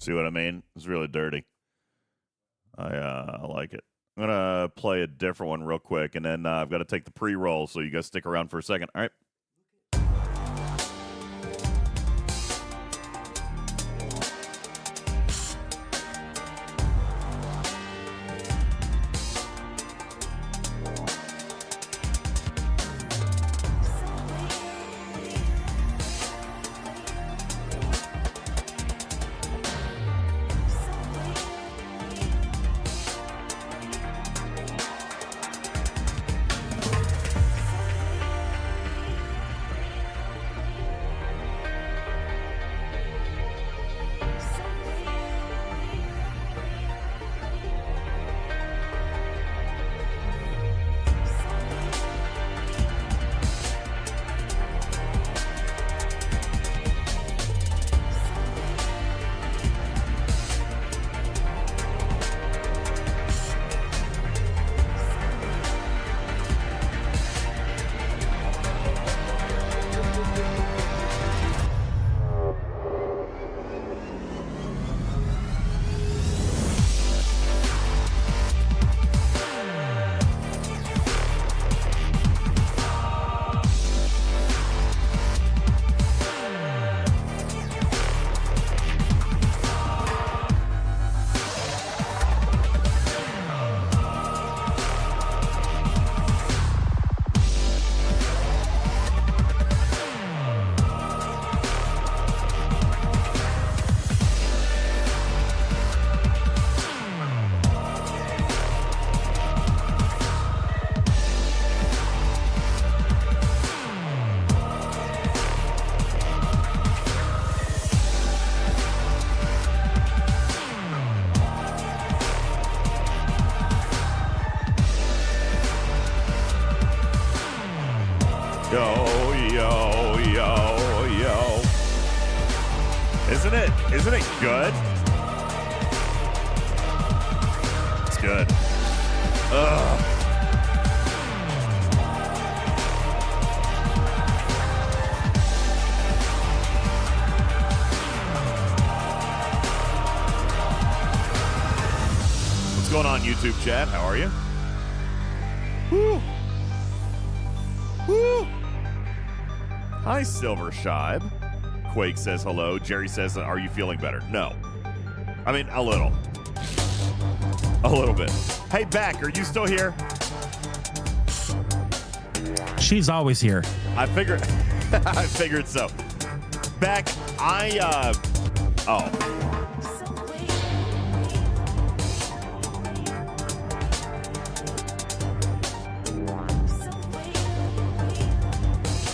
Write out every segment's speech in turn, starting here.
See what I mean? It's really dirty. I like it. I'm going to play a different one real quick, and then I've got to take the pre-roll, so you guys stick around for a second. All right. Yo. Isn't it good? It's good. Ugh. What's going on, YouTube chat? How are you? Woo. Woo. Hi, Silver Shibe. Quake says hello. Jerry says, are you feeling better? No. I mean, a little. A little bit. Hey, Beck, are you still here? She's always here. I figured I figured so. Beck,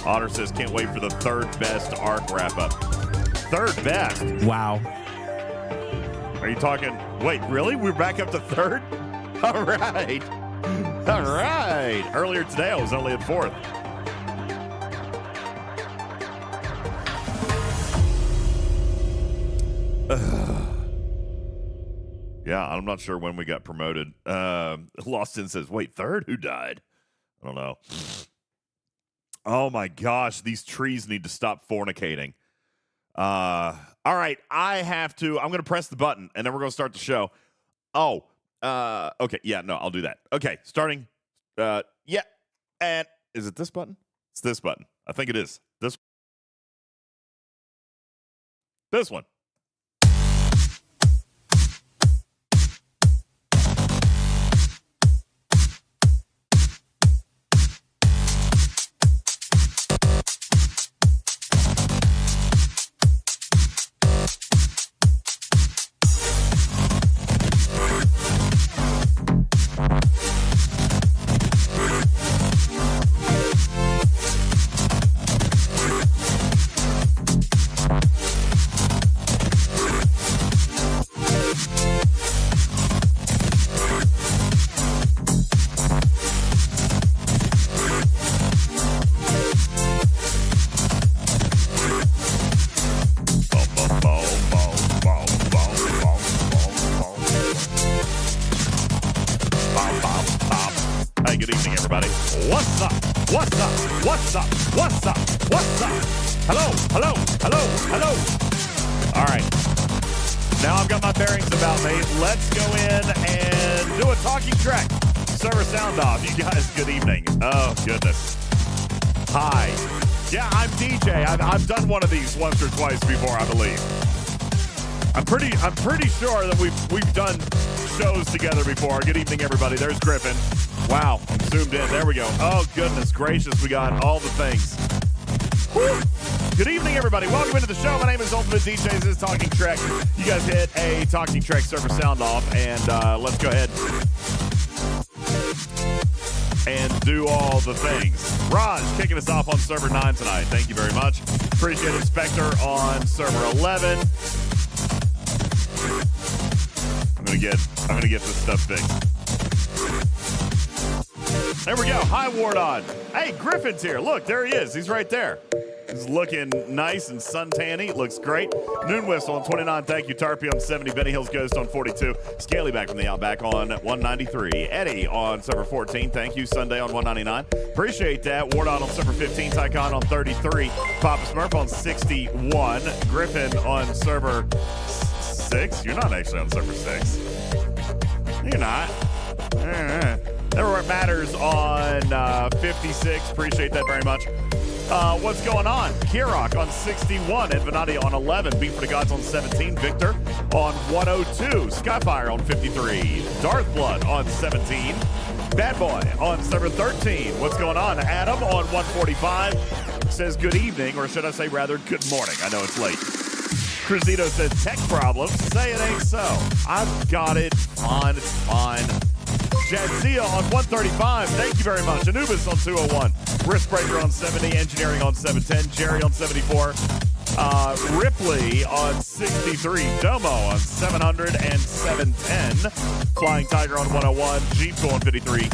Otter says, can't wait for the third best arc wrap-up. Third best? Wow. Are you talking... Wait, really? We're back up to third? All right. All right. Earlier today, I was only at fourth. Yeah, I'm not sure when we got promoted. Loston says, wait, third? Who died? I don't know. Oh, my gosh. These trees need to stop fornicating. All right. I'm going to press the button, and then we're going to start the show. Oh, okay. Yeah, no, I'll do that. Okay, starting. Yeah. And is it this button? It's this button. I think it is. This one. Now I've got my bearings about me. Let's go in and do a talking track. Server sound off. You guys, good evening. Oh, goodness. Hi. Yeah, I'm DJ. I've done one of these once or twice before, I believe. I'm pretty sure that we've done shows together before. Good evening, everybody. There's Griffin. Wow, I'm zoomed in. There we go. Oh, goodness gracious. We got all the things. Woo. Good evening, everybody. Welcome into the show. My name is UltimatDJz. This is Talking Trek. You guys hit a Talking Trek server sound off, and let's go ahead and do all the things. Raj kicking us off on server 9 tonight. Thank you very much. Appreciate it. Spectre on server 11. I'm gonna get this stuff fixed. There we go. Hi, Wardon. Hey, Griffin's here. Look, there he is. He's right there. He's looking nice and suntanny. Looks great. Noon Whistle on 29. Thank you. Tarpy on 70. Benny Hills Ghost on 42. Scaly back from the Outback on 193. Eddie on server 14. Thank you. Sunday on 199. Appreciate that. Wardon on server 15. Tycon on 33. Papa Smurf on 61. Griffin on server 6. You're not actually on server 6. You're not. Never Matters on 56. Appreciate that very much. What's going on? Kirok on 61. Ed Venati on 11. Beat for the Gods on 17. Victor on 102. Skyfire on 53. Darth Blood on 17. Bad Boy on server 13. What's going on? Adam on 145 says good evening, or should I say rather good morning. I know it's late. Cruzito says tech problems. Say it ain't so. I've got it. Fine. It's fine. Jadzia on 135. Thank you very much. Anubis on 201. Wristbreaker on 70. Engineering on 710. Jerry on 74. Ripley on 63. Domo on 700 and 710. Flying Tiger on 101. Jeep on 53.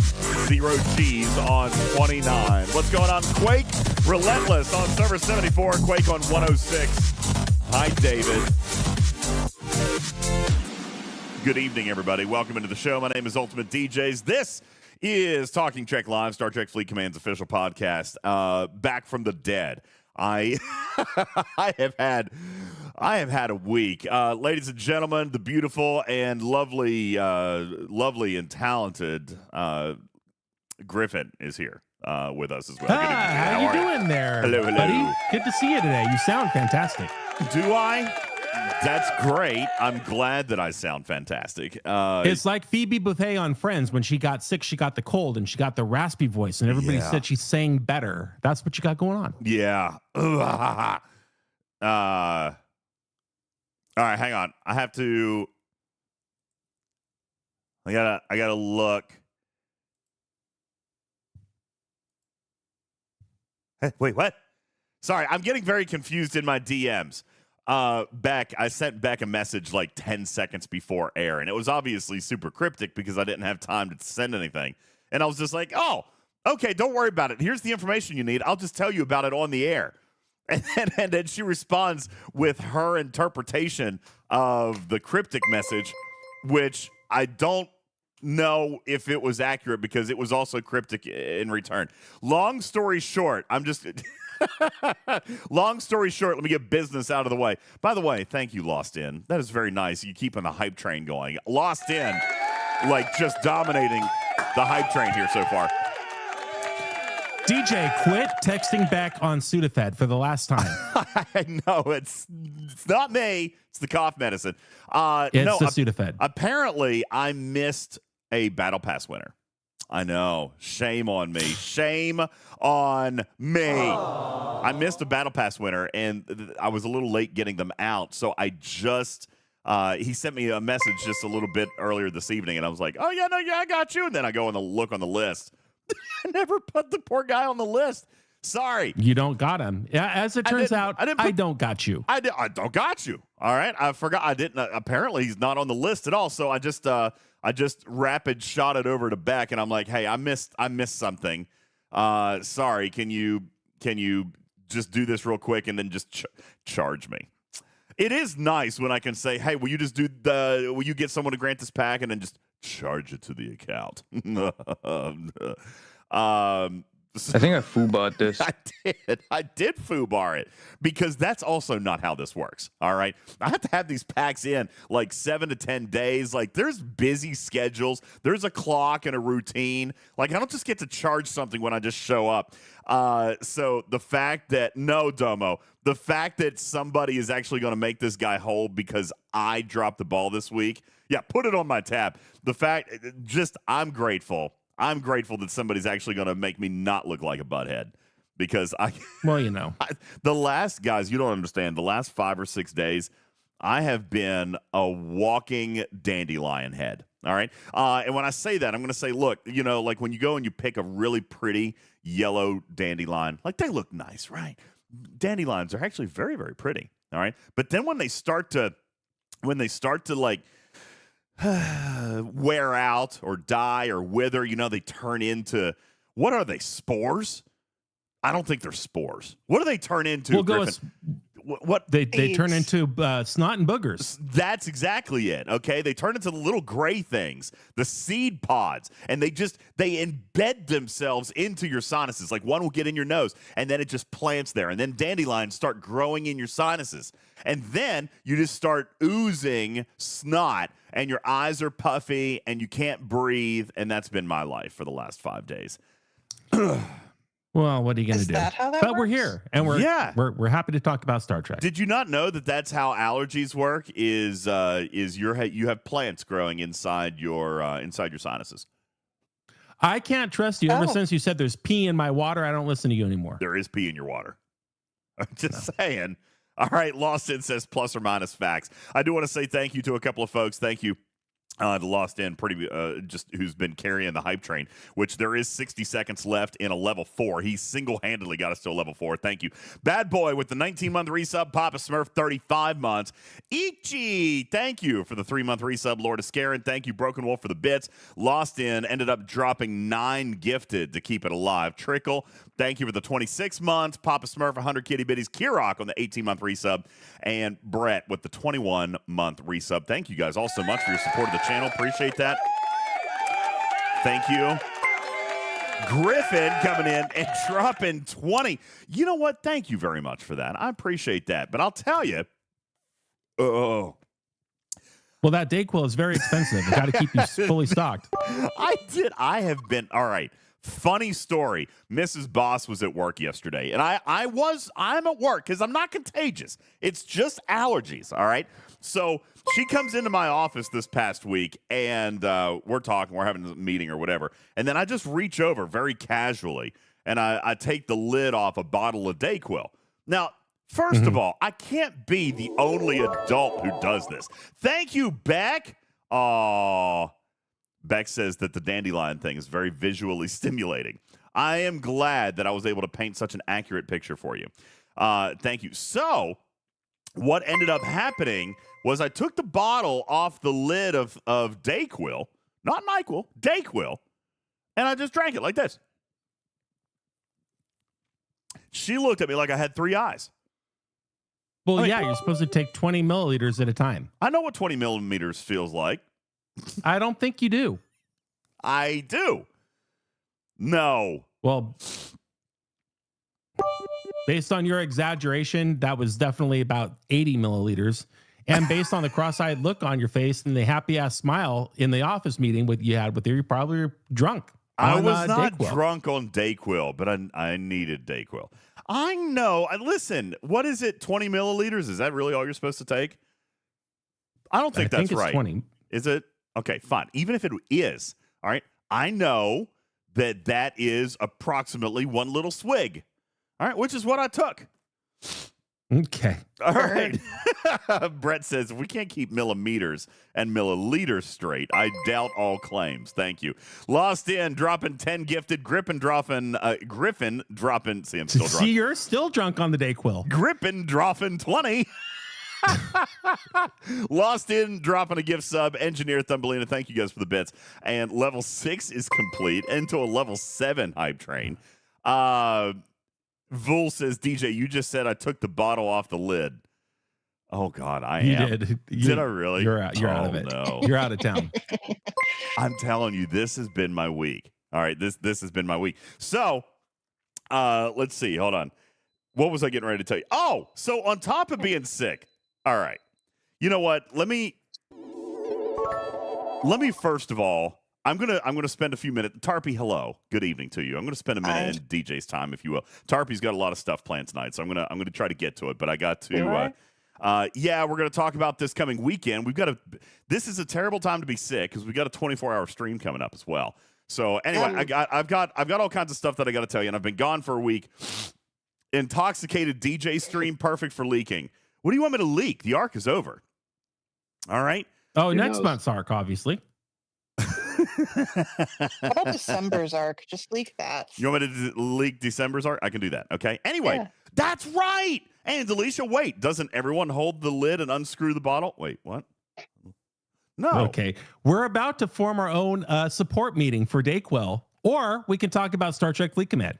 Zero G's on 29. What's going on? Quake Relentless on server 74. Quake on 106. Hi, David. Good evening, everybody. Welcome into the show. My name is UltimatDJz. This is Talking Trek Live, Star Trek Fleet Command's official podcast. Back from the dead. I have had a week. Ladies and gentlemen, the beautiful and lovely and talented Griffin is here with us as well. Hi, how you doing there? Hello, buddy? Good to see you today. You sound fantastic. Do I? That's great. I'm glad that I sound fantastic. It's like Phoebe Buffay on Friends. When she got sick, she got the cold and she got the raspy voice, and everybody said she sang better. That's what you got going on. Yeah. All right, hang on. I gotta look. Hey, wait, what? Sorry, I'm getting very confused in my DMs. I sent Beck a message like 10 seconds before air, and it was obviously super cryptic because I didn't have time to send anything. And I was just like, oh, okay, don't worry about it. Here's the information you need. I'll just tell you about it on the air. And then she responds with her interpretation of the cryptic message, which I don't know if it was accurate because it was also cryptic in return. Long story short, long story short, let me get business out of the way. By the way, thank you, Lost In. That is very nice. You keeping the hype train going. Lost In, like just dominating the hype train here so far. DJ, quit texting back on Sudafed for the last time. I know it's not me. It's the cough medicine. It's the Sudafed. Apparently, I missed a Battle Pass winner. I know. Shame on me. Shame on me. I missed a Battle Pass winner, and I was a little late getting them out. So I just, he sent me a message just a little bit earlier this evening, and I was like, oh, yeah, I got you. And then I go and look on the list. I never put the poor guy on the list. Sorry. You don't got him. Yeah, as it turns out, I don't got you. I don't got you. All right. I forgot. I didn't. Apparently, he's not on the list at all. So I just rapid shot it over to Beck, and I'm like, hey, I missed something. Sorry. Can you just do this real quick and then just charge me? It is nice when I can say, hey, will you get someone to grant this pack and then just charge it to the account? I think I foobarred this. I did foobar it because that's also not how this works. All right. I have to have these packs in like 7 to 10 days. Like there's busy schedules. There's a clock and a routine. Like I don't just get to charge something when I just show up. So the fact that the fact that somebody is actually going to make this guy whole because I dropped the ball this week. Yeah. Put it on my tab. The fact I'm grateful. I'm grateful that somebody's actually going to make me not look like a butthead because the last guys, you don't understand, the last 5 or 6 days, I have been a walking dandelion head. All right. And when I say that, I'm going to say, look, like when you go and you pick a really pretty yellow dandelion, like they look nice, right? Dandelions are actually very, very pretty. All right. But then when they start to like, wear out or die or wither, they turn into, what are they, spores? I don't think they're spores. What do they turn into? We'll Griffin? What they turn into snot and boogers. That's exactly it. Okay, they turn into the little gray things, the seed pods, and they embed themselves into your sinuses. Like one will get in your nose, and then it just plants there, and then dandelions start growing in your sinuses, and then you just start oozing snot, and your eyes are puffy, and you can't breathe, and that's been my life for the last 5 days. Well, what are you going to do? That how that but works? We're here, and we're happy to talk about Star Trek. Did you not know that that's how allergies work? Is you have plants growing inside your sinuses? I can't trust you. Ever since you said there's pee in my water, I don't listen to you anymore. There is pee in your water. I'm just saying. All right, Lost In says plus or minus facts. I do want to say thank you to a couple of folks. Thank you. The Lost In, who's been carrying the hype train, which there is 60 seconds left in a level 4. He single-handedly got us to a level 4. Thank you. Bad Boy with the 19-month resub. Papa Smurf, 35 months. Ichi, thank you for the 3-month resub. Lord of Scarin, thank you. Broken Wolf for the bits. Lost In ended up dropping 9 gifted to keep it alive. Trickle, thank you for the 26 months. Papa Smurf, 100 kitty bitties. Kirok on the 18-month resub. And Brett with the 21-month resub. Thank you guys all so much for your support of the channel. Appreciate that. Thank you. Griffin coming in and dropping 20. You know what? Thank you very much for that. I appreciate that. But I'll tell you. Well, that DayQuil is very expensive. I got to keep you fully stocked. I have been. All right. Funny story. Mrs. Boss was at work yesterday, and I'm at work because I'm not contagious. It's just allergies. All right. So she comes into my office this past week, and we're talking. We're having a meeting or whatever. And then I just reach over very casually, and I take the lid off a bottle of DayQuil. Now, first of all, I can't be the only adult who does this. Thank you, Beck. Aww. Beck says that the dandelion thing is very visually stimulating. I am glad that I was able to paint such an accurate picture for you. Thank you. So what ended up happening was I took the bottle off the lid of DayQuil, not NyQuil, DayQuil, and I just drank it like this. She looked at me like I had 3 eyes. Well, you're supposed to take 20 milliliters at a time. I know what 20 millimeters feels like. I don't think you do. I do. No. Well, based on your exaggeration, that was definitely about 80 milliliters. And based on the cross-eyed look on your face and the happy-ass smile in the office meeting you had with her, you probably were drunk. I was not drunk on DayQuil, but I needed DayQuil. I know. Listen, what is it, 20 milliliters? Is that really all you're supposed to take? I don't think that's right. 20. Is it? Okay, fine. Even if it is, all right, I know that is approximately 1 little swig, all right, which is what I took. Okay. All right. Brett says, if we can't keep millimeters and milliliters straight, I doubt all claims. Thank you. Lost In, dropping 10 gifted. Griffin dropping. See, I'm still drunk. See, you're still drunk on the DayQuil. Griffin dropping 20. Lost In, dropping a gift sub. Engineer Thumbelina, thank you guys for the bits. And level 6 is complete. Into a level 7 hype train. Vul says, DJ, you just said I took the bottle off the lid. Oh God, You did. Did I really? You're out of it. No. You're out of town. I'm telling you, this has been my week. All right, this has been my week. So Let's see. Hold on. What was I getting ready to tell you? Oh, so on top of being sick. All right. You know what? Let me first of all, I'm gonna spend a few minutes. Tarpy, hello. Good evening to you. I'm gonna spend a minute in DJ's time, if you will. Tarpy's got a lot of stuff planned tonight, so I'm gonna try to get to it. But I got to yeah, we're gonna talk about this coming weekend. This is a terrible time to be sick because we've got a 24-hour stream coming up as well. So anyway, I've got all kinds of stuff that I got to tell you, and I've been gone for a week. Intoxicated DJ stream, perfect for leaking. What do you want me to leak? The arc is over. All right. Oh, next month's arc, obviously. How about December's arc? Just leak that. You want me to leak December's arc? I can do that. Okay. Anyway, that's right. And Delisha, wait, doesn't everyone hold the lid and unscrew the bottle? Wait, what? No. Okay. We're about to form our own support meeting for DayQuil, or we can talk about Star Trek Fleet Command.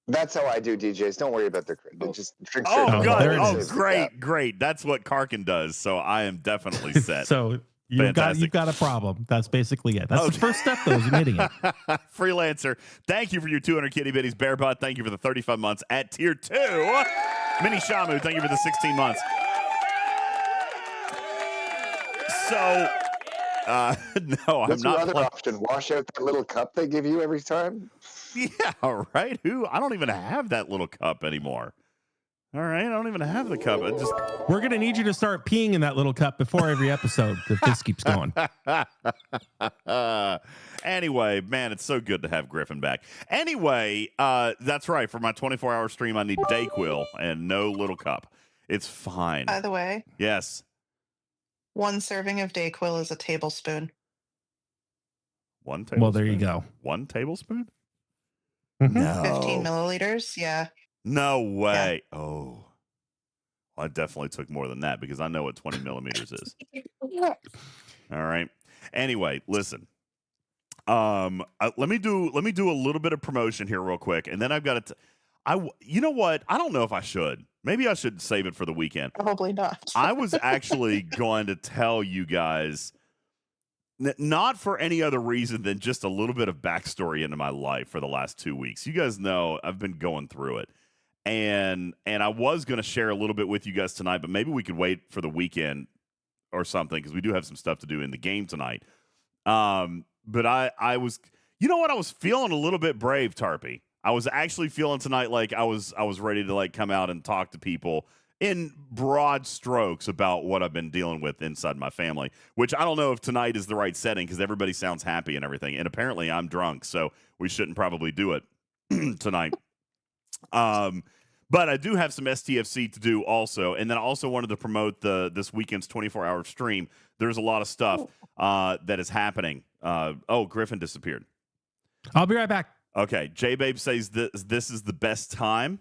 That's how I do DJs. Don't worry about just drink. Oh, God. Oh, Great. That's what Karkin does. So I am definitely set. So you've got a problem. That's basically it. That's the first step, though, is admitting it. Freelancer, thank you for your 200 kitty bitties. Bearbot, thank you for the 35 months at tier 2. Mini Shamu, thank you for the 16 months. So, no, What's I'm not. Your other option? Wash out that little cup they give you every time. Yeah, right. I don't even have that little cup anymore. All right, I don't even have the cup. We're gonna need you to start peeing in that little cup before every episode if this keeps going. Anyway, man, it's so good to have Griffin back. Anyway, that's right. For my 24-hour stream, I need DayQuil and no little cup. It's fine. By the way, Yes. 1 serving of DayQuil is a tablespoon. 1 tablespoon? Well, there you go. 1 tablespoon? Mhm. No. 15 milliliters. Yeah. No way. Yeah. Oh. Well, I definitely took more than that because I know what 20 millimeters is. All right. Anyway, listen. Let me do a little bit of promotion here real quick, and then I've got to. You know what? I don't know if I should. Maybe I should save it for the weekend. Probably not. I was actually going to tell you guys, not for any other reason than just a little bit of backstory into my life for the last 2 weeks. You guys know I've been going through it. And I was going to share a little bit with you guys tonight, but maybe we could wait for the weekend or something because we do have some stuff to do in the game tonight. But I was, you know what? I was feeling a little bit brave, Tarpy. I was actually feeling tonight like I was ready to like come out and talk to people in broad strokes about what I've been dealing with inside my family, which I don't know if tonight is the right setting because everybody sounds happy and everything. And apparently I'm drunk, so we shouldn't probably do it tonight. But I do have some STFC to do also. And then I also wanted to promote this weekend's 24-hour stream. There's a lot of stuff that is happening. Griffin disappeared. I'll be right back. Okay. J-Babe says this is the best time.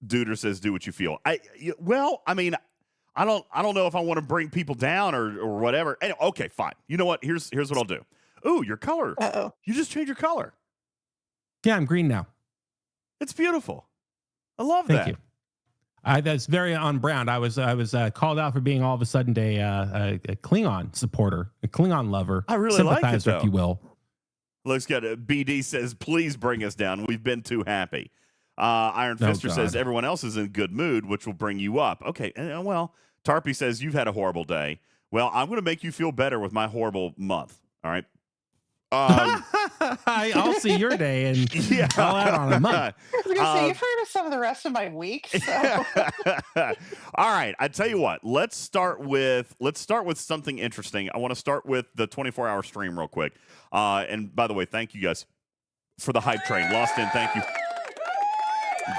Duder says, do what you feel. I don't know if I want to bring people down or whatever. Anyway, okay, fine. You know what? Here's what I'll do. Ooh, your color. Uh-oh. You just changed your color. Yeah, I'm green now. It's beautiful. I love Thank that. you. That's very on brand. I was called out for being all of a sudden a Klingon supporter, a Klingon lover. I really like it, sympathizer, if you will. Looks good. BD says, please bring us down. We've been too happy. Iron Fister says, everyone else is in good mood, which will bring you up. Okay, well, Tarpy says, you've had a horrible day. Well, I'm going to make you feel better with my horrible month. All right? I'll see your day and I'll add on a month. I was going to say, you've heard of some of the rest of my week. So. All right, I tell you what. Let's start with something interesting. I want to start with the 24-hour stream real quick. And by the way, thank you guys for the hype train. Lost in, thank you.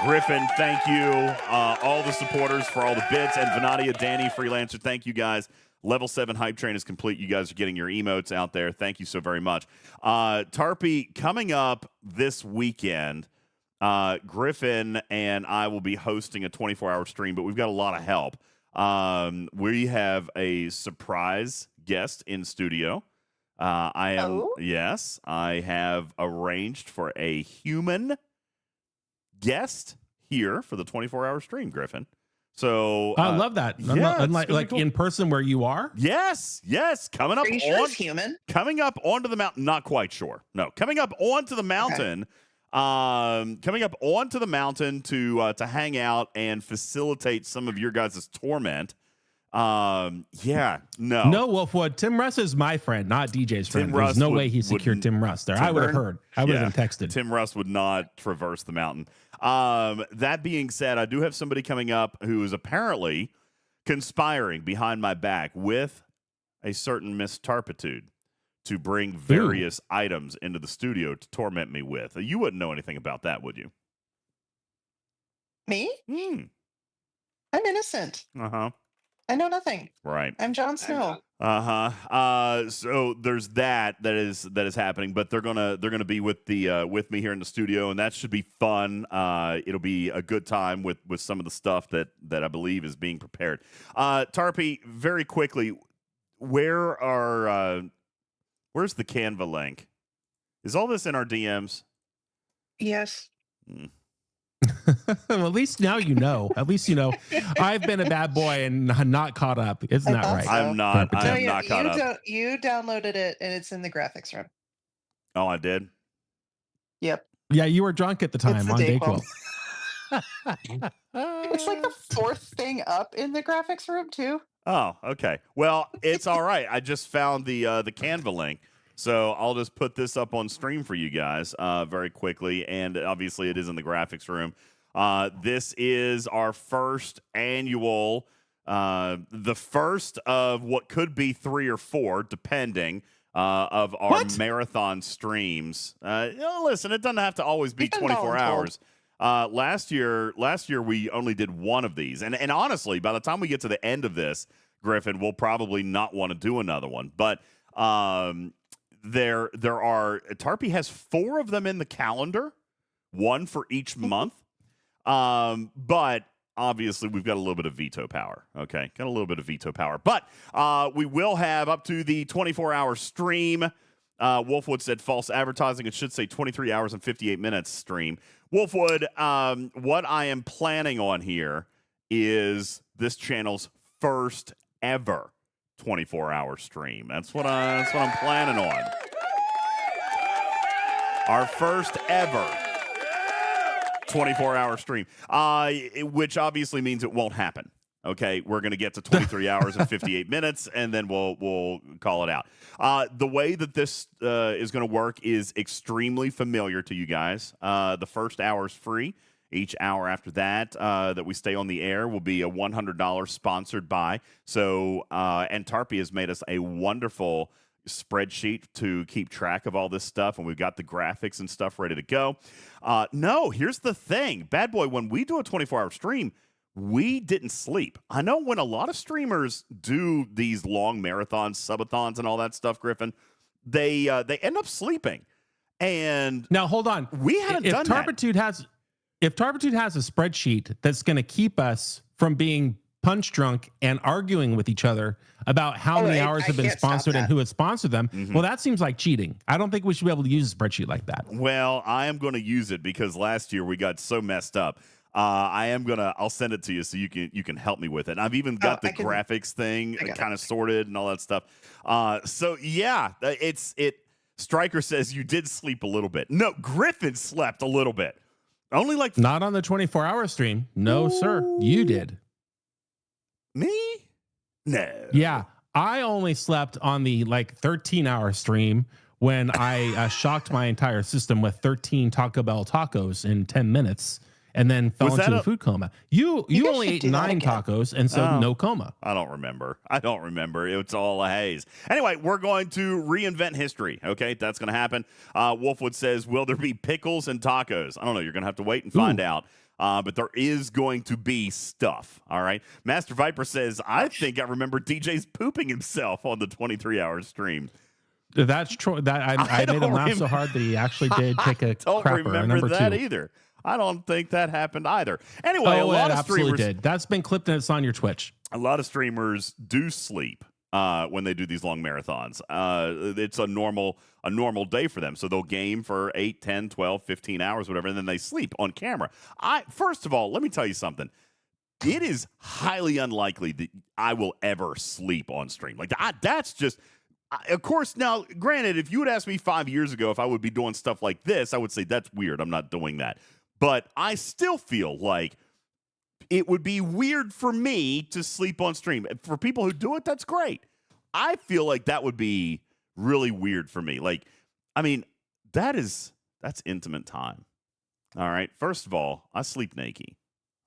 Griffin, thank you. All the supporters for all the bits. And Vanadia, Danny, Freelancer, thank you guys. Level 7 hype train is complete. You guys are getting your emotes out there. Thank you so very much. Tarpy, coming up this weekend, Griffin and I will be hosting a 24-hour stream, but we've got a lot of help. We have a surprise guest in studio. Yes, I have arranged for a human guest here for the 24-hour stream, Griffin. So I love that. Like cool. In person where you are. Yes. Coming up Are you sure it's human? Coming up onto the mountain. Not quite sure. No, coming up onto the mountain coming up onto the mountain to hang out and facilitate some of your guys' torment. No. No, Wolfwood. Tim Russ is my friend, not DJ's friend. Tim There's Russ no way he secured Tim Russ there. I would have heard. I would have been texted. Tim Russ would not traverse the mountain. That being said, I do have somebody coming up who is apparently conspiring behind my back with a certain Miss Tarpitude to bring various items into the studio to torment me with. You wouldn't know anything about that, would you? Me? I'm innocent. Uh-huh. I know nothing. Right. I'm Jon Snow. So there's that is happening, but they're gonna be with me here in the studio, and that should be fun. It'll be a good time with some of the stuff that I believe is being prepared. Tarpy, very quickly, where's the Canva link? Is all this in our DMs? Yes. Well, at least now you know. At least you know. I've been a bad boy and not caught up. Isn't that right? So. I'm not. I am not caught up. You downloaded it, and it's in the graphics room. Oh, I did? Yep. Yeah, you were drunk at the time on DayQuil. It's like the fourth thing up in the graphics room, too. Oh, okay. Well, it's all right. I just found the Canva link. So I'll just put this up on stream for you guys very quickly. And obviously it is in the graphics room. This is our first annual, the first of what could be 3 or 4, depending, of our marathon streams. Listen, it doesn't have to always be 24 hours. Last year we only did one of these. And honestly, by the time we get to the end of this, Griffin, we'll probably not want to do another one. But there are Tarpy has 4 of them in the calendar, 1 for each month. But obviously we've got a little bit of veto power. Okay, got a little bit of veto power. But we will have up to the 24-hour stream. Wolfwood said false advertising. It should say 23 hours and 58 minutes stream. Wolfwood, what I am planning on here is this channel's first ever 24-hour stream. That's what I'm planning on. Our first ever 24-hour stream, which obviously means it won't happen. Okay, we're going to get to 23 hours and 58 minutes, and then we'll call it out. The way that this is going to work is extremely familiar to you guys. The first hour is free. Each hour after that that we stay on the air will be a $100 sponsored by. So, and Tarpy has made us a wonderful spreadsheet to keep track of all this stuff, and we've got the graphics and stuff ready to go. No, here's the thing. Bad boy, when we do a 24-hour stream, we didn't sleep. I know when a lot of streamers do these long marathons, subathons, and all that stuff, Griffin, they end up sleeping. And now, hold on. We hadn't done that. If Tarpitude has a spreadsheet that's going to keep us from being punch drunk and arguing with each other about how many hours have been sponsored and who has sponsored them, well, that seems like cheating. I don't think we should be able to use a spreadsheet like that. Well, I am going to use it because last year we got so messed up. I'll send it to you so you can help me with it. And I've even got the graphics thing kind of sorted and all that stuff. So yeah, Stryker says you did sleep a little bit. No, Griffin slept a little bit. Only like not on the 24-hour stream. No, sir. You did. Me? No. Yeah. I only slept on the 13-hour stream when I shocked my entire system with 13 Taco Bell tacos in 10 minutes and then fell into a food coma. You only ate 9 tacos, and so no coma. I don't remember. It's all a haze. Anyway, we're going to reinvent history. Okay, that's going to happen. Wolfwood says, will there be pickles and tacos? I don't know. You're going to have to wait and find out. But there is going to be stuff. All right. Master Viper says, I think I remember DJ's pooping himself on the 23-hour stream. That's true. I made him laugh so hard that he actually did take a crapper. I don't remember that either. I don't think that happened either. Anyway, a lot of streamers did. That's been clipped and it's on your Twitch. A lot of streamers do sleep when they do these long marathons. It's a normal day for them. So they'll game for 8, 10, 12, 15 hours, whatever, and then they sleep on camera. First of all, let me tell you something. It is highly unlikely that I will ever sleep on stream. That's just of course, now, granted, if you would ask me 5 years ago if I would be doing stuff like this, I would say that's weird. I'm not doing that. But I still feel like it would be weird for me to sleep on stream. For people who do it, that's great. I feel like that would be really weird for me. Like, I mean, that's intimate time. All right. First of all, I sleep naked.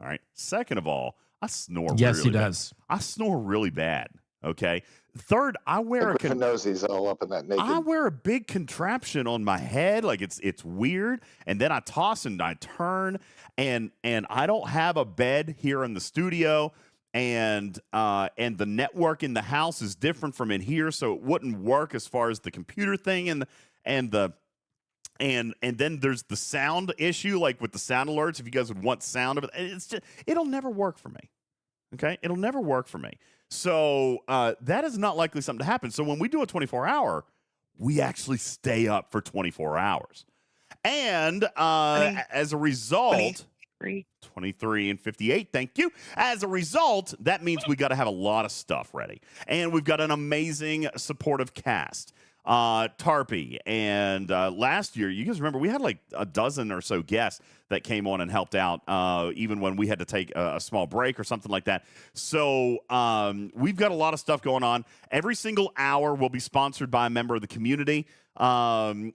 All right. Second of all, I snore. Yes, really he bad. does. I snore really bad. Okay. Third, I wear a nose all up in that naked. I wear a big contraption on my head, like it's weird, and then I toss and I turn, and I don't have a bed here in the studio, and the network in the house is different from in here, so it wouldn't work as far as the computer thing and then there's the sound issue, like with the sound alerts. If you guys would want sound of it, it'll never work for me. Okay, it'll never work for me. So that is not likely something to happen. So when we do a 24-hour, we actually stay up for 24 hours. And as a result, 23 and 58, thank you. As a result, that means we got to have a lot of stuff ready. And we've got an amazing supportive cast. Tarpy, and last year, you guys remember, we had like a dozen or so guests that came on and helped out, even when we had to take a small break or something like that. So we've got a lot of stuff going on. Every single hour will be sponsored by a member of the community, and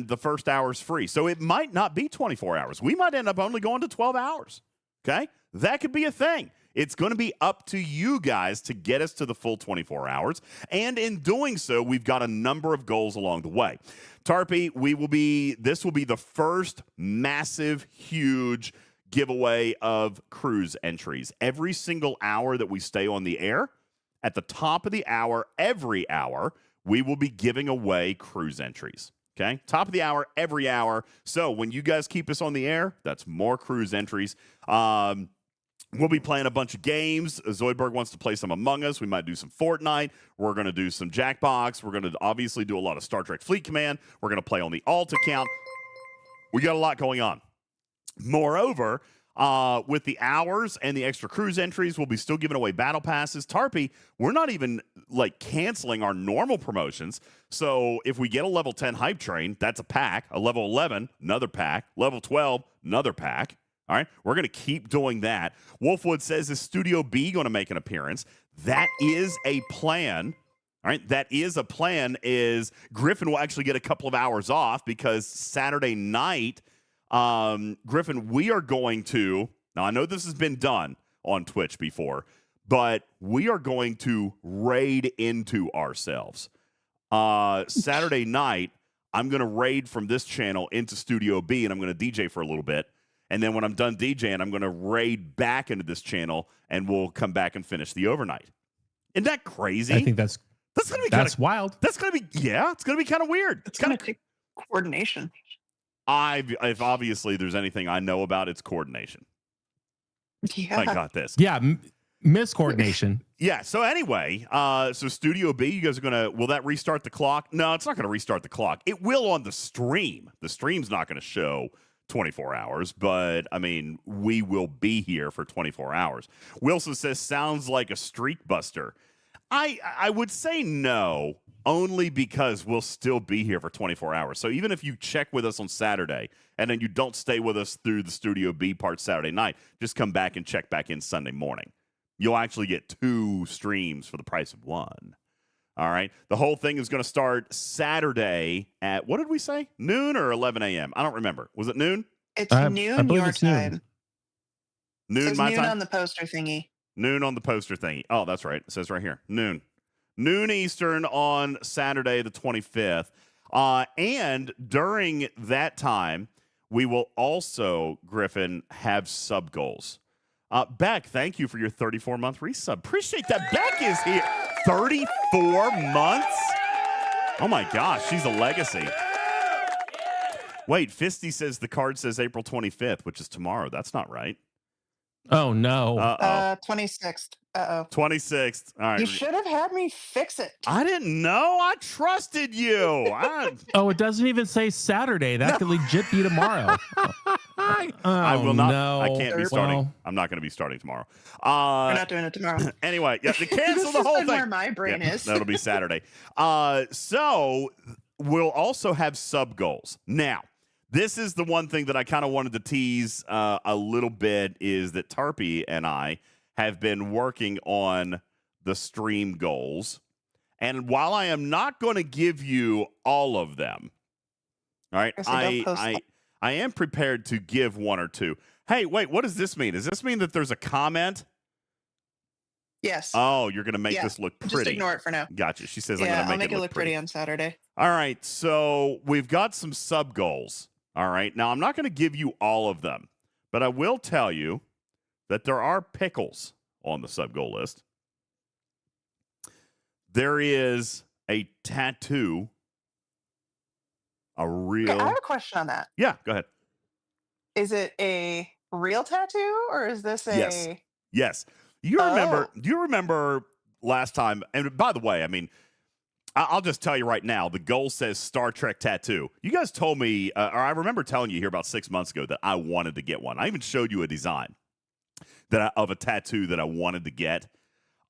the first hour is free. So it might not be 24 hours. We might end up only going to 12 hours. Okay? That could be a thing. It's going to be up to you guys to get us to the full 24 hours. And in doing so, we've got a number of goals along the way. Tarpy, this will be the first massive, huge giveaway of cruise entries. Every single hour that we stay on the air, at the top of the hour, every hour, we will be giving away cruise entries. Okay? Top of the hour, every hour. So when you guys keep us on the air, that's more cruise entries. We'll be playing a bunch of games. Zoidberg wants to play some Among Us. We might do some Fortnite. We're going to do some Jackbox. We're going to obviously do a lot of Star Trek Fleet Command. We're going to play on the alt account. We got a lot going on. Moreover, with the hours and the extra cruise entries, we'll be still giving away battle passes. Tarpy, we're not even like canceling our normal promotions. So if we get a level 10 hype train, that's a pack. A level 11, another pack. Level 12, another pack. All right, we're going to keep doing that. Wolfwood says, is Studio B going to make an appearance? That is a plan. All right, that is a plan. Is Griffin will actually get a couple of hours off because Saturday night, Griffin, we are going to, now I know this has been done on Twitch before, but we are going to raid into ourselves. Saturday night, I'm going to raid from this channel into Studio B, and I'm going to DJ for a little bit. And then when I'm done DJing, I'm going to raid back into this channel, and we'll come back and finish the overnight. Isn't that crazy? I think that's going to be that's wild. That's going to be, yeah, it's going to be kind of weird. It's going to take coordination. If obviously there's anything I know about, it's coordination. Yeah. I got this. Yeah, miscoordination. Yeah. So anyway, so Studio B, you guys are gonna. Will that restart the clock? No, it's not gonna restart the clock. It will on the stream. The stream's not gonna show 24 hours, but I mean, we will be here for 24 hours. Wilson says, sounds like a streak buster. I would say no, only because we'll still be here for 24 hours. So even if you check with us on Saturday and then you don't stay with us through the Studio B part Saturday night, just come back and check back in Sunday morning. You'll actually get 2 streams for the price of 1. All right. The whole thing is going to start Saturday at, what did we say? Noon or 11 a.m.? I don't remember. Was it noon? It's noon your time. Noon my noon time? On the poster thingy. Noon on the poster thingy. Oh, that's right. It says right here. Noon Eastern on Saturday the 25th. And during that time, we will also, Griffin, have sub goals. Beck, thank you for your 34-month resub. Appreciate that. Beck is here. 34 months? Oh, my gosh. She's a legacy. Wait, Fisty says the card says April 25th, which is tomorrow. That's not right. Oh, no. 26th. 26th. All right. You should have had me fix it. I didn't know. I trusted you. Oh, it doesn't even say Saturday. That could legit be tomorrow. I will not. No. I can't be starting. Well, I'm not going to be starting tomorrow. We're not doing it tomorrow. Anyway, yeah, to cancel This the is whole like thing. where my brain is. That'll be Saturday. So we'll also have sub goals. Now, this is the one thing that I kind of wanted to tease a little bit is that Tarpy and I have been working on the stream goals. And while I am not going to give you all of them, all right, I am prepared to give one or two. Hey, wait, what does this mean? Does this mean that there's a comment? Yes. Oh, you're going to make this look pretty. Just ignore it for now. Gotcha. She says I'm Yeah, going to I'll make it look pretty on Saturday. All right, so we've got some sub goals. All right, now I'm not going to give you all of them, but I will tell you that there are pickles on the sub goal list. There is a tattoo, a real. Okay, I have a question on that. Yeah, go ahead. Is it a real tattoo or is this a? Yes. You remember? Do you remember last time? And by the way, I mean, I'll just tell you right now, the goal says Star Trek tattoo. You guys told me, or I remember telling you here about 6 months ago that I wanted to get one. I even showed you a design of a tattoo that I wanted to get.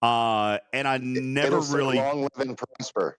And I never really long live and prosper.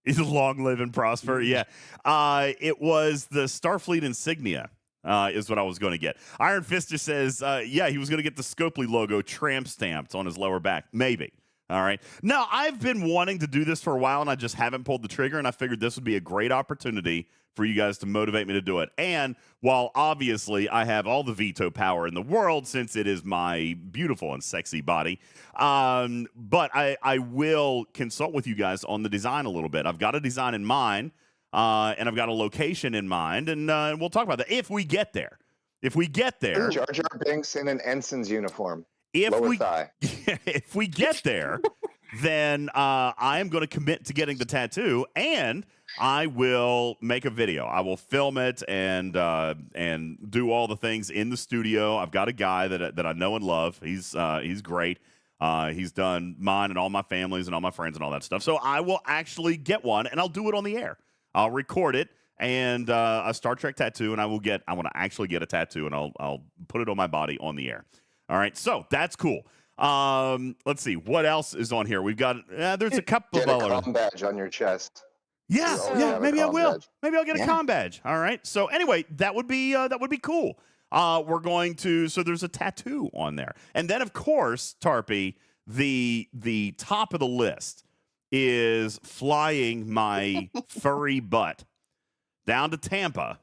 Is long live and prosper. Yeah. It was the Starfleet insignia. Is what I was going to get. Iron Fist just says, yeah, he was going to get the Scopely logo tramp stamped on his lower back. Maybe. All right. Now, I've been wanting to do this for a while, and I just haven't pulled the trigger, and I figured this would be a great opportunity for you guys to motivate me to do it. And while obviously I have all the veto power in the world, since it is my beautiful and sexy body, but I will consult with you guys on the design a little bit. I've got a design in mind, and I've got a location in mind, and we'll talk about that if we get there. If we get there. Jar Jar Binks in an ensign's uniform. If we get there, then I am going to commit to getting the tattoo, and I will make a video. I will film it and do all the things in the studio. I've got a guy that I know and love. He's great. He's done mine and all my families and all my friends and all that stuff. So I will actually get one, and I'll do it on the air. I'll record it and a Star Trek tattoo, and I want to actually get a tattoo, and I'll put it on my body on the air. All right, so that's cool. Let's see what else is on here. We've got there's a couple of other comm badge on your chest. Yeah. Maybe I will. Badge. Maybe I'll get a comm badge. All right. So anyway, that would be cool. We're going to. So there's a tattoo on there, and then of course, Tarpy, the top of the list is flying my furry butt down to Tampa,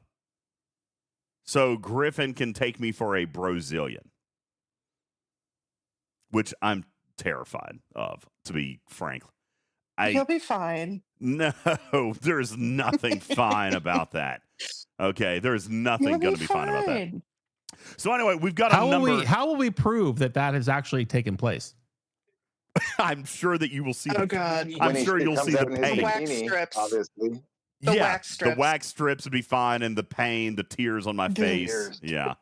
so Griffin can take me for a Brazilian. Which I'm terrified of, to be frank. You'll be fine. No, there's nothing fine about that. Okay, there's nothing going to be fine about that. So anyway, we've got a number. How will we prove that has actually taken place? I'm sure that you will see. God! I'm sure you'll see the pain. The wax strips, obviously. The wax strips would be fine, and the pain, the tears on my face. Yeah,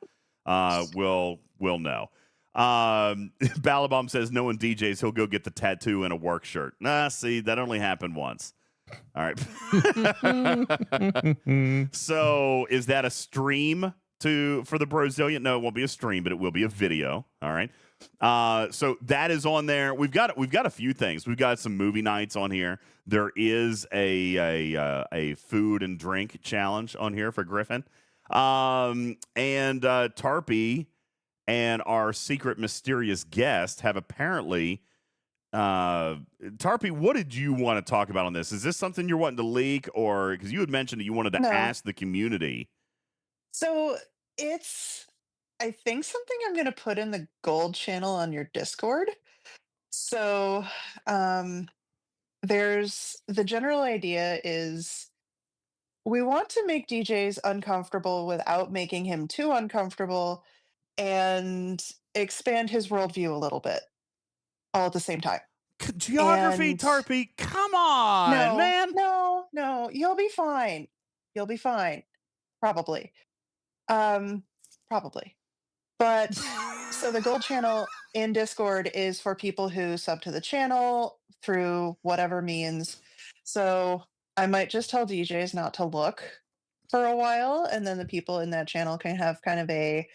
we'll know. Balabom says no one DJs, he'll go get the tattoo in a work shirt. See, that only happened once. All right. So is that a stream for the Brazilian? No, it won't be a stream, but it will be a video. All right. So that is on there. We've got a few things. We've got some movie nights on here. There is a food and drink challenge on here for Griffin. And Tarpy and our secret mysterious guest have apparently Tarpy, what did you want to talk about on this? Is this something you're wanting to leak, or because you had mentioned that you wanted to ask the community? So it's, I think, something I'm going to put in the gold channel on your Discord. So there's the general idea is we want to make DJs uncomfortable without making him too uncomfortable, and expand his worldview a little bit all at the same time. Geography, Tarpy, come on, man. No, you'll be fine. You'll be fine. Probably. Probably. But so the gold channel in Discord is for people who sub to the channel through whatever means. So I might just tell DJs not to look for a while, and then the people in that channel can have kind of a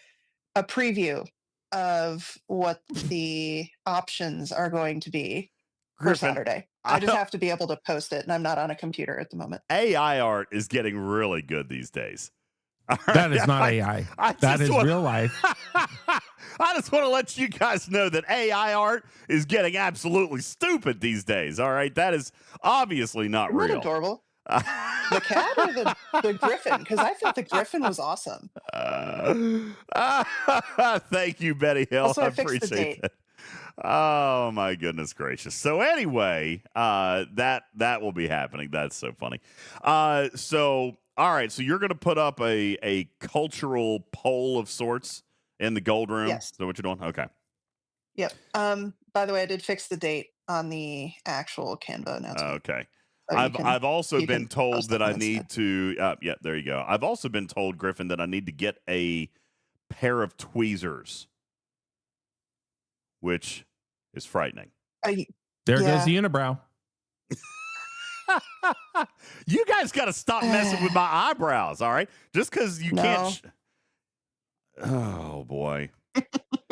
preview of what the options are going to be for Griffin, Saturday. I I just don't, have to be able to post it, and I'm not on a computer at the moment. AI art is getting really good these days. All That is right? not AI. I That just is real life. I just want to let you guys know that AI art is getting absolutely stupid these days. All right, that is obviously not Isn't that real. adorable? The cat or the griffin? Because I thought the griffin was awesome. Thank you, Betty Hill. Also, I I fixed the appreciate date. that. Oh my goodness gracious. So anyway, that will be happening. That's so funny. So all right, so you're gonna put up a cultural poll of sorts in the gold room. Yes. Is that what you're doing? Okay. Yep. By the way, I did fix the date on the actual Canva announcement. Okay. So I've also been told post that I one need instead. to yeah, there you go. I've also been told, Griffin, that I need to get a pair of tweezers, which is frightening. There goes Yeah. the unibrow. You guys got to stop messing with my eyebrows, all right? Just because you No. can't. Oh boy.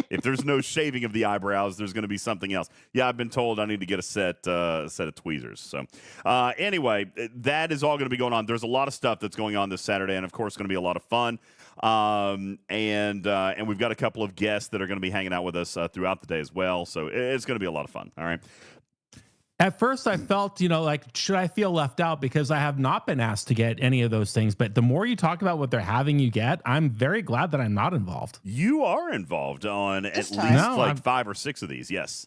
If there's no shaving of the eyebrows, there's going to be something else. Yeah, I've been told I need to get a set of tweezers. So, anyway, that is all going to be going on. There's a lot of stuff that's going on this Saturday, and of course, going to be a lot of fun. And we've got a couple of guests that are going to be hanging out with us throughout the day as well. So it's going to be a lot of fun. All right. At first, I felt, like, should I feel left out because I have not been asked to get any of those things? But the more you talk about what they're having you get, I'm very glad that I'm not involved. You are involved on This at time. least No, like I'm- 5 or 6 of these. Yes.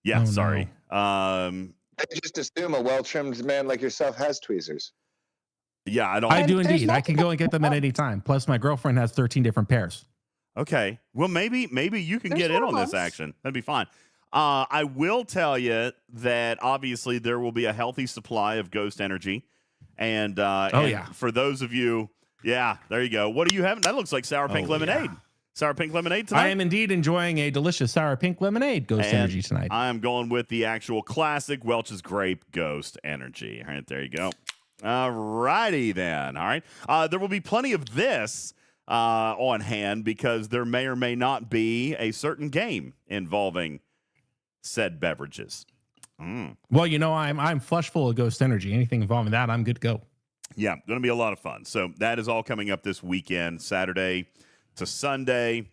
Yeah. Oh, Sorry. They just assume a well-trimmed man like yourself has tweezers. Yeah. I don't. I do And there's indeed. I can go and get them at any time. Plus, my girlfriend has 13 different pairs. Okay. Well, maybe you can There's get in more on this months. action. That'd be fine. I will tell you that obviously there will be a healthy supply of ghost energy. And yeah. for those of you, yeah, there you go. What are you having? That looks like sour pink Oh, lemonade. yeah. Sour pink lemonade tonight? I am indeed enjoying a delicious sour pink lemonade Ghost And Energy tonight. I am going with the actual classic Welch's Grape Ghost Energy. All right, there you go. All righty then. All right. There will be plenty of this on hand because there may or may not be a certain game involving said beverages. Well, I'm flush full of Ghost Energy. Anything involving that, I'm good to go. Yeah, going to be a lot of fun. So that is all coming up this weekend, Saturday to Sunday,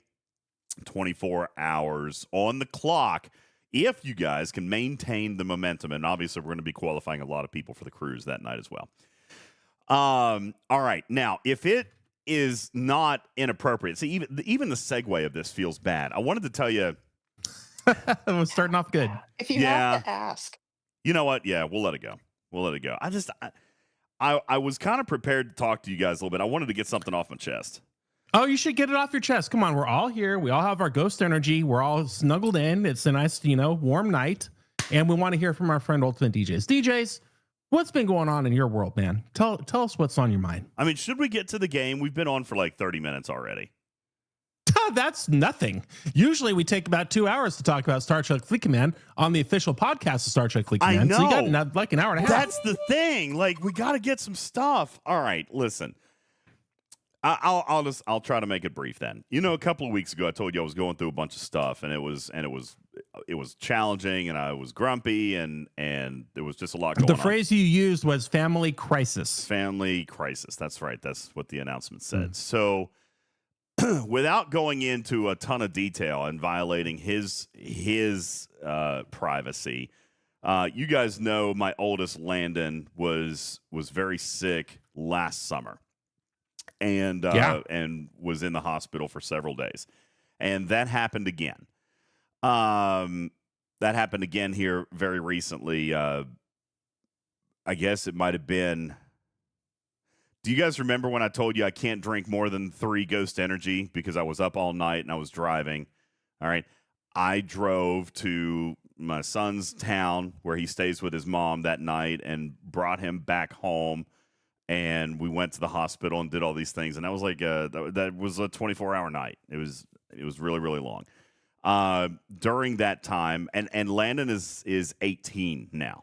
24 hours on the clock. If you guys can maintain the momentum, and obviously we're going to be qualifying a lot of people for the cruise that night as well. All right. Now, if it is not inappropriate, see, even the segue of this feels bad. I wanted to tell you. It was starting off good. If you have to ask. You know what? Yeah, we'll let it go. We'll let it go. I was kind of prepared to talk to you guys a little bit. I wanted to get something off my chest. Oh, you should get it off your chest. Come on, we're all here. We all have our Ghost Energy. We're all snuggled in. It's a nice, warm night, and we want to hear from our friend UltimatDJz. DJs, what's been going on in your world, man? Tell us what's on your mind. I mean, should we get to the game? We've been on for like 30 minutes already. That's nothing. Usually we take about 2 hours to talk about Star Trek Fleet Command on the official podcast of Star Trek Fleet Command. I So you know. got like an hour and a half. That's the thing. Like, we got to get some stuff. All right, listen. I'll try to make it brief then. A couple of weeks ago I told you I was going through a bunch of stuff and it was challenging and I was grumpy and there was just a lot going on. The phrase you used was family crisis. Family crisis. That's right. That's what the announcement said. So without going into a ton of detail and violating his privacy, you guys know my oldest Landon was very sick last summer. And was in the hospital for several days. And that happened again. That happened again here very recently. I guess it might have been. Do you guys remember when I told you I can't drink more than 3 Ghost Energy because I was up all night and I was driving? All right. I drove to my son's town where he stays with his mom that night and brought him back home. And we went to the hospital and did all these things. And that was like that was a 24-hour night. It was really, really long. During that time, and Landon is 18 now,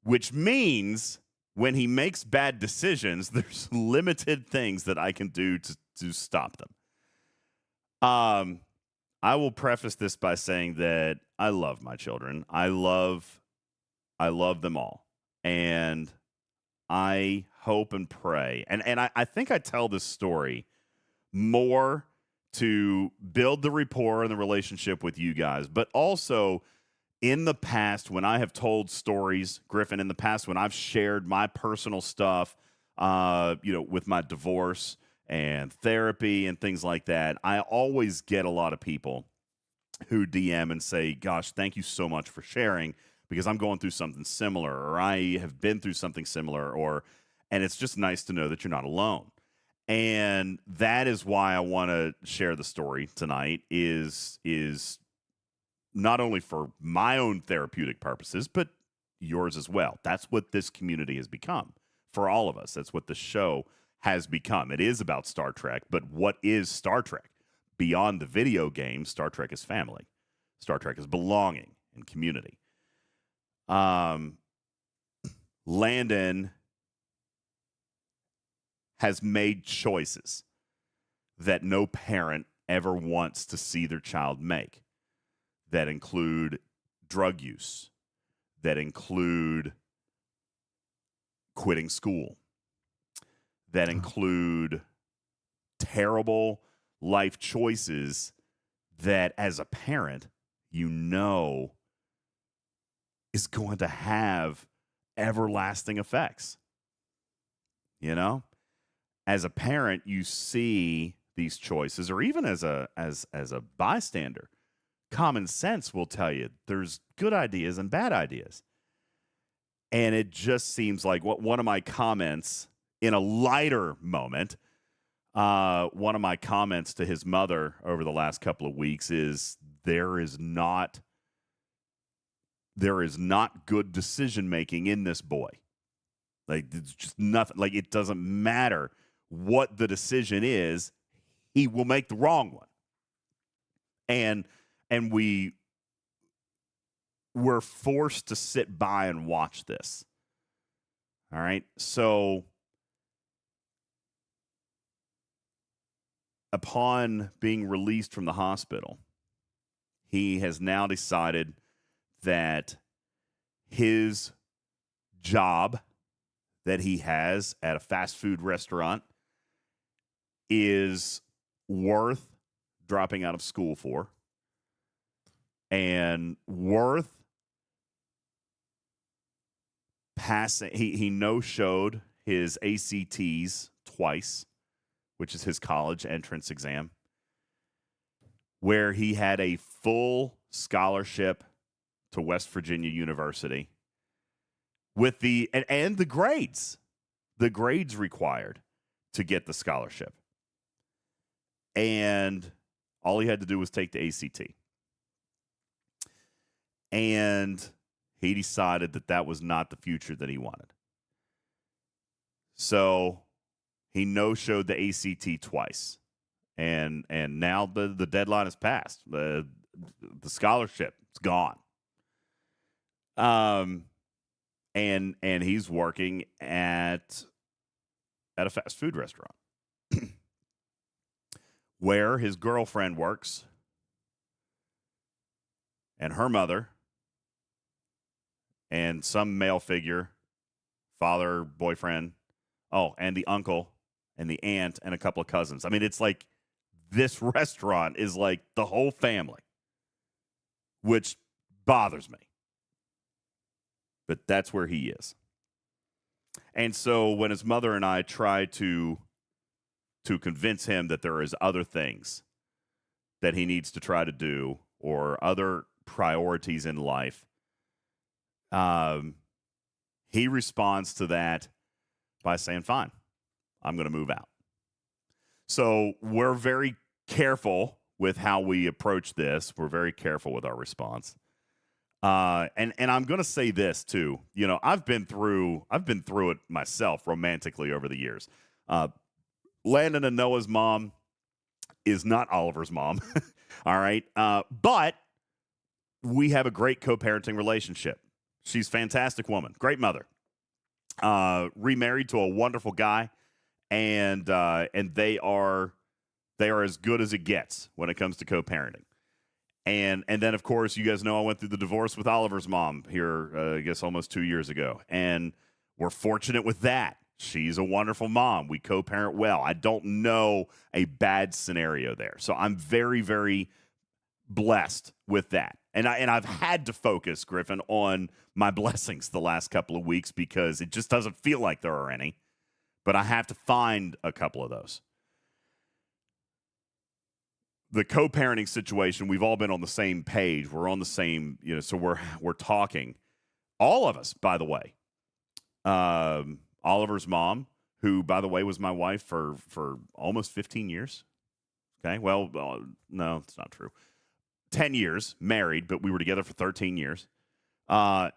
which means when he makes bad decisions, there's limited things that I can do to stop them. I will preface this by saying that I love my children. I love them all. And I hope and pray. And I think I tell this story more to build the rapport and the relationship with you guys, but also in the past when I have told stories, Griffin, in the past when I've shared my personal stuff, with my divorce and therapy and things like that, I always get a lot of people who DM and say, gosh, thank you so much for sharing because I'm going through something similar, or I have been through something similar, and it's just nice to know that you're not alone. And that is why I want to share the story tonight is not only for my own therapeutic purposes, but yours as well. That's what this community has become for all of us. That's what the show has become. It is about Star Trek, but what is Star Trek? Beyond the video game, Star Trek is family. Star Trek is belonging and community. Landon has made choices that no parent ever wants to see their child make, that include drug use, that include quitting school, that include terrible life choices that as a parent, is going to have everlasting effects. As a parent, you see these choices, or even as a bystander, common sense will tell you there's good ideas and bad ideas. And it just seems like one of my comments in a lighter moment, one of my comments to his mother over the last couple of weeks is there is not good decision making in this boy. Like, it's just nothing. Like, it doesn't matter what the decision is, he will make the wrong one. And we're forced to sit by and watch this. All right. So upon being released from the hospital, he has now decided that his job that he has at a fast food restaurant is worth dropping out of school for, and worth passing. He no-showed his ACTs twice, which is his college entrance exam, where he had a full scholarship to West Virginia University with the grades required to get the scholarship. And all he had to do was take the ACT. And he decided that was not the future that he wanted. So he no-showed the ACT twice. And now the deadline has passed. The scholarship is gone. And he's working at a fast food restaurant where his girlfriend works, and her mother, and some male figure, father, boyfriend, and the uncle, and the aunt, and a couple of cousins. I mean, it's like this restaurant is like the whole family, which bothers me. But that's where he is. And so when his mother and I try to convince him that there is other things that he needs to try to do or other priorities in life, he responds to that by saying, fine, I'm going to move out. So we're very careful with how we approach this. We're very careful with our response. And I'm going to say this too. I've been through it myself romantically over the years. Landon and Noah's mom is not Oliver's mom. All right. But we have a great co-parenting relationship. She's a fantastic woman, great mother. remarried to a wonderful guy, and they are as good as it gets when it comes to co-parenting. And then, of course, you guys know I went through the divorce with Oliver's mom here, I guess almost 2 years ago. And we're fortunate with that. She's a wonderful mom. We co-parent well. I don't know a bad scenario there. So I'm very, very blessed with that. And I've had to focus, Griffin, on my blessings the last couple of weeks because it just doesn't feel like there are any. But I have to find a couple of those. The co-parenting situation, we've all been on the same page. We're on the same, so we're talking. All of us, by the way. Oliver's mom, who, by the way, was my wife for almost 15 years. Okay, well, no, it's not true. 10 years, married, but we were together for 13 years. And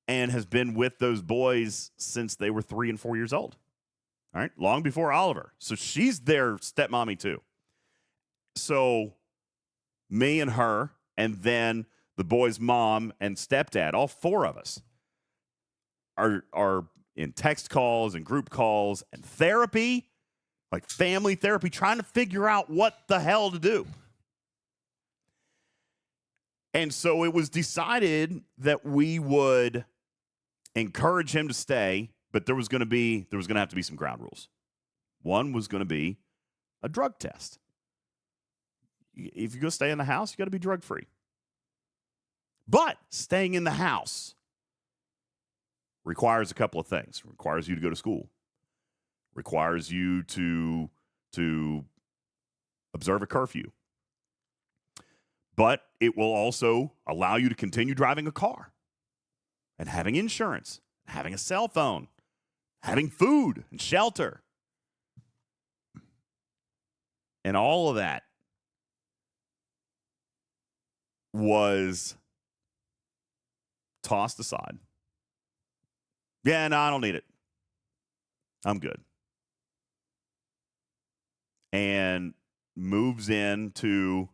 has been with those boys since they were 3 and 4 years old. All right, long before Oliver. So she's their stepmommy too. So me and her, and then the boy's mom and stepdad, all 4 of us are in text calls and group calls and therapy, like family therapy, trying to figure out what the hell to do. And so it was decided that we would encourage him to stay, but there was going to have to be some ground rules. One was going to be a drug test. If you're going to stay in the house, you got to be drug-free. But staying in the house requires a couple of things. Requires you to go to school. Requires you to observe a curfew. But it will also allow you to continue driving a car and having insurance, having a cell phone, having food and shelter. And all of that was tossed aside. Yeah, no, I don't need it. I'm good. And moves into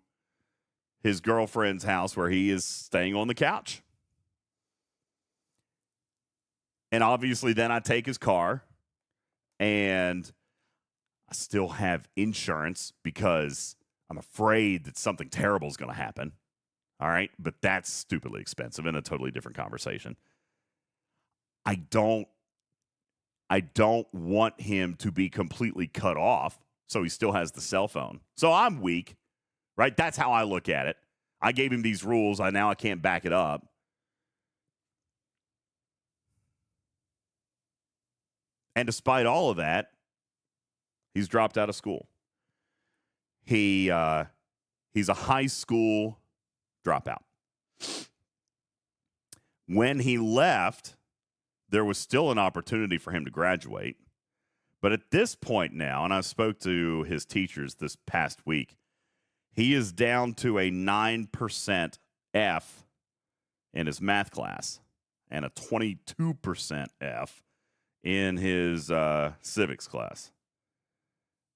his girlfriend's house where he is staying on the couch. And obviously then I take his car and I still have insurance because I'm afraid that something terrible is going to happen. All right, but that's stupidly expensive and a totally different conversation. I don't want him to be completely cut off, so he still has the cell phone. So I'm weak, right? That's how I look at it. I gave him these rules. Now I can't back it up. And despite all of that, he's dropped out of school. He's a high school dropout. When he left, there was still an opportunity for him to graduate. But at this point now, and I spoke to his teachers this past week, he is down to a 9% F in his math class and a 22% F in his civics class.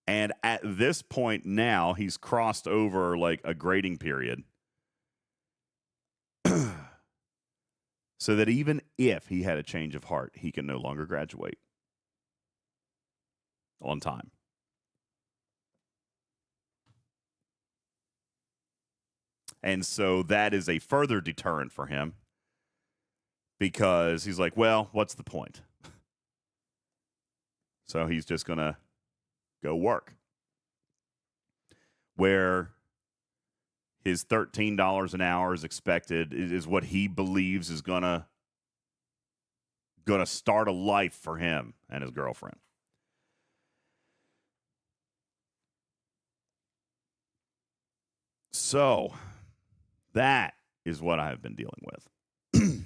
And at this point now, he's crossed over like a grading period. So that even if he had a change of heart, he can no longer graduate on time. And so that is a further deterrent for him because he's like, well, what's the point? So he's just going to go work. Where his $13 an hour is expected is what he believes is gonna start a life for him and his girlfriend. So that is what I have been dealing with.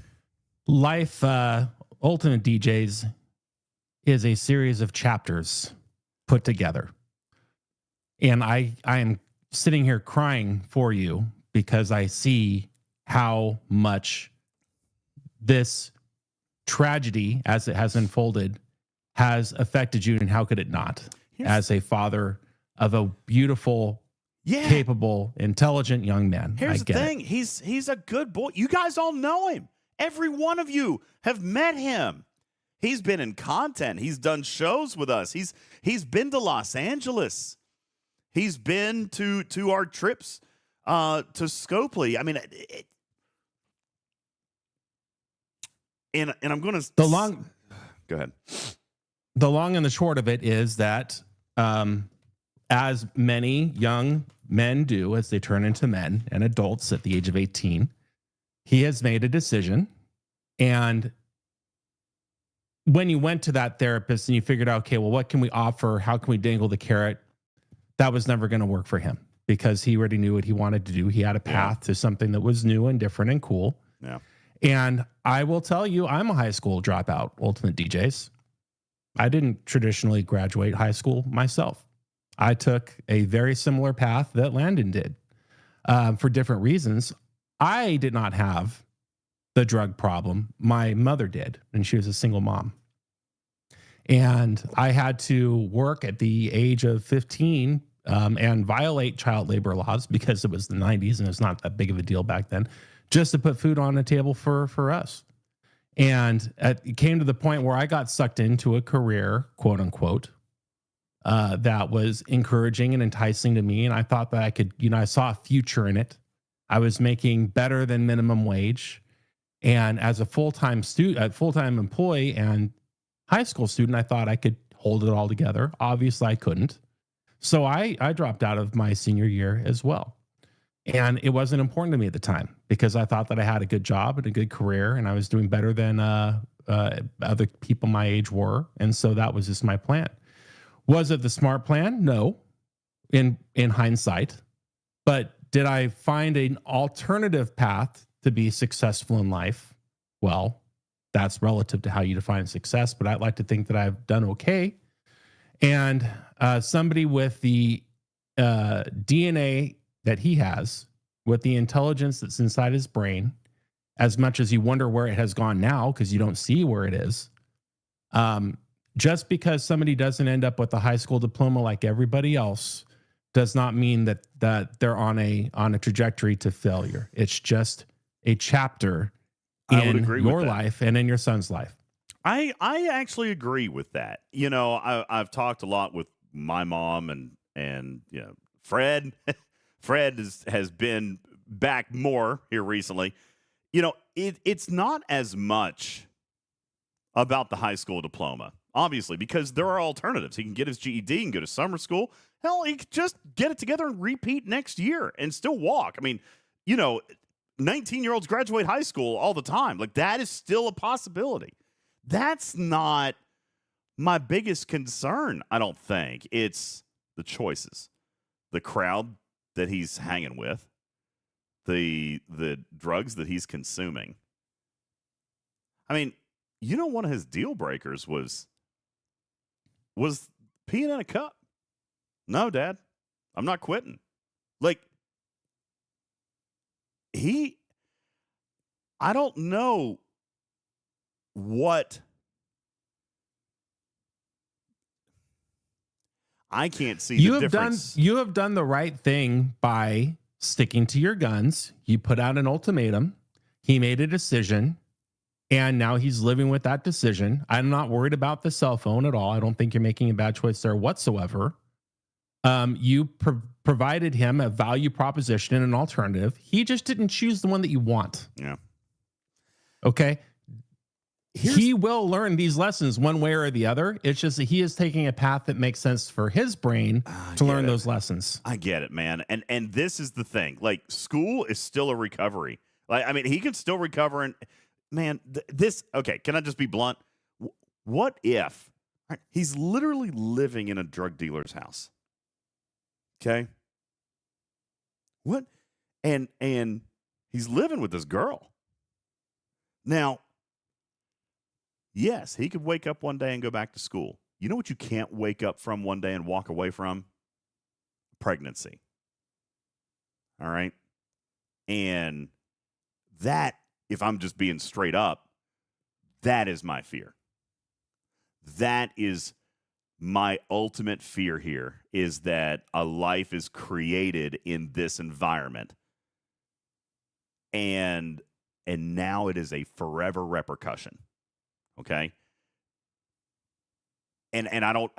Life, Ultimate DJs is a series of chapters put together. And I am sitting here crying for you because I see how much this tragedy, as it has unfolded, has affected you, and how could it not? As a father of a beautiful, capable, intelligent young man. Here's the thing. He's a good boy. You guys all know him. Every one of you have met him. He's been in content. He's done shows with us. He's been to Los Angeles. He's been to our trips to Scopely. I mean, and I'm going to go ahead. The long and the short of it is that, as many young men do as they turn into men and adults at the age of 18, he has made a decision. And when you went to that therapist and you figured out, okay, well, what can we offer? How can we dangle the carrot? That was never going to work for him because he already knew what he wanted to do. He had a path to something that was new and different and cool. Yeah. And I will tell you, I'm a high school dropout, UltimatDJz. I didn't traditionally graduate high school myself. I took a very similar path that Landon did, for different reasons. I did not have the drug problem. My mother did, and she was a single mom. And I had to work at the age of 15 and violate child labor laws because it was the 90s and it's not that big of a deal back then, just to put food on the table for us. And it came to the point where I got sucked into a career, quote unquote, that was encouraging and enticing to me. And I thought that I could, I saw a future in it. I was making better than minimum wage. And as a full-time student, full-time employee and high school student, I thought I could hold it all together. Obviously I couldn't. So I dropped out of my senior year as well. And it wasn't important to me at the time because I thought that I had a good job and a good career and I was doing better than other people my age were. And so that was just my plan. Was it the smart plan? No, in hindsight. But did I find an alternative path to be successful in life? Well, that's relative to how you define success, but I'd like to think that I've done okay. And somebody with the DNA that he has, with the intelligence that's inside his brain, as much as you wonder where it has gone now because you don't see where it is, just because somebody doesn't end up with a high school diploma like everybody else does not mean that they're on a trajectory to failure. It's just a chapter in your life and in your son's life. I actually agree with that. I've talked a lot with my mom and Fred. Fred has been back more here recently. It's not as much about the high school diploma, obviously, because there are alternatives. He can get his GED and go to summer school. Hell, he could just get it together and repeat next year and still walk. I mean, 19-year-olds graduate high school all the time. Like, that is still a possibility. That's not my biggest concern, I don't think. It's the choices, the crowd that he's hanging with, the drugs that he's consuming. I mean, one of his deal breakers was peeing in a cup. No, Dad, I'm not quitting. Like, I don't know what. I can't see the difference. You have done the right thing by sticking to your guns. You put out an ultimatum. He made a decision. And now he's living with that decision. I'm not worried about the cell phone at all. I don't think you're making a bad choice there whatsoever. You provided him a value proposition and an alternative. He just didn't choose the one that you want. Yeah. Okay. He will learn these lessons one way or the other. It's just that he is taking a path that makes sense for his brain to learn those lessons. I get it, man. And this is the thing. Like, school is still a recovery. Like, I mean, he can still recover. And man, okay, can I just be blunt? What if he's literally living in a drug dealer's house? Okay. What? And he's living with this girl. Now, yes, he could wake up one day and go back to school. You know what you can't wake up from one day and walk away from? Pregnancy. All right. And that, if I'm just being straight up, that is my fear. That is my ultimate fear here, is that a life is created in this environment. And now it is a forever repercussion. Okay? and I don't,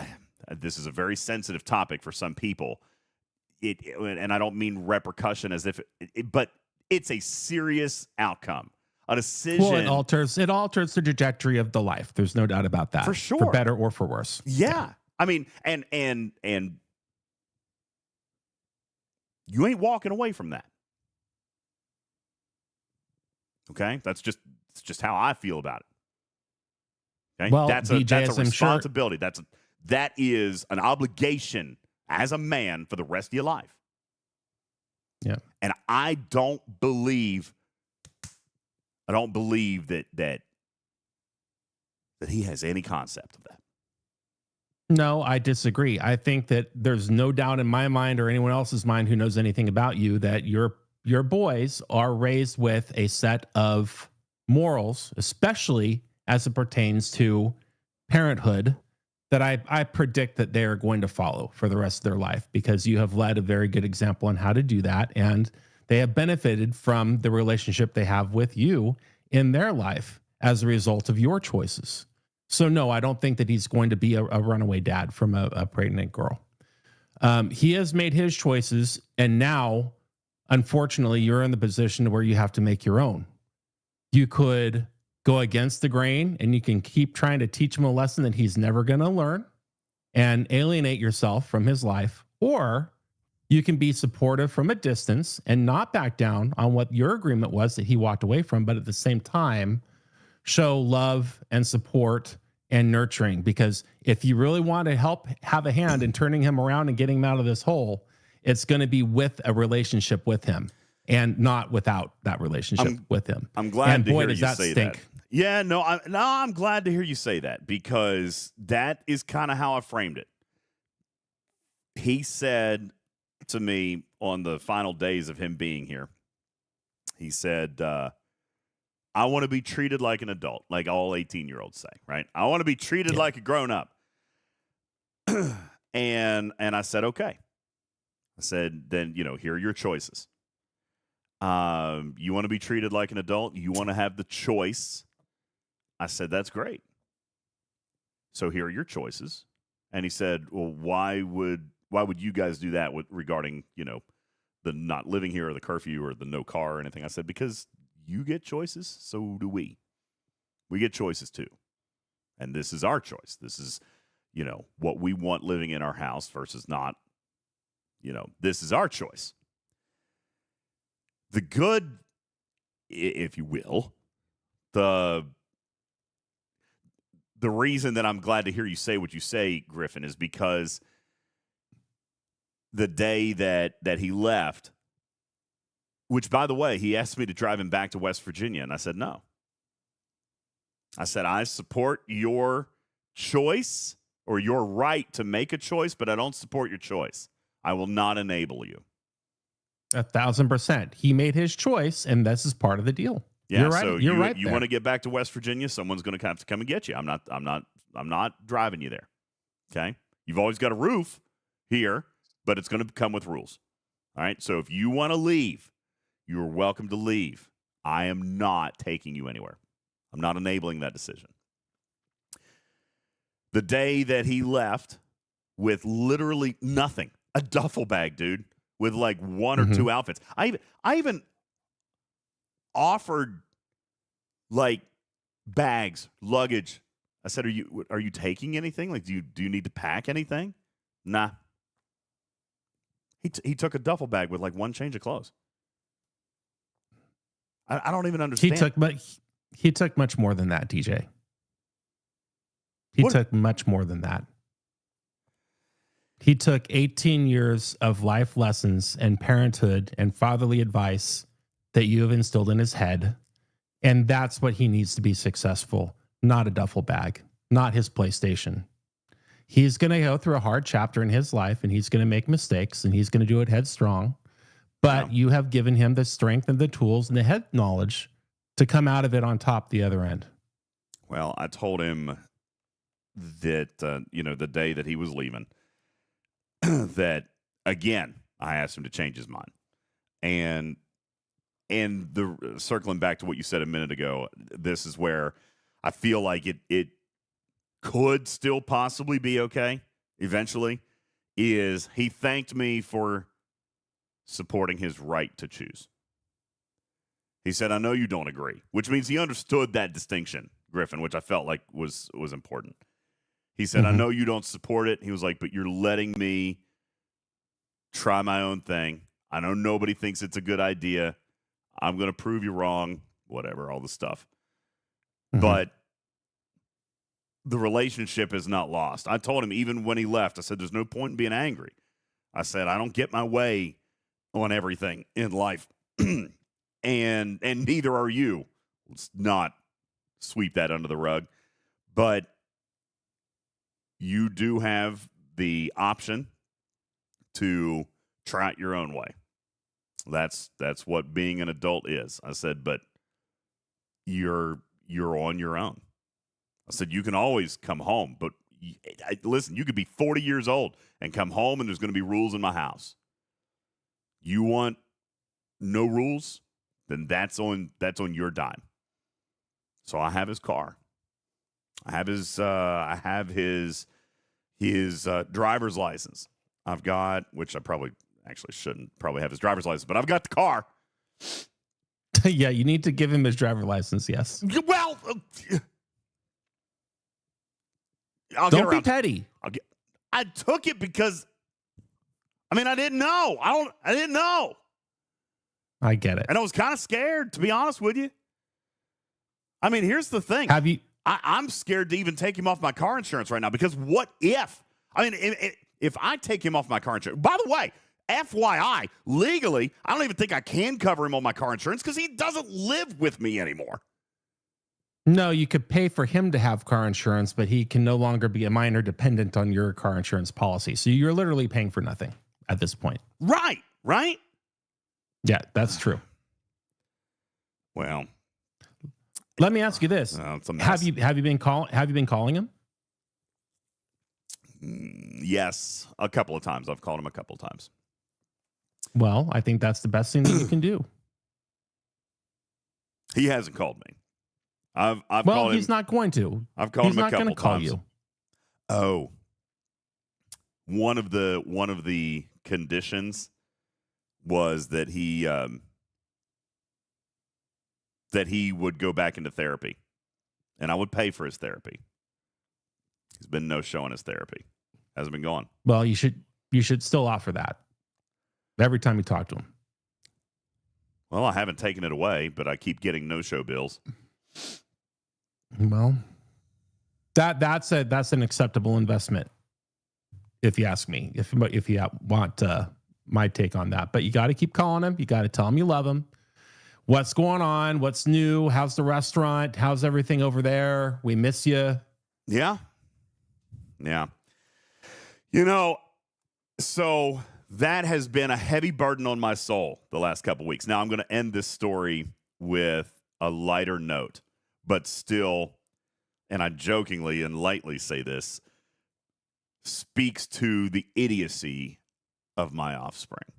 this is a very sensitive topic for some people. And I don't mean repercussion as if, but it's a serious outcome. A decision. Well, it alters the trajectory of the life. There's no doubt about that. For sure. For better or for worse. Yeah. I mean, and you ain't walking away from that. Okay? It's just how I feel about it. Okay? Well, that's DJ, a responsibility. That is an obligation as a man for the rest of your life. Yeah. And I don't believe that he has any concept of that. No, I disagree. I think that there's no doubt in my mind or anyone else's mind who knows anything about you that your boys are raised with a set of morals, especially as it pertains to parenthood, that I predict that they are going to follow for the rest of their life, because you have led a very good example on how to do that. And they have benefited from the relationship they have with you in their life as a result of your choices. So no, I don't think that he's going to be a runaway dad from a pregnant girl. He has made his choices, and now, unfortunately, you're in the position where you have to make your own. You could go against the grain, and you can keep trying to teach him a lesson that he's never going to learn and alienate yourself from his life, or you can be supportive from a distance and not back down on what your agreement was that he walked away from, but at the same time, show love and support and nurturing. Because if you really want to have a hand in turning him around and getting him out of this hole, it's going to be with a relationship with him and not without that relationship with him. I'm glad to hear you say stink. that. Yeah, no, I'm glad to hear you say that, because that is kind of how I framed it. He said to me on the final days of him being here, he said, I want to be treated like an adult, like all 18-year-olds say, right? I want to be treated like a grown-up. and I said, okay. I said, then, here are your choices. You want to be treated like an adult? You want to have the choice? I said, that's great. So here are your choices. And he said, well, why would you guys do that regarding, the not living here or the curfew or the no car or anything? I said, because you get choices, so do we. We get choices too. And this is our choice. This is, what we want living in our house versus not. This is our choice. The good, if you will, the reason that I'm glad to hear you say what you say, Griffin, is because the day that he left, which, by the way, he asked me to drive him back to West Virginia, and I said no. I said, I support your choice or your right to make a choice, but I don't support your choice. I will not enable you. 1,000%. He made his choice, and this is part of the deal. Yeah, you're right. So you're right. You want to get back to West Virginia? Someone's going to have to come and get you. I'm not driving you there. Okay, you've always got a roof here, but it's going to come with rules. All right. So if you want to leave, you are welcome to leave. I am not taking you anywhere. I'm not enabling that decision. The day that he left with literally nothing, a duffel bag, dude, with like one or two outfits. I even offered like bags, luggage. I said, are you taking anything? Like, do you need to pack anything? Nah. He took a duffel bag with like one change of clothes. I don't even understand. He took much more than that, DJ. He took much more than that. He took 18 years of life lessons and parenthood and fatherly advice that you have instilled in his head. And that's what he needs to be successful, not a duffel bag, not his PlayStation. He's going to go through a hard chapter in his life, and he's going to make mistakes, and he's going to do it headstrong. But you have given him the strength and the tools and the head knowledge to come out of it on top the other end. Well, I told him that, the day that he was leaving, that, again, I asked him to change his mind. And circling back to what you said a minute ago, this is where I feel like it could still possibly be okay eventually is he thanked me for supporting his right to choose. He said, I know you don't agree, which means he understood that distinction, Griffin, which I felt like was important. He said, I know you don't support it. He was like, but you're letting me try my own thing. I know nobody thinks it's a good idea. I'm going to prove you wrong, whatever, all the stuff. But the relationship is not lost. I told him even when he left, I said, there's no point in being angry. I said, I don't get my way on everything in life. and neither are you. Let's not sweep that under the rug. But you do have the option to try it your own way. That's what being an adult is. I said, but you're on your own. I said, you can always come home, but listen, you could be 40 years old and come home and there's going to be rules in my house. You want no rules? Then that's on your dime. So I have his car. I have his driver's license. I've got, which I probably actually shouldn't probably have his driver's license, but I've got the car. Yeah, you need to give him his driver's license. Yes. Well, don't be petty. I took it because, I didn't know. I didn't know. I get it. And I was kind of scared, to be honest with you. Here's the thing. Have you? I'm scared to even take him off my car insurance right now because what if? If I take him off my car insurance, by the way, FYI, legally, I don't even think I can cover him on my car insurance because he doesn't live with me anymore. No, you could pay for him to have car insurance, but he can no longer be a minor dependent on your car insurance policy. So you're literally paying for nothing at this point. Right. Yeah, that's true. Well, let me ask you this: have you been calling him? Yes, a couple of times. I've called him a couple of times. Well, I think that's the best thing that you can do. He hasn't called me. I've well, called him. He's not going to. I've called him a couple times. He's not going to call you. Oh, one of the conditions was that he would go back into therapy, and I would pay for his therapy. He's been no show on his therapy. Hasn't been going. Well, you should still offer that every time you talk to him. Well, I haven't taken it away, but I keep getting no-show bills. Well, that's an acceptable investment, if you ask me. If you want my take on that, but you got to keep calling him. You got to tell him you love him. What's going on? What's new? How's the restaurant? How's everything over there? We miss you. Yeah. So that has been a heavy burden on my soul the last couple weeks. Now I'm going to end this story with a lighter note, but still, and I jokingly and lightly say this, speaks to the idiocy of my offspring.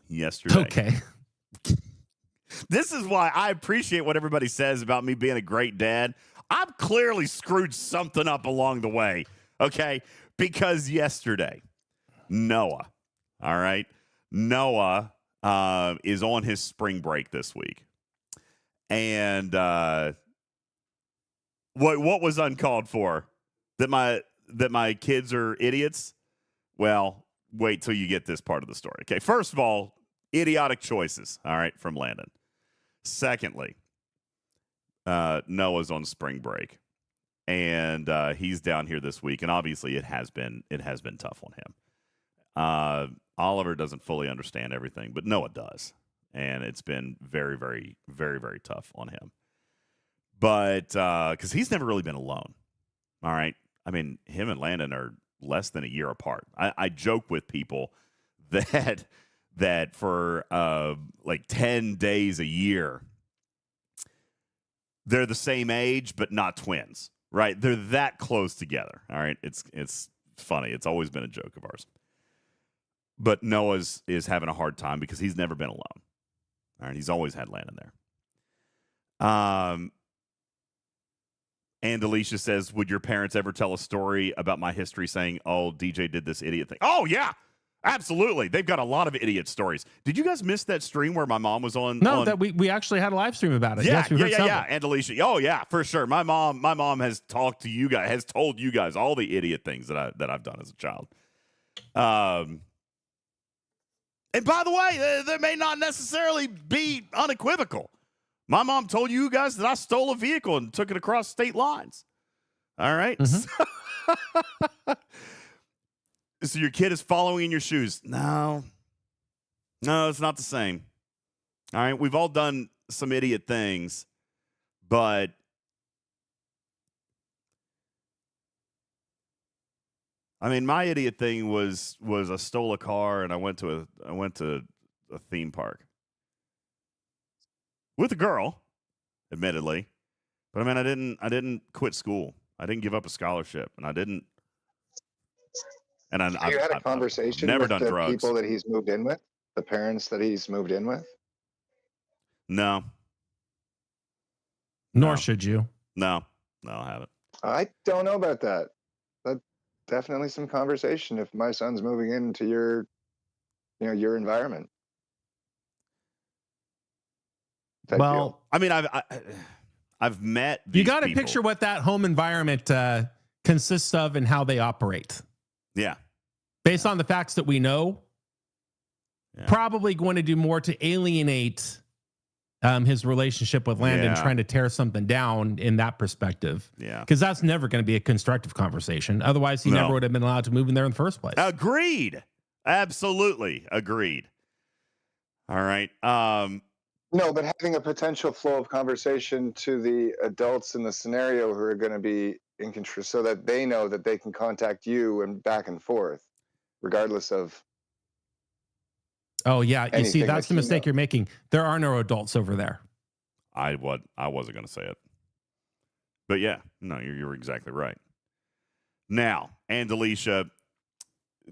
Yesterday. Okay. This is why I appreciate what everybody says about me being a great dad. I've clearly screwed something up along the way, okay? Because yesterday, Noah, all right? Noah is on his spring break this week. And what was uncalled for? That my kids are idiots? Well, wait till you get this part of the story. Okay, first of all, idiotic choices, all right, from Landon. Secondly, Noah's on spring break, and he's down here this week, and obviously it has been tough on him. Oliver doesn't fully understand everything, but Noah does, and it's been very, very, very, very tough on him. But because he's never really been alone, all right. Him and Landon are less than a year apart. I joke with people that for like 10 days a year, they're the same age, but not twins, right? They're that close together. All right. It's funny. It's always been a joke of ours. But Noah's is having a hard time because he's never been alone. All right. He's always had Landon there. And Alicia says, would your parents ever tell a story about my history saying, oh, DJ did this idiot thing? Oh, yeah, absolutely. They've got a lot of idiot stories. Did you guys miss that stream where my mom was on? No, that we actually had a live stream about it. Yeah, Yes, we heard several. And Alicia. Oh, yeah, for sure. My mom has talked to you guys, has told you guys all the idiot things that I've done as a child. And by the way, they may not necessarily be unequivocal. My mom told you guys that I stole a vehicle and took it across state lines. All right. Mm-hmm. So your kid is following in your shoes. No, it's not the same. All right. We've all done some idiot things, but I mean, my idiot thing was I stole a car and I went to a theme park with a girl, admittedly. But I mean, I didn't quit school. I didn't give up a scholarship, and I didn't. And you had a conversation never with done the drugs. people that he's moved in with, the parents that he's moved in with? No. Nor should you. No, I haven't. I don't know about that. That's definitely some conversation if my son's moving into your environment. Well, I mean, I've met these you got to people. picture what that home environment consists of and how they operate. Yeah. Based on the facts that we know, probably going to do more to alienate his relationship with Landon, trying to tear something down in that perspective. Yeah. Because that's never going to be a constructive conversation. Otherwise, he never would have been allowed to move in there in the first place. Agreed. Absolutely agreed. All right. No, but having a potential flow of conversation to the adults in the scenario who are going to be in control, so that they know that they can contact you and back and forth, regardless of. Oh yeah, you see, that's the mistake you're making. There are no adults over there. I wasn't going to say it, but yeah, no, you're exactly right. Now, and Alicia,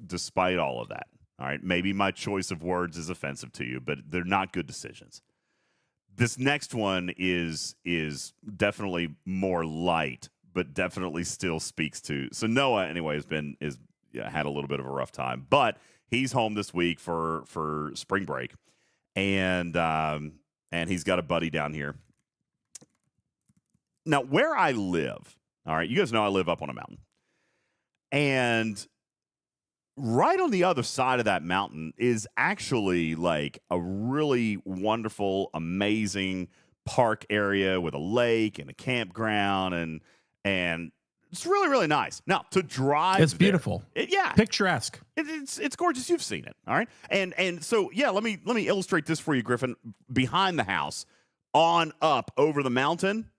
despite all of that, all right, maybe my choice of words is offensive to you, but they're not good decisions. This next one is definitely more light, but definitely still speaks to. So Noah, anyway, had a little bit of a rough time, but he's home this week for spring break, and he's got a buddy down here. Now, where I live, all right, you guys know I live up on a mountain, and right on the other side of that mountain is actually like a really wonderful, amazing park area with a lake and a campground, and it's really, really nice. Now, to drive, it's beautiful. Picturesque. It's gorgeous. You've seen it, all right. And so let me illustrate this for you, Griffin. Behind the house, on up over the mountain,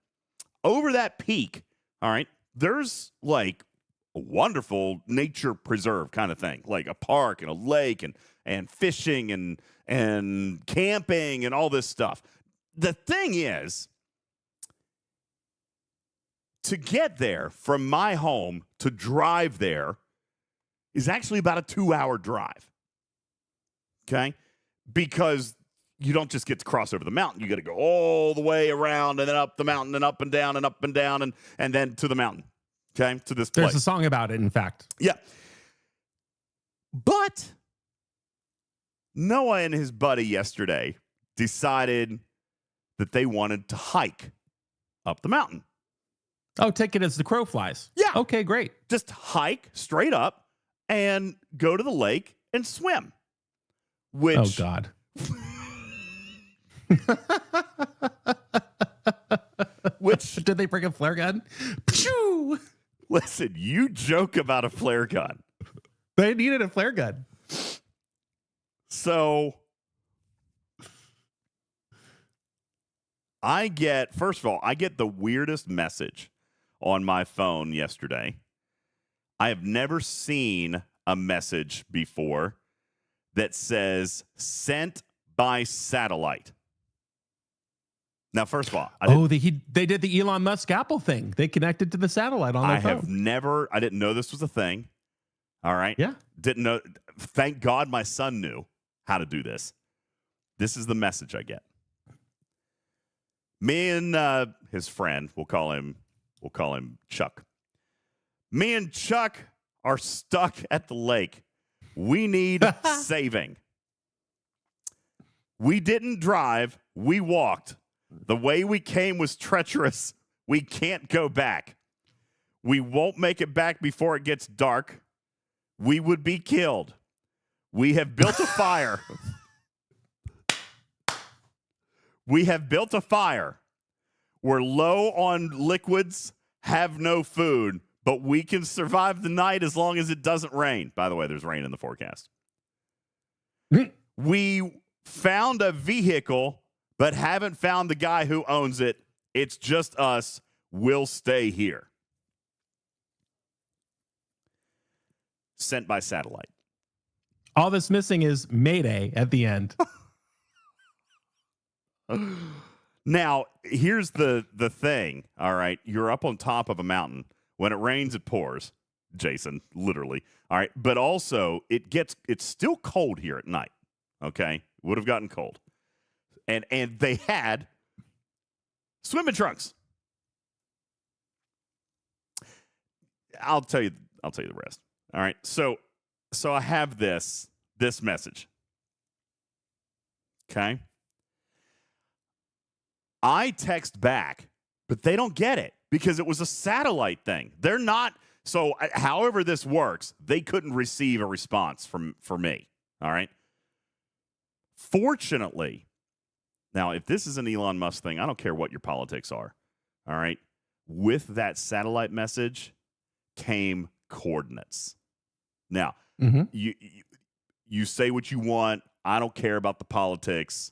over that peak, all right. There's like a wonderful nature preserve kind of thing, like a park and a lake and fishing and camping and all this stuff. The thing is, to get there from my home to drive there is actually about a 2-hour drive. Okay? Because you don't just get to cross over the mountain. You got to go all the way around and then up the mountain and up and down and then to the mountain. Okay? To this place. There's a song about it, in fact. Yeah. But Noah and his buddy yesterday decided that they wanted to hike up the mountain. Oh, take it as the crow flies. Yeah. Okay, great. Just hike straight up and go to the lake and swim. Which, oh, God. Which did they bring a flare gun? Pshoo! Listen, you joke about a flare gun. They needed a flare gun. So first of all, I get the weirdest message on my phone yesterday. I have never seen a message before that says sent by satellite. Now, first of all, they did the Elon Musk Apple thing. They connected to the satellite on their phone. I didn't know this was a thing. All right. Yeah. Didn't know. Thank God my son knew how to do this. This is the message I get. Me and his friend, we'll call him We'll call him Chuck. Me and Chuck are stuck at the lake. We need saving. We didn't drive. We walked. The way we came was treacherous. We can't go back. We won't make it back before it gets dark. We would be killed. We have built a fire. We have built a fire. We're low on liquids, have no food, but we can survive the night as long as it doesn't rain. By the way, there's rain in the forecast. We found a vehicle, but haven't found the guy who owns it. It's just us. We'll stay here. Sent by satellite. All that's missing is Mayday at the end. Now, here's the thing, all right? You're up on top of a mountain. When it rains, it pours, Jason, literally. All right, but also it's still cold here at night, okay? Would have gotten cold. And they had swimming trunks. I'll tell you the rest. All right. So I have this message. Okay? I text back, but they don't get it because it was a satellite thing. They're not. So however this works, they couldn't receive a response for me. All right? Fortunately, now if this is an Elon Musk thing, I don't care what your politics are. All right? With that satellite message came coordinates. Now, you say what you want. I don't care about the politics.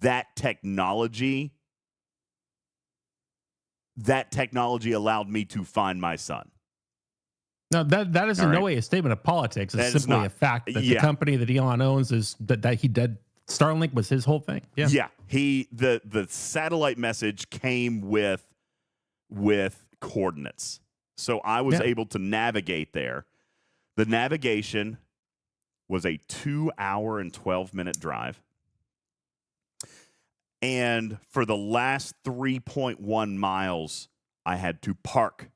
That technology allowed me to find my son. No, that is in no way a statement of politics. It's simply a fact that the company that Elon owns is that he did. Starlink was his whole thing. Yeah. Yeah. The satellite message came with coordinates. So I was able to navigate there. The navigation was a 2-hour and 12-minute drive. And for the last 3.1 miles, I had to park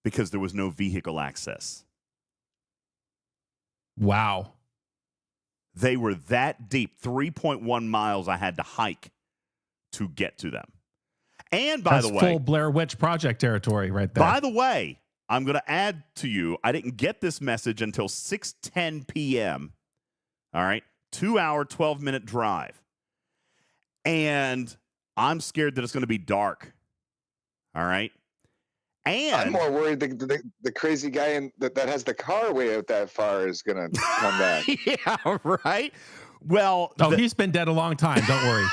because there was no vehicle access. Wow. They were that deep. 3.1 miles I had to hike to get to them. And by the way, full Blair Witch Project territory right there. By the way, I'm going to add to you, I didn't get this message until 6:10 p.m. All right. 2-hour, 12-minute drive. And I'm scared that it's going to be dark. All right. And I'm more worried the crazy guy that has the car way out that far is going to come back. Yeah, right. Well, he's been dead a long time. Don't worry.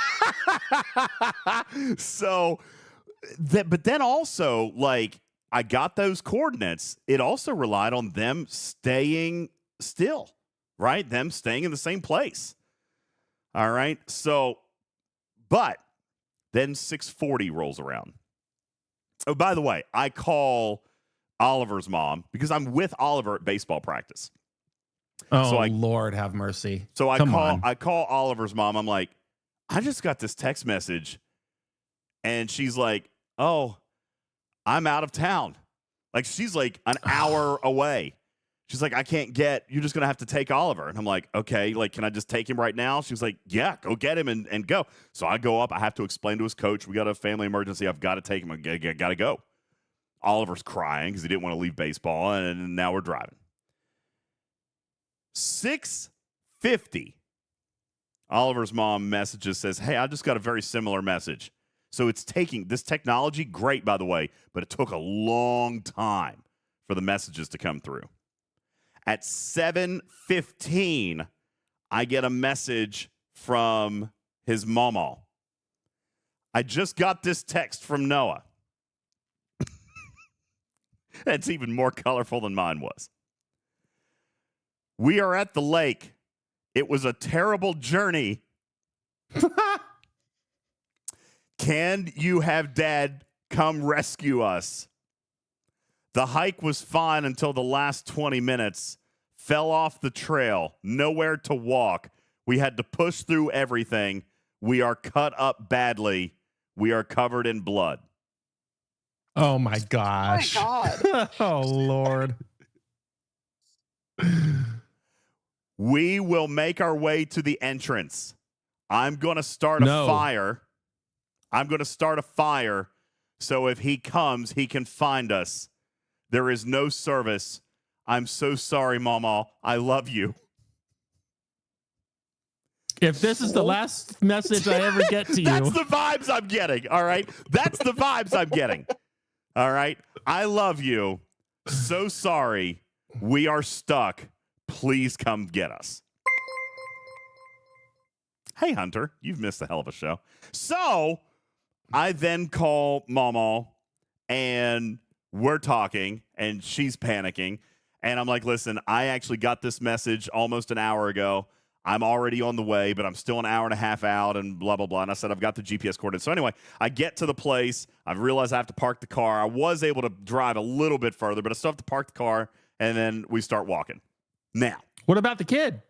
So, but then also, like, I got those coordinates. It also relied on them staying still, right? Them staying in the same place. All right. So, but then 6:40 rolls around. Oh, by the way, I call Oliver's mom because I'm with Oliver at baseball practice. Oh, so Lord have mercy. So I call Oliver's mom. I'm like, I just got this text message. And she's like, oh, I'm out of town. Like, she's like an hour away. She's like, I can't you're just going to have to take Oliver. And I'm like, okay, like, can I just take him right now? She was like, yeah, go get him and go. So I go up. I have to explain to his coach, we got a family emergency. I've got to take him. I got to go. Oliver's crying because he didn't want to leave baseball. And now we're driving. 6:50. Oliver's mom messages, says, hey, I just got a very similar message. So it's taking this technology, great, by the way, but it took a long time for the messages to come through. At 7:15, I get a message from his mama. I just got this text from Noah. That's even more colorful than mine was. We are at the lake. It was a terrible journey. Can you have Dad come rescue us? The hike was fine until the last 20 minutes. Fell off the trail. Nowhere to walk. We had to push through everything. We are cut up badly. We are covered in blood. Oh my gosh. Oh my God. Oh Lord. We will make our way to the entrance. I'm going to start a fire. I'm going to start a fire so if he comes, he can find us. There is no service. I'm so sorry, Mama. I love you. If this is the last message I ever get to you. That's the vibes I'm getting, all right? That's the vibes I'm getting, all right? I love you. So sorry. We are stuck. Please come get us. Hey, Hunter, you've missed a hell of a show. So I then call Mama, and we're talking, and she's panicking. And I'm like, listen, I actually got this message almost an hour ago. I'm already on the way, but I'm still an hour and a half out and blah, blah, blah. And I said, I've got the GPS coordinates. So anyway, I get to the place. I realize I have to park the car. I was able to drive a little bit further, but I still have to park the car. And then we start walking. Now. What about the kid?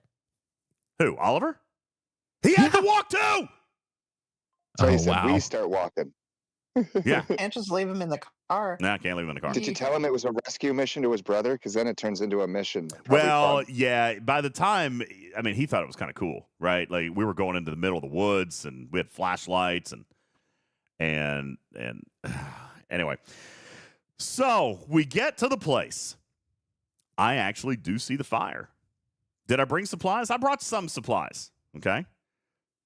Who, Oliver? He had to walk too. So he said, we start walking. Yeah. Can't just leave him in the car. No, I can't leave him in the car. Did you tell him it was a rescue mission to his brother? Because then it turns into a mission. Well, yeah. By the time, I mean, he thought it was kind of cool, right? Like we were going into the middle of the woods, and we had flashlights, and anyway. So we get to the place. I actually do see the fire. Did I bring supplies? I brought some supplies. Okay.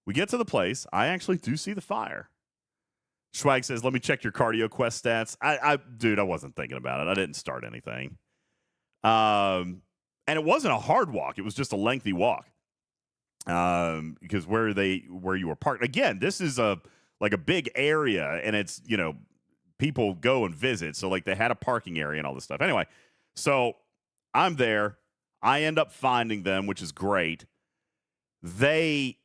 We get to the place. I actually do see the fire. Schwag says, let me check your cardio quest stats. Dude, I wasn't thinking about it. I didn't start anything. And it wasn't a hard walk. It was just a lengthy walk. Because where you were parked. Again, this is a big area, and it's, people go and visit. So like they had a parking area and all this stuff. Anyway, so I'm there. I end up finding them, which is great. They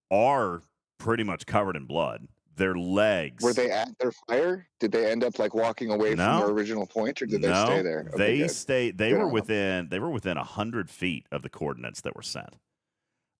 are pretty much covered in blood. Their legs. Were they at their fire? Did they end up like walking away from their original point, or did they stay there? Okay, they were within 100 feet of the coordinates that were sent.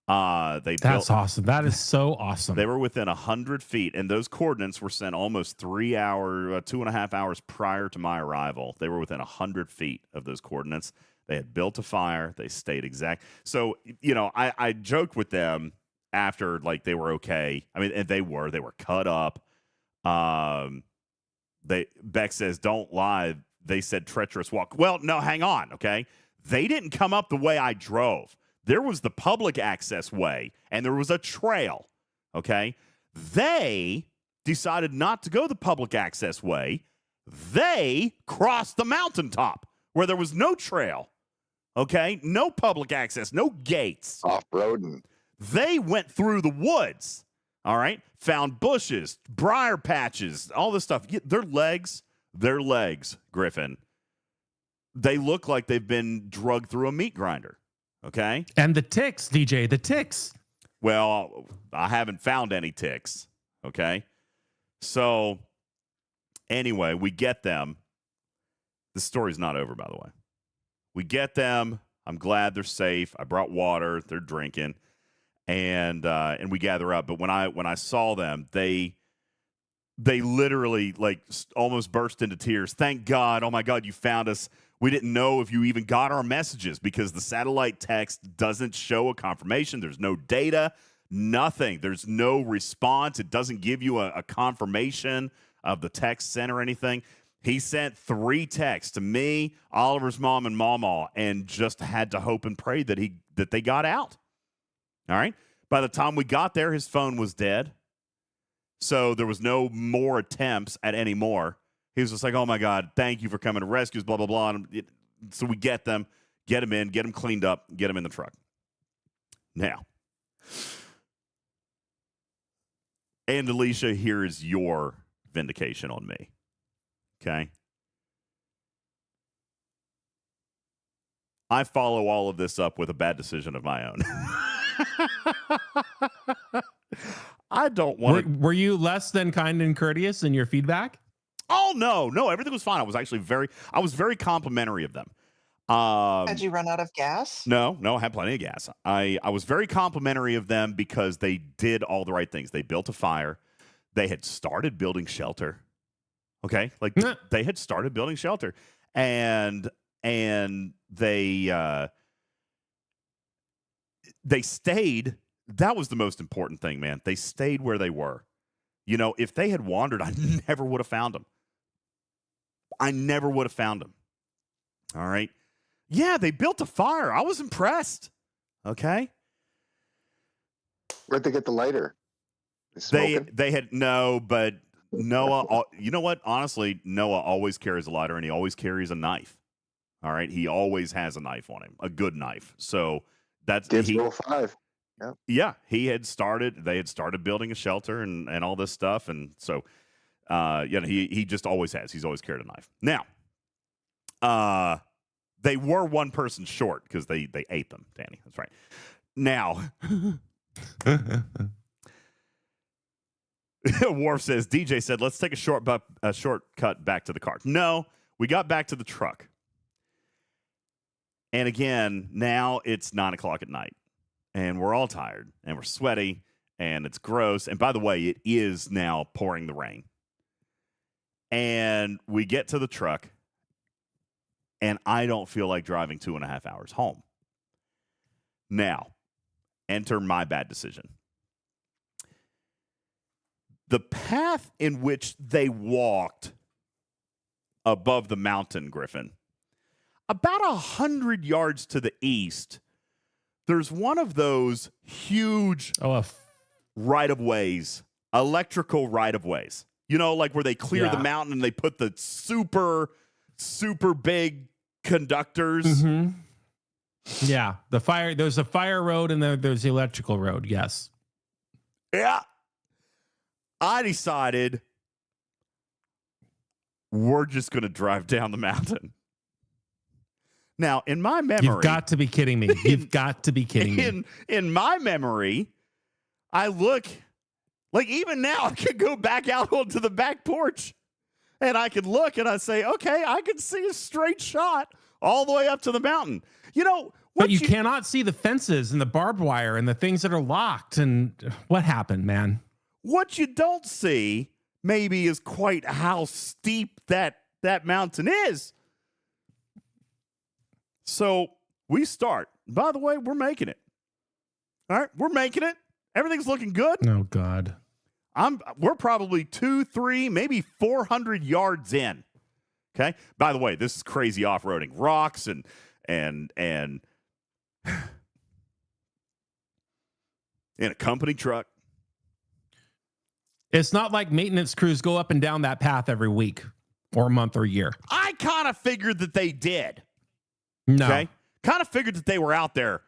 That's awesome. That is so awesome. They were within 100 feet, and those coordinates were sent almost 2.5 hours prior to my arrival. They were within 100 feet of those coordinates. They had built a fire. They stayed exact. So, I joked with them after, like, they were okay. I mean, and they were cut up. Beck says, don't lie. They said treacherous walk. Well, no, hang on. Okay. They didn't come up the way I drove. There was the public access way, and there was a trail. Okay. They decided not to go the public access way. They crossed the mountaintop where there was no trail. Okay. No public access, no gates. Off-roading. They went through the woods. All right. Found bushes, briar patches, all this stuff. Their legs, Griffin, they look like they've been drugged through a meat grinder. Okay. And the ticks, DJ, the ticks. Well, I haven't found any ticks. Okay. So anyway, we get them. The story's not over, by the way. We get them. I'm glad they're safe. I brought water. They're drinking. And we gather up. But when I saw them, they literally like almost burst into tears. Thank God. Oh my God, you found us. We didn't know if you even got our messages because the satellite text doesn't show a confirmation. There's no data, nothing. There's no response. It doesn't give you a confirmation of the text sent or anything. He sent 3 texts to me, Oliver's mom, and Mama, and just had to hope and pray that they got out. All right. By the time we got there, his phone was dead. So there was no more attempts at any more. He was just like, oh, my God, thank you for coming to rescue us, blah, blah, blah. So we get them in, get them cleaned up, get them in the truck. Now, and Alicia, here is your vindication on me. Okay. I follow all of this up with a bad decision of my own. I don't want to. Were you less than kind and courteous in your feedback? Oh, no, everything was fine. I was actually very complimentary of them. Had you run out of gas? No, I had plenty of gas. I was very complimentary of them because they did all the right things. They built a fire. they had started building shelter. Okay, like they had started building shelter, and they stayed. That was the most important thing, man. They stayed where they were. You know, if they had wandered, I never would have found them. I never would have found them. All right. Yeah, they built a fire. I was impressed. Okay. Where'd they get the lighter? They had no, but Noah, you know what? Honestly, Noah always carries a lighter and he always carries a knife. All right. He always has a knife on him, a good knife. So that's roll 5. Yep. Yeah, they had started building a shelter and all this stuff. And so, he just always has. He's always carried a knife. Now, they were one person short because they ate them, Danny. That's right. Now, Worf says, DJ said, let's take a shortcut back to the car. No, we got back to the truck. And again, now it's 9:00 at night. And we're all tired. And we're sweaty. And it's gross. And by the way, it is now pouring the rain. And we get to the truck. And I don't feel like driving 2.5 hours home. Now, enter my bad decision. The path in which they walked above the mountain, Griffin, about 100 yards to the east, there's one of those huge right-of-ways, electrical right-of-ways. You know, like where they clear the mountain and they put the super, super big conductors. Mm-hmm. Yeah, there's a fire road and there's the electrical road, yes. Yeah. I decided we're just going to drive down the mountain. Now, in my memory... You've got to be kidding me. You've got to be kidding me. In my memory, I look... Like, even now, I could go back out onto the back porch, and I could look, and I say, okay, I can see a straight shot all the way up to the mountain. You know... But you cannot see the fences and the barbed wire and the things that are locked. And what happened, man? What you don't see, maybe, is quite how steep that mountain is. So we start. By the way, we're making it. All right, we're making it. Everything's looking good. Oh, God. We're probably 200, 300, maybe 400 yards in. Okay. By the way, this is crazy off-roading. Rocks and in a company truck. It's not like maintenance crews go up and down that path every week or month or year. I kind of figured that they did. No. Okay? Kind of figured that they were out there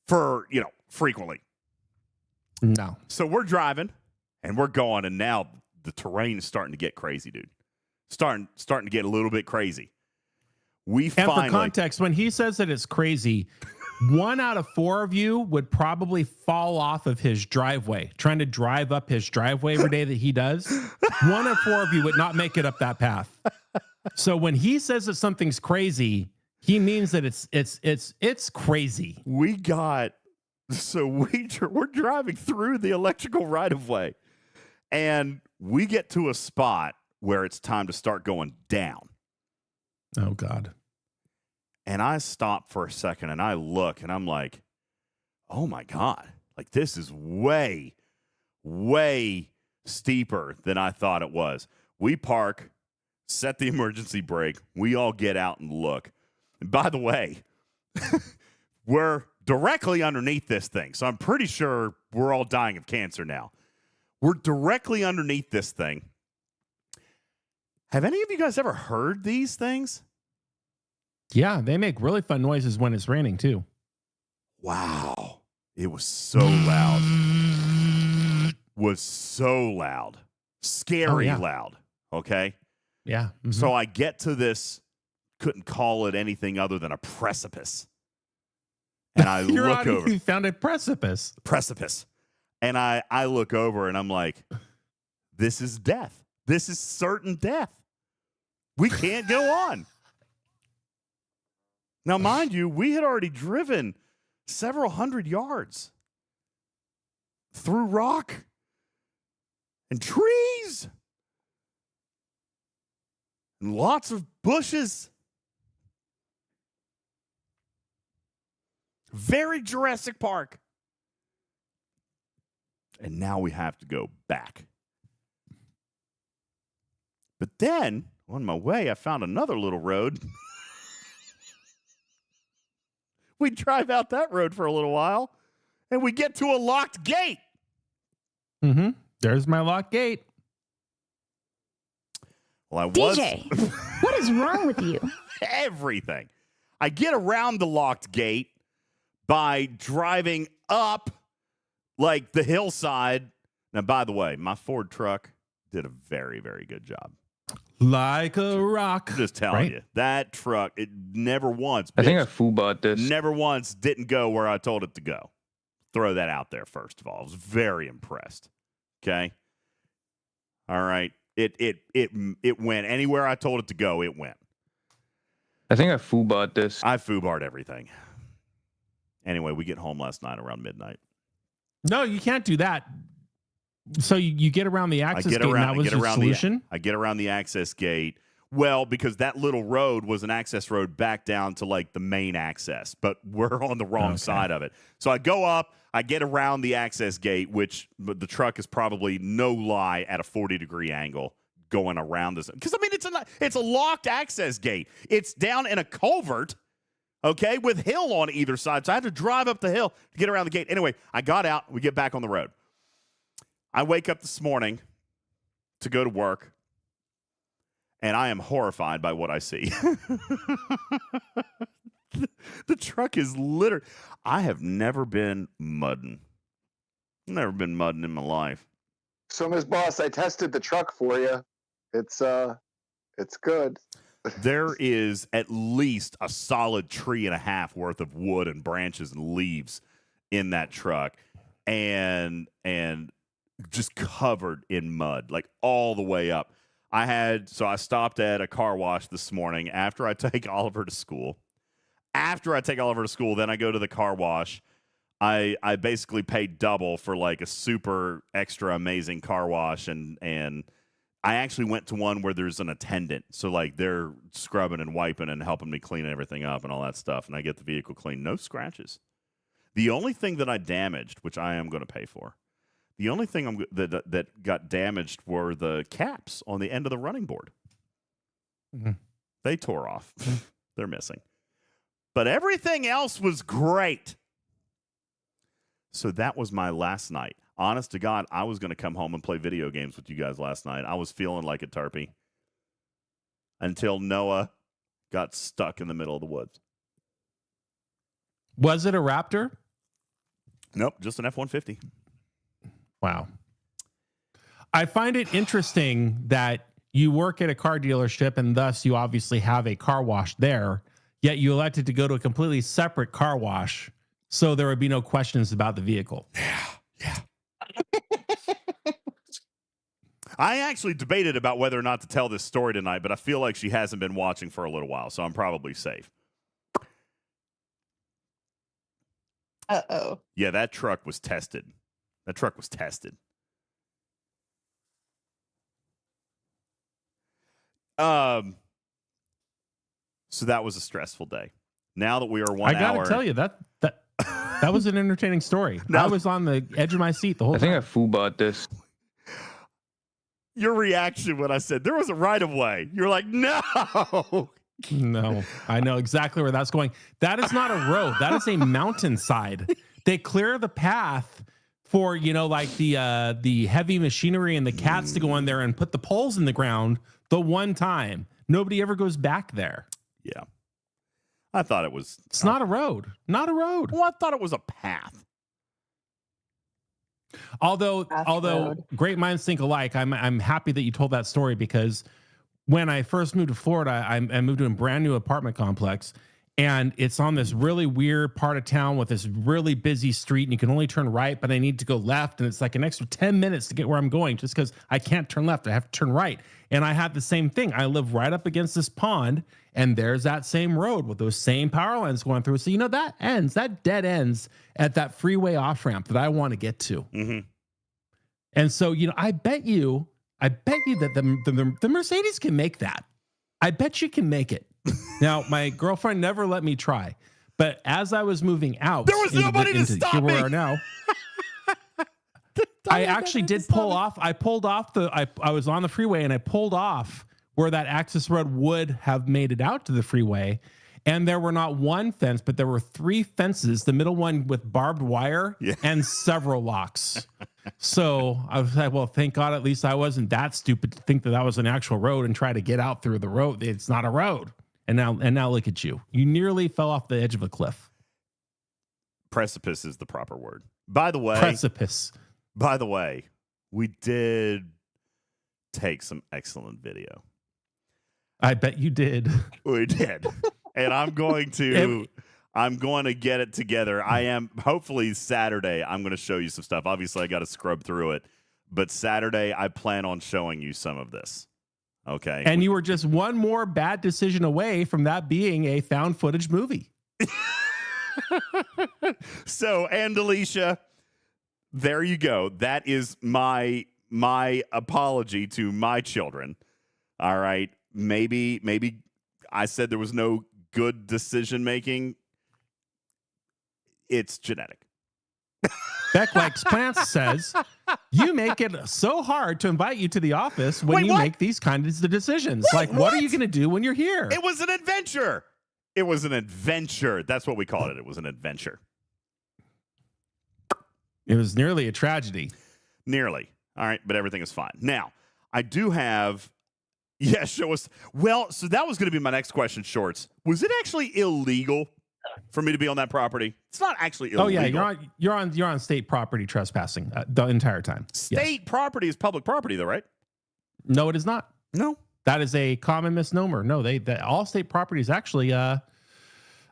for, frequently. No. So we're driving and we're going, and now the terrain is starting to get crazy, dude. Starting to get a little bit crazy. And for context, when he says that it's crazy, 1 out of 4 of you would probably fall off of his driveway, trying to drive up his driveway every day that he does. 1 out of 4 of you would not make it up that path. So when he says that something's crazy, he means that it's crazy. We're driving through the electrical right of way, and we get to a spot where it's time to start going down. Oh, God. And I stop for a second and I look and I'm like, oh my God, like this is way, way steeper than I thought it was. We park, set the emergency brake. We all get out and look. And by the way, we're directly underneath this thing. So I'm pretty sure we're all dying of cancer now. We're directly underneath this thing. Have any of you guys ever heard these things? Yeah, they make really fun noises when it's raining, too. Wow. It was so loud. Scary loud. Okay? Yeah. Mm-hmm. So I get to this, couldn't call it anything other than a precipice. And I look over. You found a precipice. Precipice. And I look over and I'm like, this is death. This is certain death. We can't go on. Now, mind you, we had already driven several hundred yards through rock and trees and lots of bushes. Very Jurassic Park. And now we have to go back. But then, on my way, I found another little road. We drive out that road for a little while, and we get to a locked gate. Mm-hmm. There's my locked gate. Well, DJ, what is wrong with you? Everything. I get around the locked gate by driving up like the hillside. Now, by the way, my Ford truck did a very, very good job. Like a rock. I'm just telling you, that truck, it never once. I think I foobought this. Never once didn't go where I told it to go. Throw that out there, first of all. I was very impressed. Okay? All right. It went anywhere I told it to go, it went. I think I foobought this. I foobarred everything. Anyway, we get home last night around midnight. No, you can't do that. So you get around the access gate, and that was your solution? I get around the access gate. Well, because that little road was an access road back down to like the main access, but we're on the wrong side of it. So I go up, I get around the access gate, which the truck is probably, no lie, at a 40-degree angle going around this. Because, I mean, it's a locked access gate. It's down in a culvert, okay, with hill on either side. So I had to drive up the hill to get around the gate. Anyway, I got out. We get back on the road. I wake up this morning to go to work, and I am horrified by what I see. The truck is littered. I have never been mudding. Never been mudding in my life. So, Ms. Boss, I tested the truck for you. It's good. There is at least a solid tree and a half worth of wood and branches and leaves in that truck, and just covered in mud, like all the way up. So I stopped at a car wash this morning after I take Oliver to school. Then I go to the car wash. I basically paid double for like a super extra amazing car wash, and I actually went to one where there's an attendant. So like they're scrubbing and wiping and helping me clean everything up and all that stuff, and I get the vehicle clean. No scratches. The only thing that I damaged, which I am going to pay for, the only thing that got damaged were the caps on the end of the running board. Mm-hmm. They tore off. They're missing. But everything else was great. So that was my last night. Honest to God, I was going to come home and play video games with you guys last night. I was feeling like a turpie until Noah got stuck in the middle of the woods. Was it a Raptor? Nope, just an F-150. Wow. I find it interesting that you work at a car dealership and thus you obviously have a car wash there, yet you elected to go to a completely separate car wash so there would be no questions about the vehicle. Yeah. I actually debated about whether or not to tell this story tonight, but I feel like she hasn't been watching for a little while, so I'm probably safe. Uh-oh. Yeah, that truck was tested. So that was a stressful day. Now that we are 1 hour. I gotta tell you, that was an entertaining story. I was on the edge of my seat the whole time. I think I foobought this. Your reaction when I said there was a right of way, you're like, no. No, I know exactly where that's going. That is not a road. That is a mountainside. They clear the path for, like the heavy machinery and the cats to go in there and put the poles in the ground the one time. Nobody ever goes back there. Yeah. I thought it was. It's not a road. Not a road. Well, I thought it was a path. Although great minds think alike, I'm happy that you told that story, because when I first moved to Florida, I moved to a brand new apartment complex, and it's on this really weird part of town with this really busy street, and you can only turn right, but I need to go left, and it's like an extra 10 minutes to get where I'm going just because I can't turn left. I have to turn right. And I had the same thing. I live right up against this pond, and there's that same road with those same power lines going through. So, that dead ends at that freeway off-ramp that I want to get to. Mm-hmm. And so, I bet you that the Mercedes can make that. I bet you can make it. Now, my girlfriend never let me try, but as I was moving out, There was nobody to stop here we me. are now. I actually did pull off. I pulled off I was on the freeway and I pulled off where that access road would have made it out to the freeway. And there were not one fence, but there were 3 fences, the middle one with barbed wire and several locks. So I was like, well, thank God, at least I wasn't that stupid to think that was an actual road and try to get out through the road. It's not a road. And now look at you. You nearly fell off the edge of a cliff. Precipice is the proper word. By the way, Precipice. By the way, we did take some excellent video. I bet you did. We did. And I'm going to get it together. I am hopefully Saturday. I'm going to show you some stuff. Obviously, I got to scrub through it, but Saturday I plan on showing you some of this. Okay. And you were just one more bad decision away from that being a found footage movie. So, and Alicia, there you go. That is my apology to my children. All right. Maybe I said there was no good decision making. It's genetic. Beck Likes Plants says, you make it so hard to invite you to the office when you make these kinds of decisions. What are you going to do when you're here? It was an adventure. It was an adventure. That's what we called it. It was an adventure. It was nearly a tragedy. Nearly. All right, but everything is fine. Now, I do have... Yeah, show us. Well, so that was going to be my next question, Shorts. Was it actually illegal for me to be on that property? It's not actually illegal. Oh yeah, you're on state property trespassing the entire time. State property is public property, though, right? No, it is not. No, that is a common misnomer. No, all state property is actually for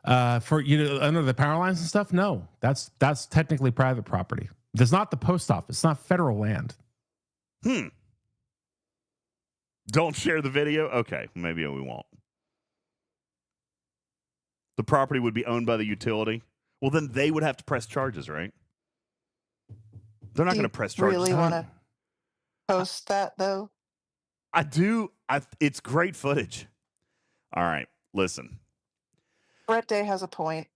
under the power lines and stuff. No, that's technically private property. It's not the post office. It's not federal land. Don't share the video? Okay, maybe we won't. The property would be owned by the utility. Well, then they would have to press charges, right? They're not going to press charges. Really want to post that, though? I do. It's great footage. All right, listen. Brett Day has a point.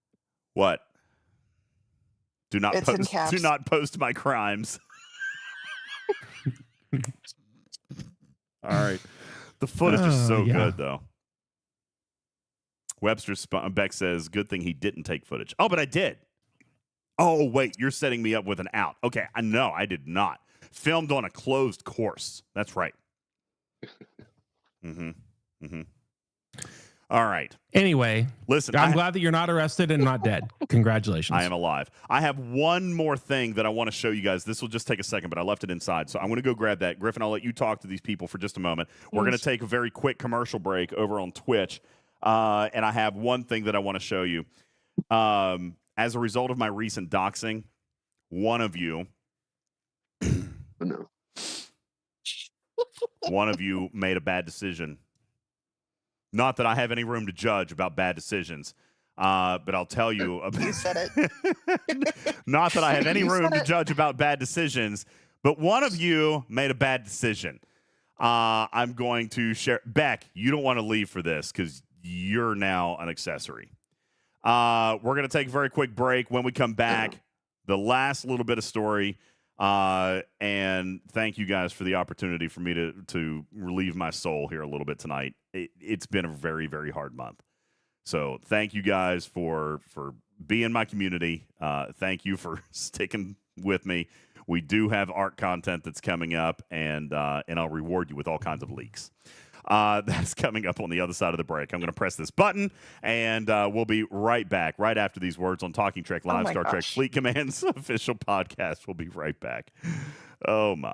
What? Do not It's in post. caps. Do not post my crimes. All right. The footage is so good, though. Beck says, good thing he didn't take footage. Oh, but I did. Oh, wait, you're setting me up with an out. Okay, I know, I did not. Filmed on a closed course. That's right. All right. Anyway, listen, I'm glad that you're not arrested and not dead. Congratulations. I am alive. I have one more thing that I want to show you guys. This will just take a second, but I left it inside. So I'm going to go grab that. Griffin, I'll let you talk to these people for just a moment. We're going to take a very quick commercial break over on Twitch. And I have one thing that I want to show you. As a result of my recent doxing, one of you made a bad decision. Not that I have any room to judge about bad decisions, but I'll tell you. You said it. Not that I have any room to judge about bad decisions, but one of you made a bad decision. I'm going to share. Beck, you don't want to leave for this because you're now an accessory. We're going to take a very quick break. When we come back, the last little bit of story. And thank you guys for the opportunity for me to relieve my soul here a little bit tonight. It's been a very, very hard month. So thank you guys for being my community. Thank you for sticking with me. We do have art content that's coming up, and I'll reward you with all kinds of leaks. That's coming up on the other side of the break. I'm going to press this button, and we'll be right back, right after these words on Talking Trek Live, Star Trek Fleet Command's official podcast. We'll be right back. Oh, my.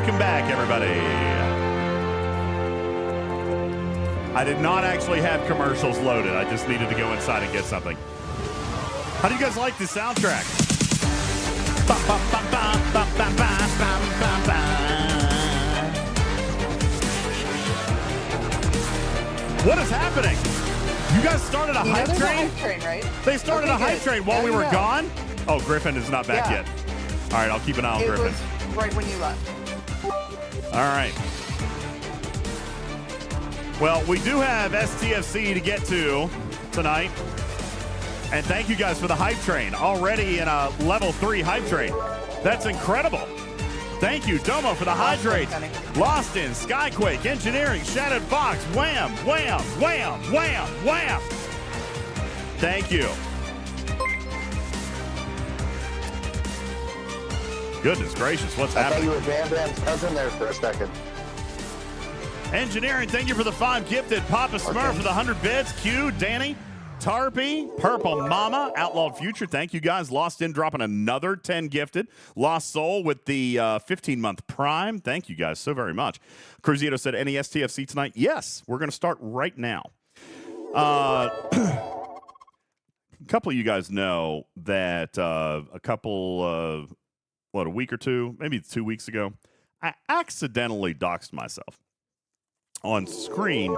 welcome back, everybody. I did not actually have commercials loaded. I just needed to go inside and get something. How do you guys like this soundtrack? What is happening? You guys started a hype there's train? a hype train, right? They started Okay, a hype good. train while Now we you were know. gone? Oh, Griffin is not back Yeah. yet. All right, I'll keep an eye on It Griffin. was right when you left. All right. Well, we do have STFC to get to tonight. And thank you guys for the hype train. Already in a level 3 hype train. That's incredible. Thank you, Domo, for the hydrate. Lost in, Skyquake, Engineering, Shattered Fox, wham, wham, wham, wham, wham. Thank you. Goodness gracious, what's I thought happening? you were Bam Bam's cousin there for a second. Engineering, thank you for the 5 gifted. Papa Smurf for the 100 bits. Q, Danny, Tarpy, Purple Mama, Outlawed Future. Thank you guys. Lost in dropping another 10 gifted. Lost Soul with the 15-month Prime. Thank you guys so very much. Cruzito said, any STFC tonight? Yes, we're going to start right now. A couple of you guys know that a week or two, maybe 2 weeks ago, I accidentally doxed myself on screen.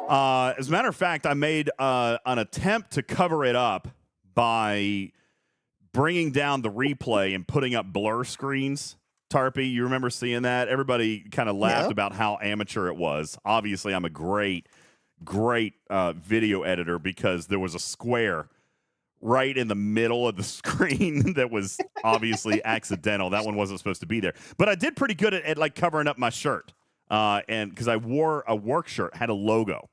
As a matter of fact, I made an attempt to cover it up by bringing down the replay and putting up blur screens. Tarpy, you remember seeing that? Everybody kind of laughed about how amateur it was. Obviously, I'm a great video editor because there was a square right in the middle of the screen that was obviously accidental. That one wasn't supposed to be there. But I did pretty good at like covering up my shirt. And because I wore a work shirt, had a logo.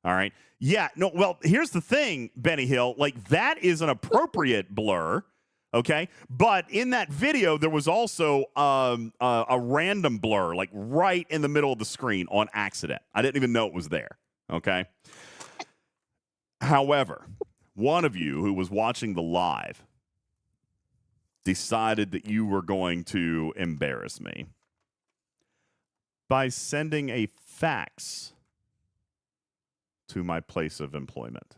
All right. Yeah. No. Well, here's the thing, Benny Hill. Like, that is an appropriate blur. Okay. But in that video, there was also a random blur, like right in the middle of the screen on accident. I didn't even know it was there. Okay. However, one of you who was watching the live decided that you were going to embarrass me by sending a fax to my place of employment.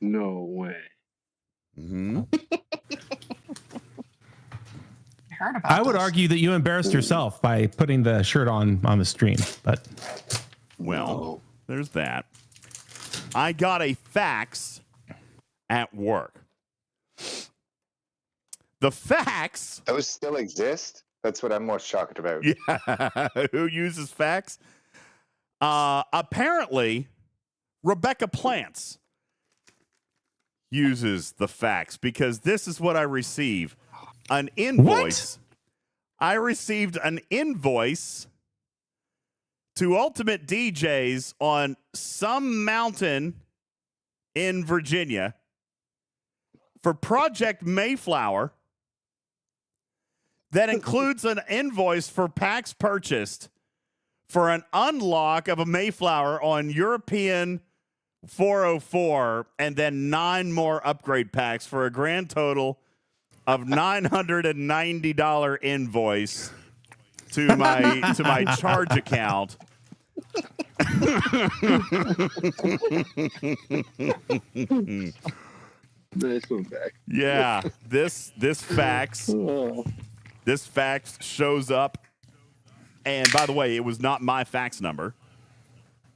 No way. Mm-hmm. Heard about I would this. argue that you embarrassed yourself by putting the shirt on the stream, but Well, there's that. I got a fax at work. The fax. Those still exist? That's what I'm most shocked about. Yeah. Who uses fax? Apparently, Rebecca Plants uses the fax because this is what I receive. An invoice. What? I received an invoice to UltimatDJz on some mountain in Virginia for Project Mayflower that includes an invoice for packs purchased for an unlock of a Mayflower on European 404 and then 9 more upgrade packs for a grand total of $990 invoice to my charge account. Nice one back. Yeah, this fax shows up, and by the way, it was not my fax number.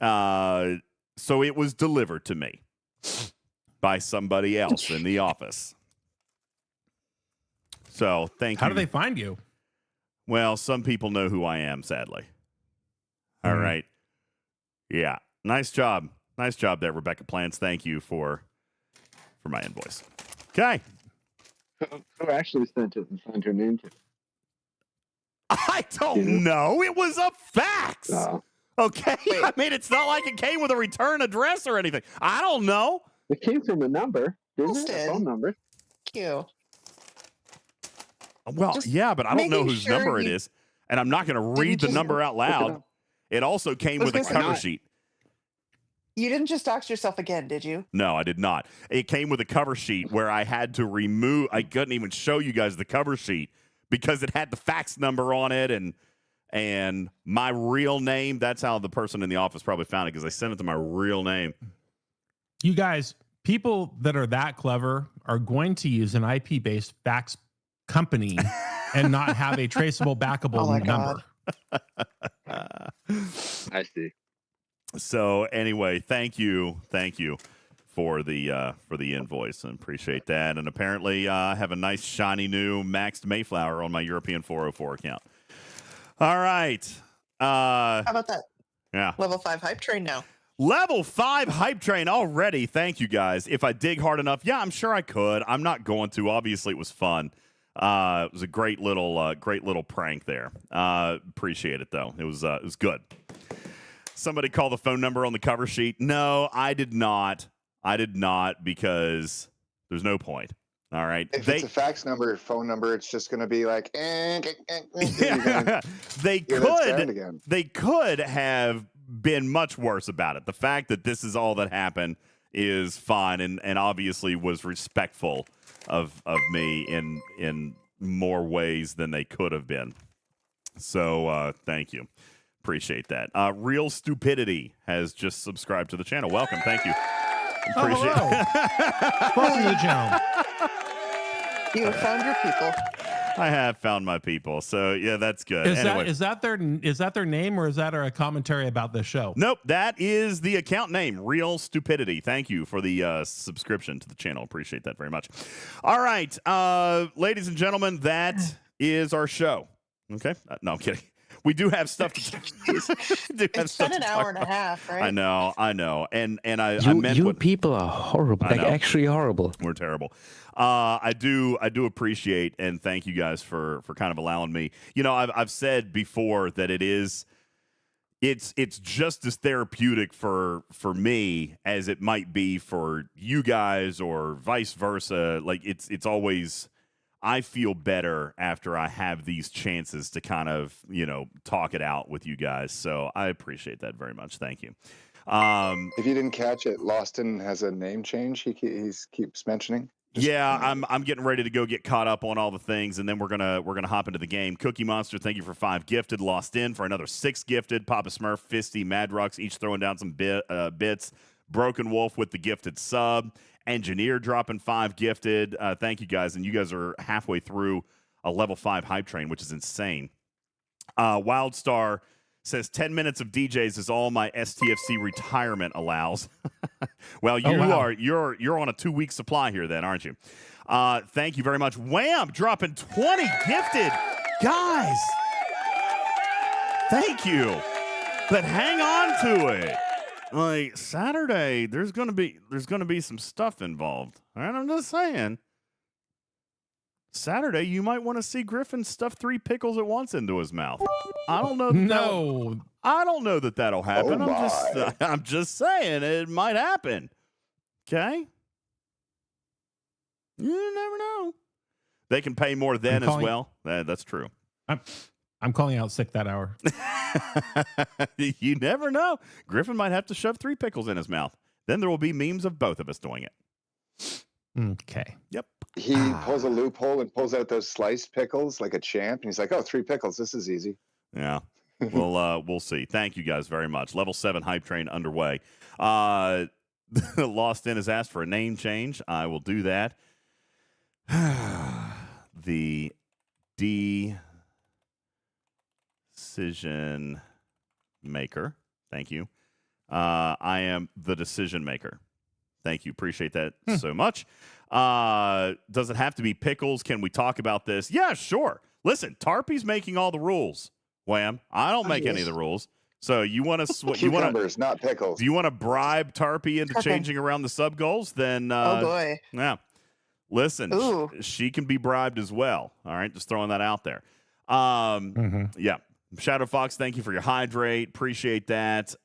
So it was delivered to me by somebody else in the office. So thank you. how do they find you? Well, some people know who I am, sadly. All right. Yeah. Nice job. Nice job there, Rebecca Plants. Thank you for my invoice. Okay. Who actually sent it and signed her name to it? I don't know. It was a fax. Okay. Wait. I mean, it's not like it came with a return address or anything. I don't know. It came from a number, didn't it? Almost A did. phone number. Cute. Well, Just yeah, but I don't know making whose sure number it you is. And I'm not going to read the just number out loud. up. It also came I with was a gonna cover say- sheet. You didn't just dox yourself again, did you? No, I did not. It came with a cover sheet where I had to remove. I couldn't even show you guys the cover sheet because it had the fax number on it and my real name. That's how the person in the office probably found it, because I sent it to my real name. You guys, people that are that clever are going to use an IP-based fax company and not have a traceable, backable number. I see. So anyway, thank you for the invoice, and appreciate that. And apparently, I have a nice shiny new maxed Mayflower on my European 404 account. All right. How about that? Yeah. Level 5 hype train now. Level 5 hype train already. Thank you, guys. If I dig hard enough, yeah, I'm sure I could. I'm not going to. Obviously, it was fun. It was a great little prank there. Appreciate it though. It was good. Somebody call the phone number on the cover sheet. No, I did not. Because there's no point. All right. If it's a fax number, phone number, it's just going to be like, they could have been much worse about it. The fact that this is all that happened is fine, and obviously was respectful of me in more ways than they could have been. So thank you. Appreciate that. Real Stupidity has just subscribed to the channel. Welcome. Thank you. Appreciate it. Welcome to the channel. You have found your people. I have found my people. So yeah, that's good. Is that their name, or is that a commentary about the show? Nope, that is the account name, Real Stupidity. Thank you for the subscription to the channel. Appreciate that very much. All right, ladies and gentlemen, that is our show. Okay, no, I'm kidding. We do have stuff to It's been an hour and a half, right? I know. And I meant you people are horrible. Like actually horrible. We're terrible. I do appreciate and thank you guys for kind of allowing me. You know, I've said before that it's just as therapeutic for me as it might be for you guys, or vice versa. Like it's always, I feel better after I have these chances to kind of, talk it out with you guys. So I appreciate that very much. Thank you. If you didn't catch it, Lawston has a name change he keeps mentioning. I'm getting ready to go get caught up on all the things, and then we're gonna hop into the game. Cookie Monster, thank you for 5 gifted. Lost In for another 6 gifted. Papa Smurf, Fisty, Madrux, each throwing down some bits. Broken Wolf with the gifted sub. Engineer dropping 5 gifted. Thank you guys, and you guys are halfway through a level 5 hype train, which is insane. Wildstar says 10 minutes of DJs is all my STFC retirement allows. Well, you're on a 2-week supply here then, aren't you? Thank you very much. Wham! Dropping 20 gifted. Guys, thank you. But hang on to it. Like Saturday, there's gonna be some stuff involved. All right, I'm just saying. Saturday, you might want to see Griffin stuff 3 pickles at once into his mouth. I don't know. I don't know that that'll happen. Oh I'm just saying it might happen. Okay. You never know. They can pay more then as well. That's true. I'm calling out sick that hour. You never know. Griffin might have to shove 3 pickles in his mouth. Then there will be memes of both of us doing it. Okay. Yep. He pulls a loophole and pulls out those sliced pickles like a champ. And he's like, 3 pickles. This is easy. Yeah. Well, we'll see. Thank you guys very much. Level 7 hype train underway. Lost In has asked for a name change. I will do that. The decision maker. Thank you. I am the decision maker. Thank you. Appreciate that so much. Does it have to be pickles? Can we talk about this? Yeah, sure. Listen, Tarpy's making all the rules. Wham! I don't make any of the rules. So you want to cucumbers, not pickles. Do you want to bribe Tarpy into changing around the sub goals? Then oh boy, yeah. Listen, she can be bribed as well. All right, just throwing that out there. Yeah. Shadow Fox, thank you for your hydrate. Appreciate that.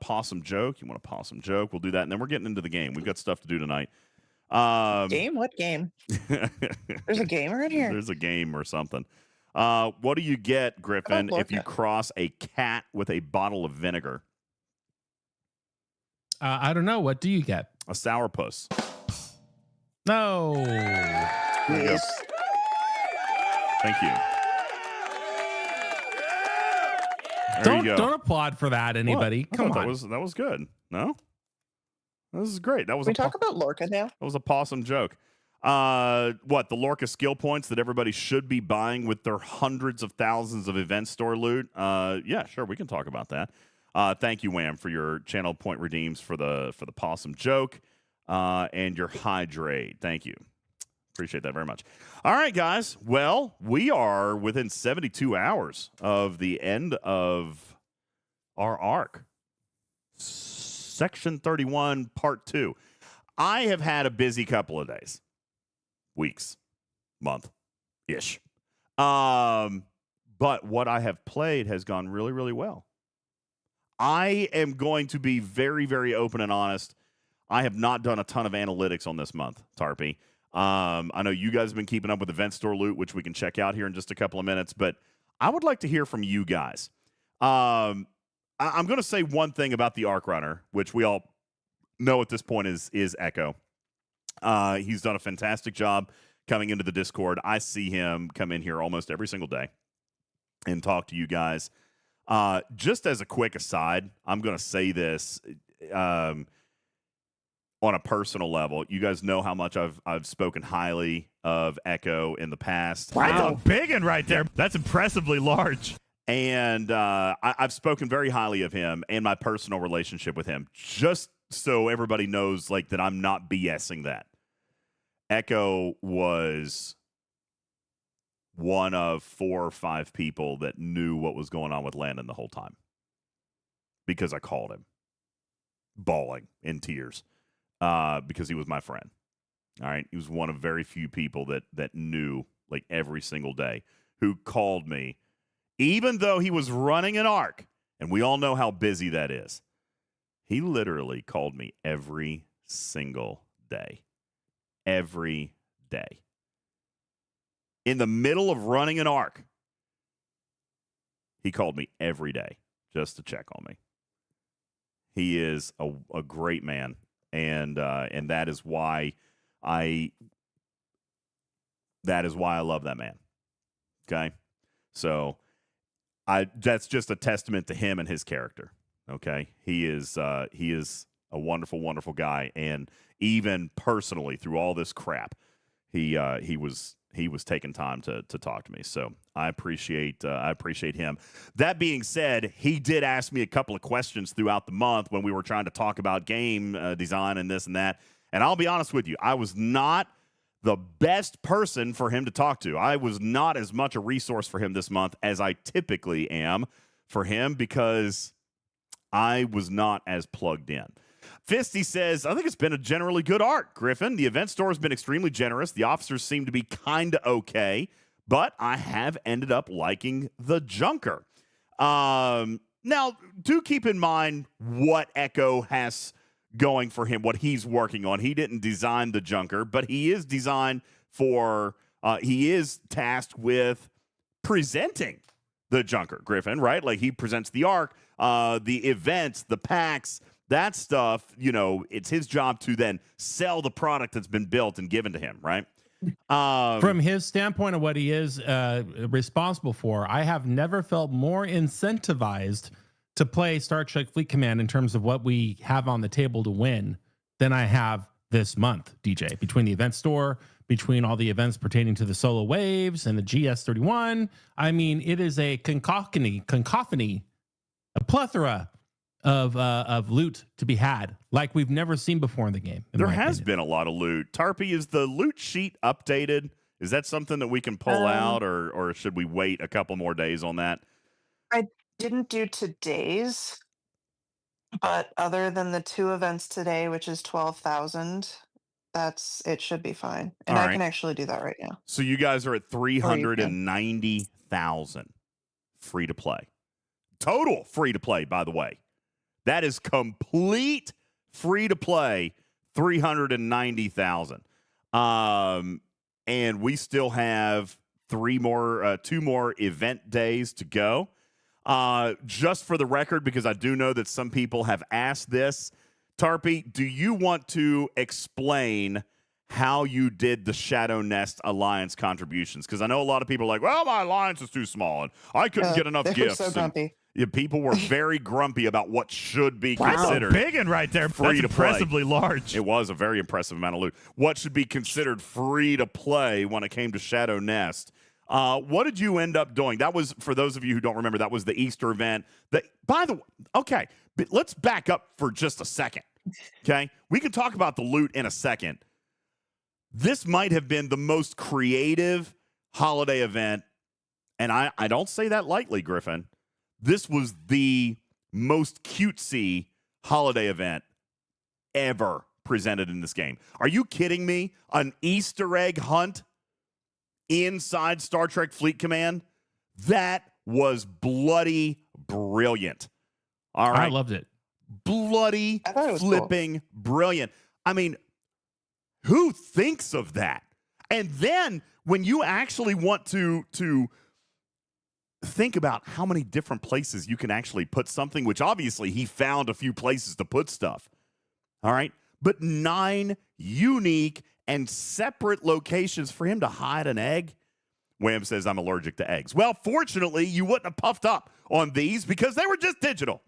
Possum joke. You want a possum joke? We'll do that, and then we're getting into the game. We've got stuff to do tonight. Game? What game? There's a game right here. There's a game or something. What do you get, Griffin, if you cross a cat with a bottle of vinegar? I don't know. What do you get? A sourpuss. No. Yes. Thank you. There you go. Don't applaud for that, anybody. What? Come on. That was good. No? This is great. That was Can we talk about Lorca now? That was a possum joke. What, the Lorca skill points that everybody should be buying with their hundreds of thousands of event store loot? Yeah, sure, we can talk about that. Thank you, Wham, for your channel point redeems for the possum joke and your hydrate. Thank you. Appreciate that very much. All right, guys. Well, we are within 72 hours of the end of our arc. Section 31, Part 2. I have had a busy couple of days. Weeks. Month-ish. But what I have played has gone really, really well. I am going to be very, very open and honest. I have not done a ton of analytics on this month, Tarpy. I know you guys have been keeping up with event store loot, which we can check out here in just a couple of minutes, but I would like to hear from you guys. I'm going to say one thing about the Arc Runner, which we all know at this point is Echo. He's done a fantastic job coming into the Discord. I see him come in here almost every single day and talk to you guys. Just as a quick aside, I'm going to say this on a personal level. You guys know how much I've spoken highly of Echo in the past. Wow. That's a big one right there. That's impressively large. And I've spoken very highly of him and my personal relationship with him, just so everybody knows like that I'm not BSing that. Echo was one of 4 or 5 people that knew what was going on with Landon the whole time because I called him bawling in tears because he was my friend. All right. He was one of very few people that knew like every single day, who called me, even though he was running an arc, and we all know how busy that is. He literally called me every single day. Every day. In the middle of running an arc, he called me every day just to check on me. He is a great man, and that is why I love that man. Okay? So that's just a testament to him and his character. Okay? He is a wonderful, wonderful guy, and even personally through all this crap, he was taking time to talk to me. So I appreciate him. That being said, he did ask me a couple of questions throughout the month when we were trying to talk about game design and this and that. And I'll be honest with you, I was not the best person for him to talk to. I was not as much a resource for him this month as I typically am for him because I was not as plugged in. Fisty says, I think it's been a generally good arc, Griffin. The event store has been extremely generous. The officers seem to be kind of okay, but I have ended up liking the Junker. Now, do keep in mind what Echo has going for him, what he's working on. He didn't design the Junker, but he is designed for, he is tasked with presenting the Junker, Griffin, right? Like he presents the arc, the events, the packs, that stuff, it's his job to then sell the product that's been built and given to him, right? From his standpoint of what he is responsible for, I have never felt more incentivized to play Star Trek Fleet Command in terms of what we have on the table to win than I have this month, DJ. Between the event store, between all the events pertaining to the solo waves and the GS31, I mean, it is a cacophony, a plethora of loot to be had like we've never seen before in the game. There has been a lot of loot. Tarpy, is the loot sheet updated? Is that something that we can pull out, or should we wait a couple more days on that? I didn't do today's, but other than the 2 events today, which is 12,000, it should be fine. And I can actually do that right now. So you guys are at 390,000 free to play. Total free to play, by the way. That is complete free to play, 390,000. And we still have 2 more event days to go. Just for the record, because I do know that some people have asked this, Tarpy, do you want to explain how you did the Shadow Nest Alliance contributions. Because I know a lot of people are like, well, my alliance is too small, and I couldn't get enough They gifts. were so grumpy. People were very grumpy about what should be That's a considered big one right there. free That's to play. impressively large. It was a very impressive amount of loot. What should be considered free to play when it came to Shadow Nest? What did you end up doing? That was, for those of you who don't remember, that was the Easter event. By the way, okay, but let's back up for just a second. Okay, we can talk about the loot in a second. This might have been the most creative holiday event, and I don't say that lightly, Griffin. This was the most cutesy holiday event ever presented in this game. Are you kidding me? An Easter egg hunt inside Star Trek Fleet Command? That was bloody brilliant. All right. I loved it. Bloody flipping brilliant. I mean, who thinks of that? And then when you actually want to think about how many different places you can actually put something, which obviously he found a few places to put stuff. All right. But 9 unique and separate locations for him to hide an egg. Wham says, I'm allergic to eggs. Well, fortunately, you wouldn't have puffed up on these because they were just digital.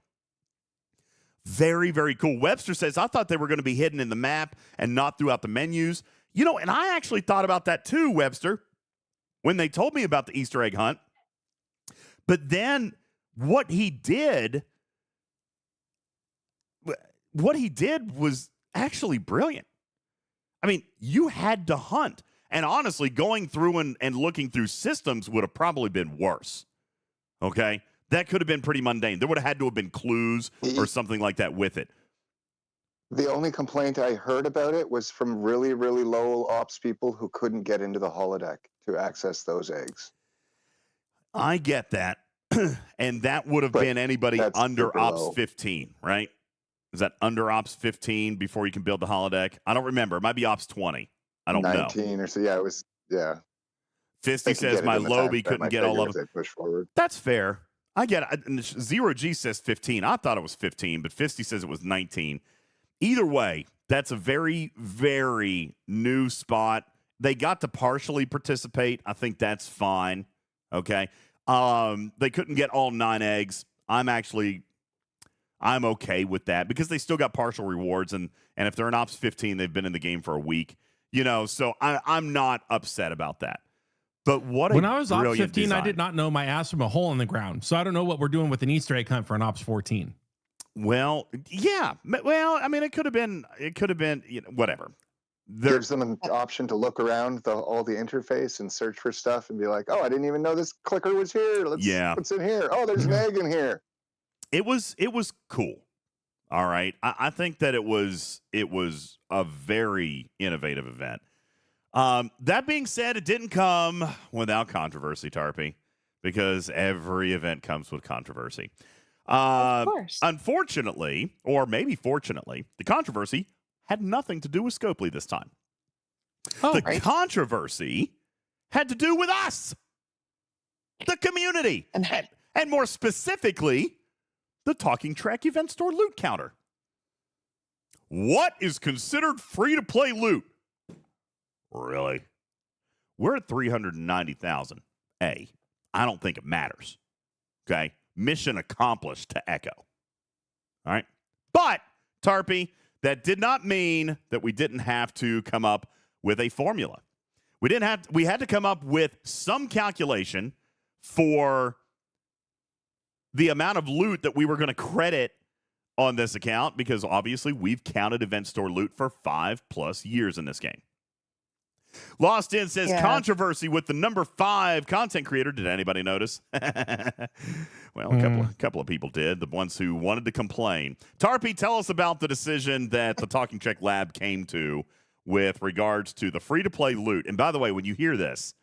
Very, very cool. Webster says, I thought they were going to be hidden in the map and not throughout the menus. You know, and I actually thought about that too, Webster, when they told me about the Easter egg hunt. But then what he did was actually brilliant. I mean, you had to hunt. And honestly, going through and looking through systems would have probably been worse. Okay? That could have been pretty mundane. There would have had to have been clues or something like that with it. The only complaint I heard about it was from really, really low ops people who couldn't get into the holodeck to access those eggs. I get that. And that would have been anybody under Ops 15, right? Is that under Ops 15 before you can build the holodeck? I don't remember. It might be Ops 20. I don't 19 know. 19 or so. Yeah, it was, yeah. Fisty says my Lobby couldn't get all of them. Push forward. That's fair. I get it. Zero G says 15. I thought it was 15, but Fisty says it was 19. Either way, that's a very, very new spot. They got to partially participate. I think that's fine. Okay. They couldn't get all 9 eggs. I'm okay with that because they still got partial rewards. And if they're in Ops 15, they've been in the game for a week, so I'm not upset about that. But when I was Ops 15, design. I did not know my ass from a hole in the ground. So I don't know what we're doing with an Easter egg hunt for an Ops 14. Well, yeah. Well, I mean, it could have been, whatever. Gives them an option to look around all the interface and search for stuff and be like, oh, I didn't even know this clicker was here. What's in here? Oh, there's an egg in here. It was cool. All right. I think that it was a very innovative event. That being said, it didn't come without controversy, Tarpy, because every event comes with controversy. Of course. Unfortunately, or maybe fortunately, the controversy had nothing to do with Scopely this time. The controversy had to do with us, the community, and more specifically, the Talking Trek Event Store loot counter. What is considered free-to-play loot? Really? We're at 390,000. I don't think it matters. Okay? Mission accomplished to Echo. All right? But, Tarpy, that did not mean that we didn't have to come up with a formula. We had to come up with some calculation for the amount of loot that we were going to credit on this account, because obviously we've counted event store loot for 5+ years in this game. Lost In says, controversy with the number 5 content creator. Did anybody notice? Well, a couple of people did, the ones who wanted to complain. Tarpy, tell us about the decision that the Talking Trek Lab came to with regards to the free-to-play loot. And by the way, when you hear this,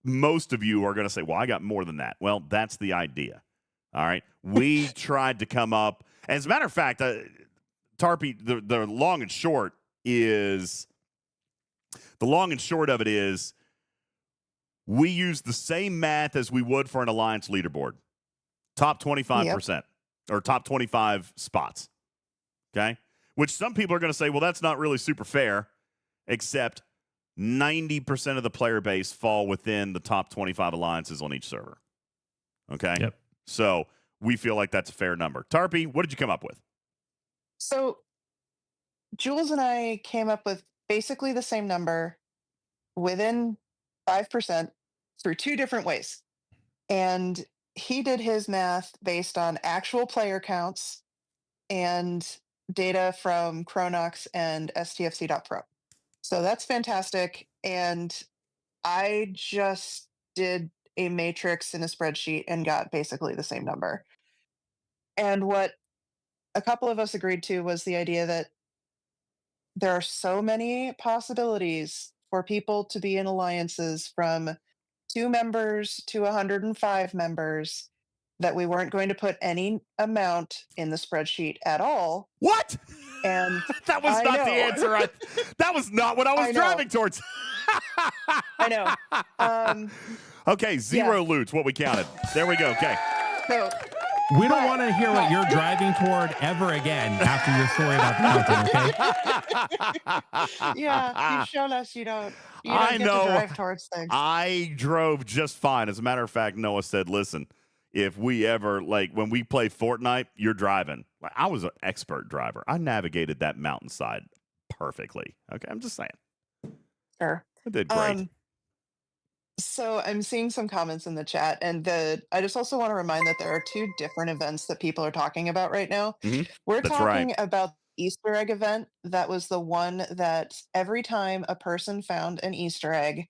most of you are going to say, well, I got more than that. Well, that's the idea. All right? We tried to come up. As a matter of fact, Tarpy, the long and short is... The long and short of it is we use the same math as we would for an Alliance leaderboard. Top 25% or top 25 spots. Okay? Which some people are going to say, well, that's not really super fair. except 90% of the player base fall within the top 25 alliances on each server. Okay? Yep. So we feel like that's a fair number. Tarpy, what did you come up with? So Jules and I came up with basically the same number within 5% through two different ways. And he did his math based on actual player counts and data from Chronox and stfc.pro. So that's fantastic. And I just did a matrix in a spreadsheet and got basically the same number. And what a couple of us agreed to was the idea that there are so many possibilities for people to be in alliances from 2 members to 105 members that we weren't going to put any amount in the spreadsheet at all. What? And that was I not know. the answer. That was not what I was I know. driving towards. I know. Okay, 0 loots, what we counted. There we go. Okay. So We don't want to hear what you're driving toward ever again after your story about counting, okay? yeah, you've shown us you don't I get know. to drive towards things. I drove just fine. As a matter of fact, Noah said, listen, if we ever, like, when we play Fortnite, you're driving. Like, I was an expert driver. I navigated that mountainside perfectly. Okay, I'm just saying. Sure. I did great. So I'm seeing some comments in the chat, and I just also want to remind that there are two different events that people are talking about right now. Mhm. We're That's talking right. about the Easter egg event. That was the one that every time a person found an Easter egg,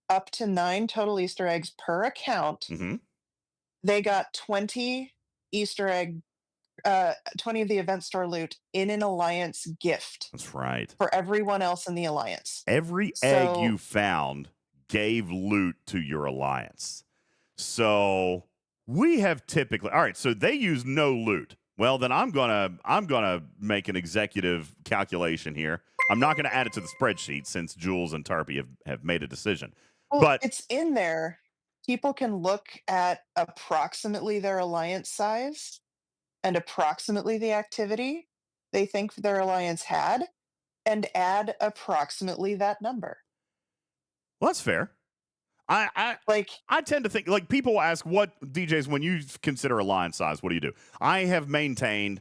up to 9 total Easter eggs per account, Mhm. they got 20 Easter egg, 20 of the event store loot in an alliance gift That's right. for everyone else in the alliance. Every egg So you found gave loot to your alliance. So we have typically, all right, so they use no loot. Well, then I'm gonna make an executive calculation here. I'm not gonna add it to the spreadsheet since Jules and Tarpy have made a decision. well, But it's in there. People can look at approximately their alliance size and approximately the activity they think their alliance had and add approximately that number. well, that's fair. Like, I tend to think, like, people ask, what, DJs, when you consider alliance size, what do you do? I have maintained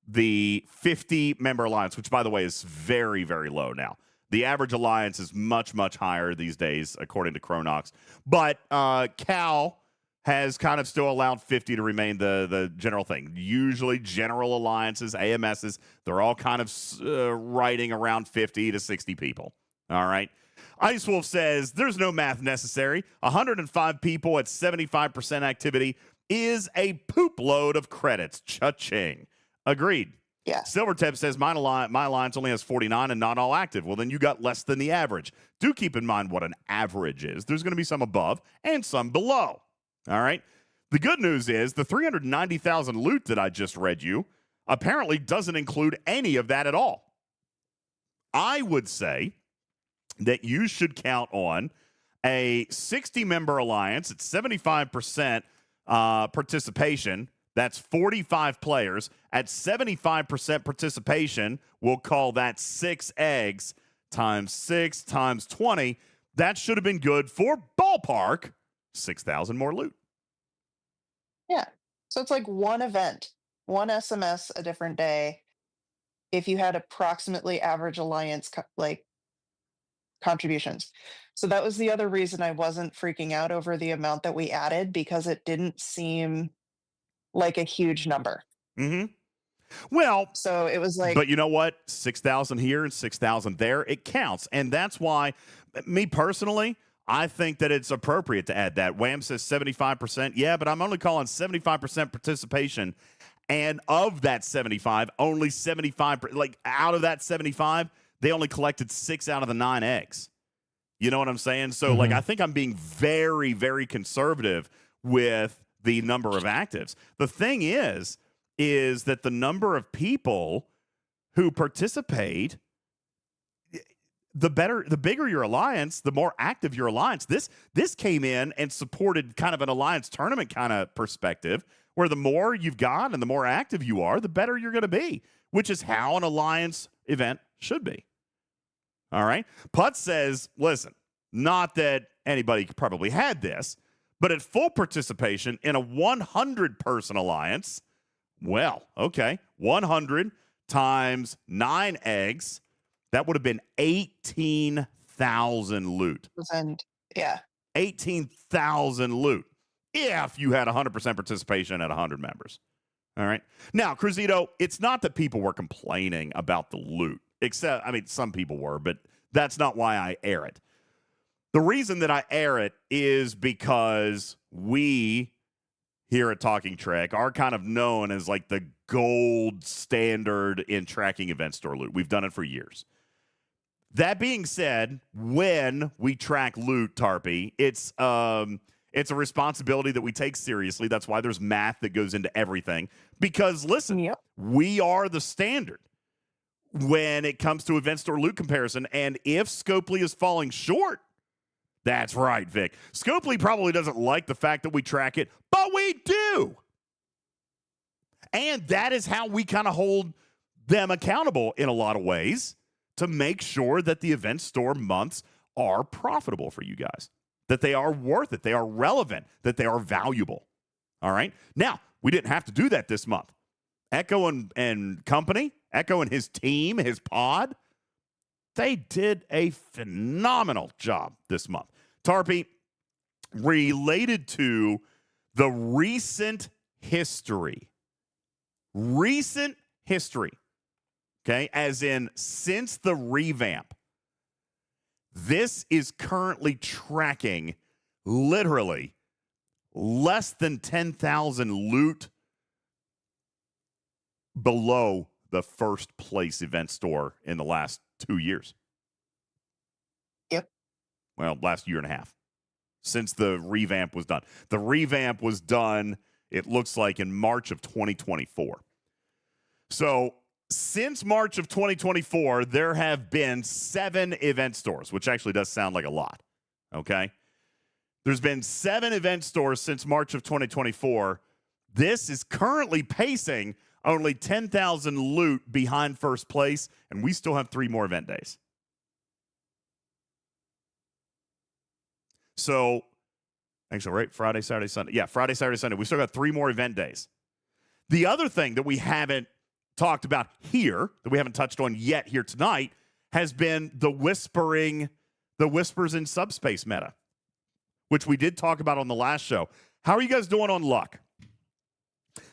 the 50-member alliance, which, by the way, is very, very low now. The average alliance is much, much higher these days, according to Chronox. But Cal has kind of still allowed 50 to remain the general thing. Usually general alliances, AMSs, they're all kind of writing around 50 to 60 people. All right. Ice Wolf says there's no math necessary. 105 people at 75% activity is a poop load of credits. Cha-ching. Agreed. yeah. Silvertep says my alliance only has 49 and not all active. Well, then you got less than the average. Do keep in mind what an average is. There's going to be some above and some below. All right. The good news is the 390,000 loot that I just read you apparently doesn't include any of that at all. I would say that you should count on a 60-member alliance at 75% participation. That's 45 players. At 75% participation, we'll call that 6 eggs times 6 times 20. That should have been good for ballpark 6,000 more loot. Yeah. So it's like one event, one SMS a different day. If you had approximately average alliance contributions. So that was the other reason I wasn't freaking out over the amount that we added, because it didn't seem like a huge number. Mm-hmm. Well, so it was like, but you know what? 6,000 here and 6,000 there, it counts. And that's why, me personally, I think that it's appropriate to add that. Wham says 75%. Yeah, but I'm only calling 75% participation. And of that 75, only 75, like out of that 75, they only collected 6 out of the 9 eggs. You know what I'm saying? So, like, I think I'm being very, very conservative with the number of actives. The thing is that the number of people who participate, the bigger your alliance, the more active your alliance. This came in and supported kind of an alliance tournament kind of perspective, where the more you've got and the more active you are, the better you're going to be, which is how an alliance event should be. All right. Putz says, listen, not that anybody probably had this, but at full participation in a 100-person alliance, well, okay, 100 times 9 eggs, that would have been 18,000 loot. And yeah. 18,000 loot if you had 100% participation at 100 members. All right. Now, Cruzito, it's not that people were complaining about the loot, except, I mean, some people were, but that's not why I air it. The reason that I air it is because we here at Talking Trek are kind of known as like the gold standard in tracking event store loot. We've done it for years. That being said, when we track loot, Tarpy, it's a responsibility that we take seriously. That's why there's math that goes into everything. Because, listen, we are the standard when it comes to event store loot comparison. And if Scopely is falling short, that's right, Vic. Scopely probably doesn't like the fact that we track it, but we do. And that is how we kind of hold them accountable in a lot of ways to make sure that the event store months are profitable for you guys, that they are worth it, they are relevant, that they are valuable. All right? Now, we didn't have to do that this month. Echo and company, Echo and his team, his pod, they did a phenomenal job this month. Tarpy, related to the recent history, okay, as in since the revamp, this is currently tracking literally less than 10,000 loot below the first place event store in the last 2 years. Yep. Well, last year and a half since the revamp was done. The revamp was done, it looks like, in March of 2024. So since March of 2024, there have been 7 event stores, which actually does sound like a lot, okay? There's been 7 event stores since March of 2024. This is currently pacing only 10,000 loot behind first place, and we still have 3 more event days. So, actually, right? Friday, Saturday, Sunday. Yeah, Friday, Saturday, Sunday. We still got 3 more event days. The other thing that we haven't talked about here, that we haven't touched on yet here tonight, has been the whispers in subspace meta, which we did talk about on the last show. How are you guys doing on luck?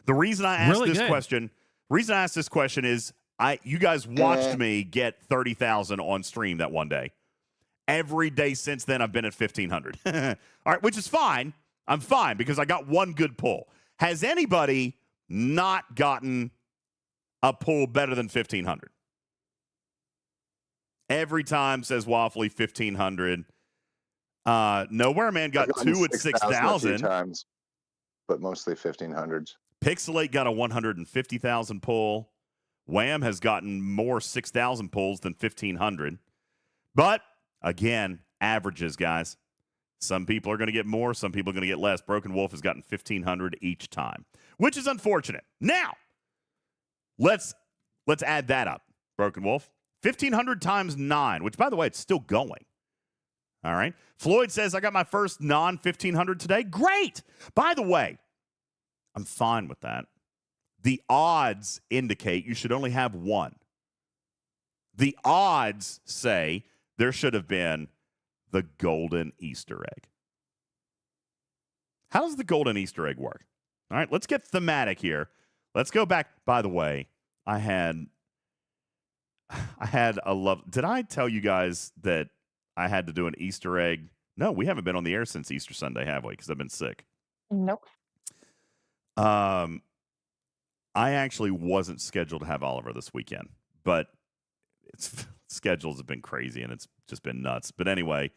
The reason I asked this question is you guys watched me get 30,000 on stream that one day. Every day since then, I've been at 1,500. All right, which is fine. I'm fine because I got one good pull. Has anybody not gotten a pull better than 1,500? Every time, says Waffly, 1,500. Nowhere Man got 2 at 6,000 times, but mostly 1,500s. Pixelate got a 150,000 pull. Wham has gotten more 6,000 pulls than 1,500. But again, averages, guys. Some people are going to get more. Some people are going to get less. Broken Wolf has gotten 1,500 each time, which is unfortunate. Now, let's add that up. Broken Wolf, 1,500 times 9, which, by the way, it's still going. All right. Floyd says, I got my first non-1,500 today. Great. By the way, I'm fine with that. The odds indicate you should only have one. The odds say there should have been the golden Easter egg. How does the golden Easter egg work? All right, let's get thematic here. Let's go back. By the way, I had a love. Did I tell you guys that I had to do an Easter egg? No, we haven't been on the air since Easter Sunday, have we? Because I've been sick. Nope. I actually wasn't scheduled to have Oliver this weekend, but schedules have been crazy and it's just been nuts. But anyway,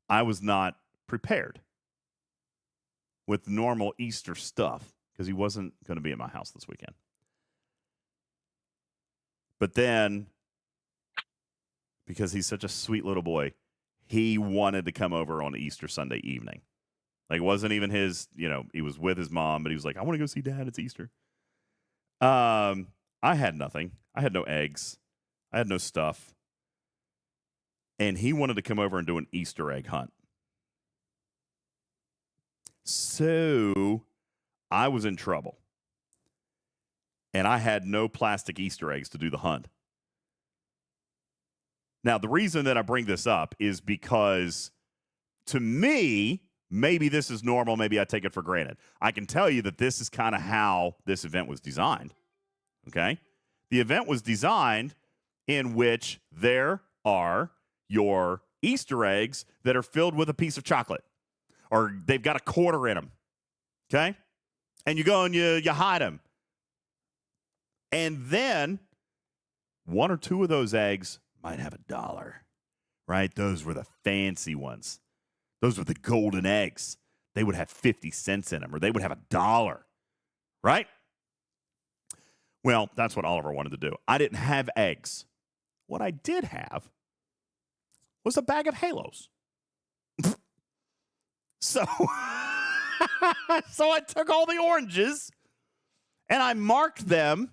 I was not prepared with normal Easter stuff because he wasn't going to be at my house this weekend. But then, because he's such a sweet little boy, he wanted to come over on Easter Sunday evening. Like, it wasn't even his, he was with his mom, but he was like, I want to go see Dad. It's Easter. I had nothing. I had no eggs. I had no stuff. and he wanted to come over and do an Easter egg hunt. So I was in trouble. And I had no plastic Easter eggs to do the hunt. Now, the reason that I bring this up is because, to me, maybe this is normal. Maybe I take it for granted. I can tell you that this is kind of how this event was designed. Okay? The event was designed in which there are your Easter eggs that are filled with a piece of chocolate, or they've got a quarter in them. Okay? And you go and you hide them. And then one or two of those eggs might have $1, right? Those were the fancy ones. Those were the golden eggs. They would have 50 cents in them, or they would have $1, right? Well, that's what Oliver wanted to do. I didn't have eggs. What I did have was a bag of halos. So, so I took all the oranges and I marked them.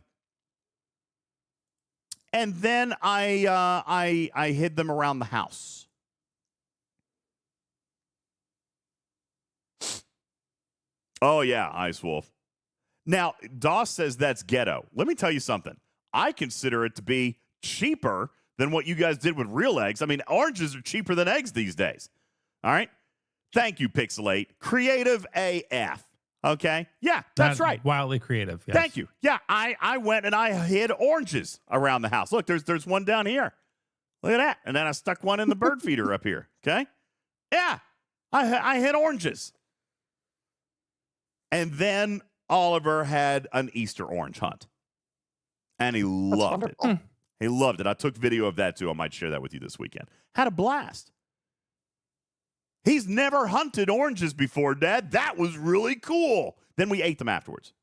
And then I hid them around the house. Oh, yeah, Ice Wolf. Now, Doss says that's ghetto. Let me tell you something. I consider it to be cheaper than what you guys did with real eggs. I mean, oranges are cheaper than eggs these days. All right? Thank you, Pixelate. Creative AF. Okay? Yeah, that's right. Wildly creative. Yes. Thank you. Yeah, I went and I hid oranges around the house. Look, there's one down here. Look at that. And then I stuck one in the bird feeder up here. Okay? Yeah, I hid oranges. And then Oliver had an Easter orange hunt. And he loved it. He loved it. I took video of that, too. I might share that with you this weekend. Had a blast. He's never hunted oranges before, Dad. That was really cool. Then we ate them afterwards.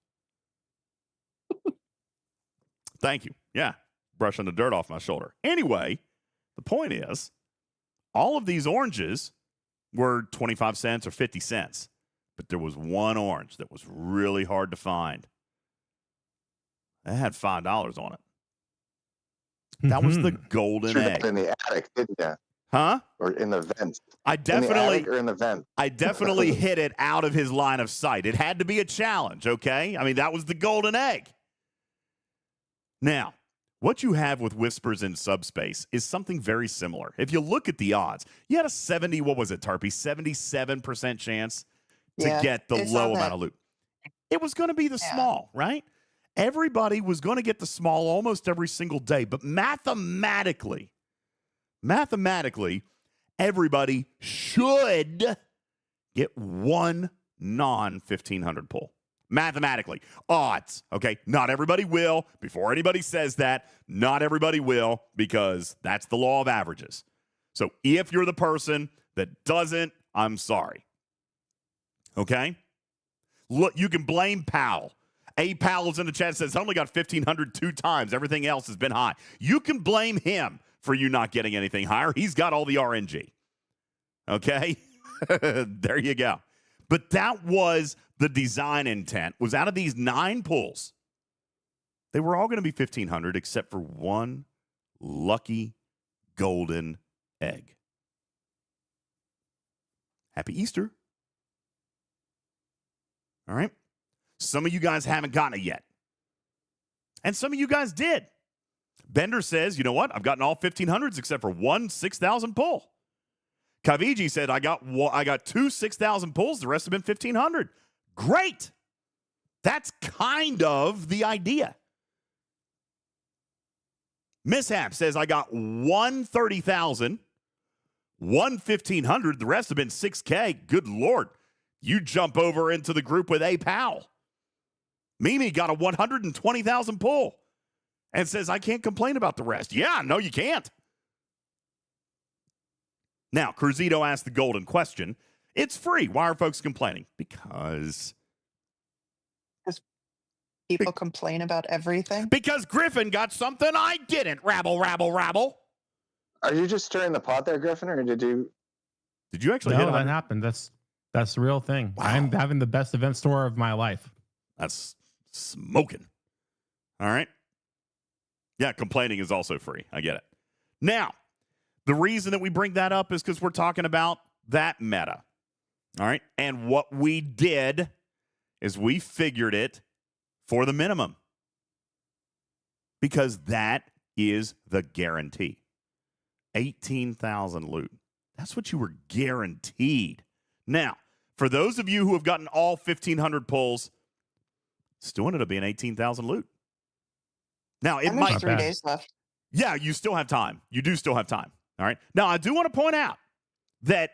Thank you. Yeah, brushing the dirt off my shoulder. Anyway, the point is, all of these oranges were 25 cents or 50 cents. But there was one orange that was really hard to find. It had $5 on it. That was the golden egg. In the attic, didn't you? Huh? Or in the vent. I definitely or in the vent. I definitely hit it out of his line of sight. It had to be a challenge, okay? I mean, that was the golden egg. Now, what you have with Whispers in Subspace is something very similar. If you look at the odds, you had a 77% chance to get the low amount of loot. It was going to be the small, right? Everybody was going to get the small almost every single day, but mathematically, everybody should get one non-1500 pull. Mathematically. Odds, okay? Not everybody will. Before anybody says that, not everybody will, because that's the law of averages. So if you're the person that doesn't, I'm sorry. Okay? Look, you can blame Powell. A Powell's in the chat says, I only got 1,500 2 times. Everything else has been high. You can blame him for you not getting anything higher. He's got all the RNG. Okay? There you go. But that was the design intent, was out of these 9 pulls, they were all going to be 1,500 except for one lucky golden egg. Happy Easter. All right? Some of you guys haven't gotten it yet. And some of you guys did. Bender says, you know what? I've gotten all 1,500s except for one 6,000 pull. Kaviji said, I got 2 6,000 pulls. The rest have been 1,500. Great. That's kind of the idea. Mishap says, I got 130,000, 1,500. The rest have been 6K. Good Lord. You jump over into the group with A. Powell. Mimi got a 120,000 pull and says, I can't complain about the rest. Yeah, no, you can't. Now, Cruzito asked the golden question. It's free. Why are folks complaining? Because people complain about everything. Because Griffin got something I didn't. Rabble, rabble, rabble. Are you just stirring the pot there, Griffin, or did you actually hit that happened. That's the real thing. Wow. I'm having the best event store of my life. That's smoking. All right. Yeah, complaining is also free. I get it. Now, The reason that we bring that up is because we're talking about that meta. All right. And what we did is we figured it for the minimum because that is the guarantee. 18,000 loot. That's what you were guaranteed. Now, for those of you who have gotten all 1,500 pulls, still ended up being 18,000 loot. Now, it And might... there's 3 days left. Yeah, you still have time. You do still have time. All right. Now, I do want to point out that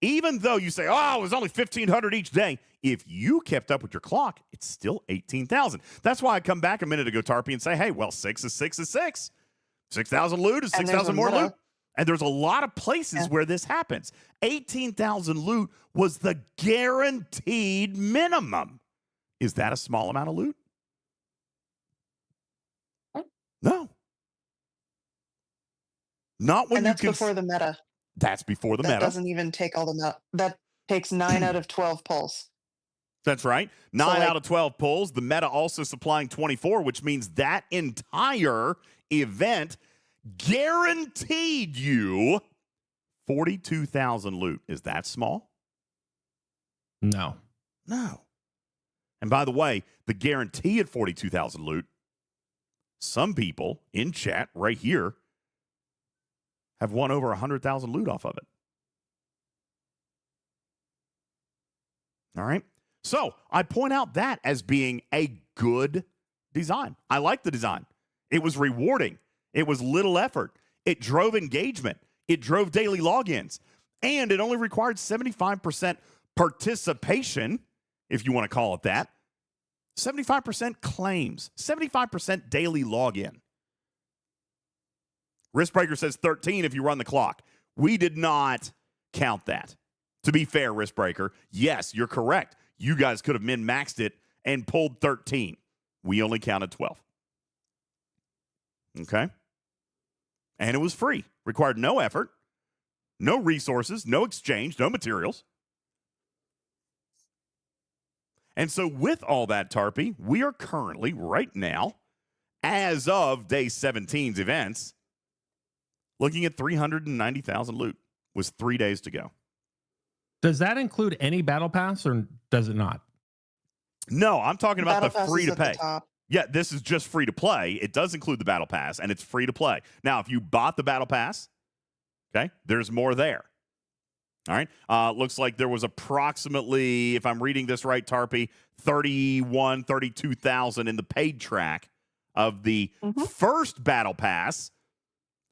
even though you say, oh, it was only 1,500 each day, if you kept up with your clock, it's still 18,000. That's why I come back a minute ago, Tarpy, and say, hey, well, 6 is 6 is 6. 6,000 loot is 6,000 more loot. And there's a lot of places where this happens. 18,000 loot was the guaranteed minimum. Is that a small amount of loot? No. Not when and you that's before the meta. That's before the That meta. doesn't even take all the meta. That takes 9 out of 12 pulls. That's right. 9 out of 12 pulls. The meta also supplying 24, which means that entire event guaranteed you 42,000 loot. Is that small? No. No. And by the way, the guarantee at 42,000 loot, some people in chat right here have won over 100,000 loot off of it. All right. So I point out that as being a good design. I like the design. It was rewarding. It was little effort. It drove engagement. It drove daily logins. And it only required 75% participation, if you want to call it that. 75% claims. 75% daily login. Riskbreaker says 13 if you run the clock. We did not count that. To be fair, Riskbreaker, yes, you're correct. You guys could have min-maxed it and pulled 13. We only counted 12. Okay? And it was free. Required no effort, no resources, no exchange, no materials. And so with all that, Tarpy, we are currently, right now, as of day 17's events, looking at 390,000 loot. Was 3 days to go. Does that include any battle pass or does it not? No, I'm talking about the free to pay. Yeah, this is just free to play. It does include the battle pass, and it's free to play. Now, if you bought the battle pass, okay, there's more there. All right. Looks like there was approximately, if I'm reading this right, Tarpy, 32,000 in the paid track of the first battle pass.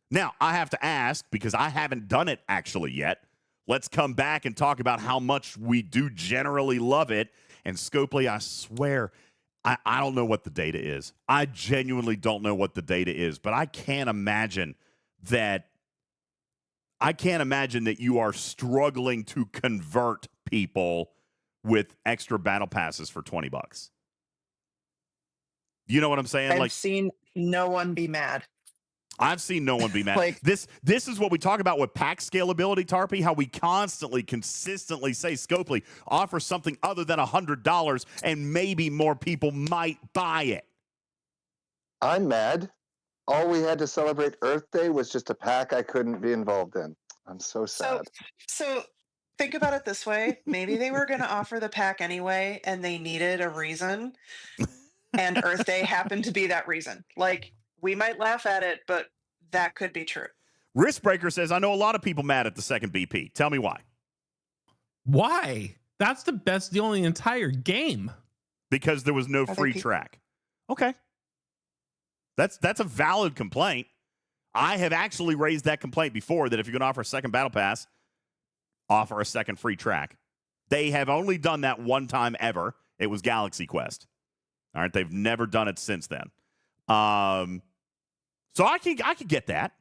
Now, I have to ask, because I haven't done it actually yet. Let's come back and talk about how much we do generally love it. And Scopely, I swear, I don't know what the data is. I genuinely don't know what the data is, but I can't imagine that you are struggling to convert people with extra battle passes for $20. You know what I'm saying? I've seen no one be mad. I've seen no one be mad. This is what we talk about with pack scalability, Tarpy, how we consistently say, Scopely, offer something other than $100 and maybe more people might buy it. I'm mad. All we had to celebrate Earth Day was just a pack I couldn't be involved in. I'm so sad. So think about it this way. Maybe they were going to offer the pack anyway, and they needed a reason. And Earth Day happened to be that reason. Like, we might laugh at it, but that could be true. Riskbreaker says, I know a lot of people mad at the second BP. Tell me why. Why? That's the best deal in the entire game. Because there was no free track. Okay. That's a valid complaint. I have actually raised that complaint before, that if you're going to offer a second battle pass, offer a second free track. They have only done that one time ever. It was Galaxy Quest. All right. They've never done it since then. So I could get that.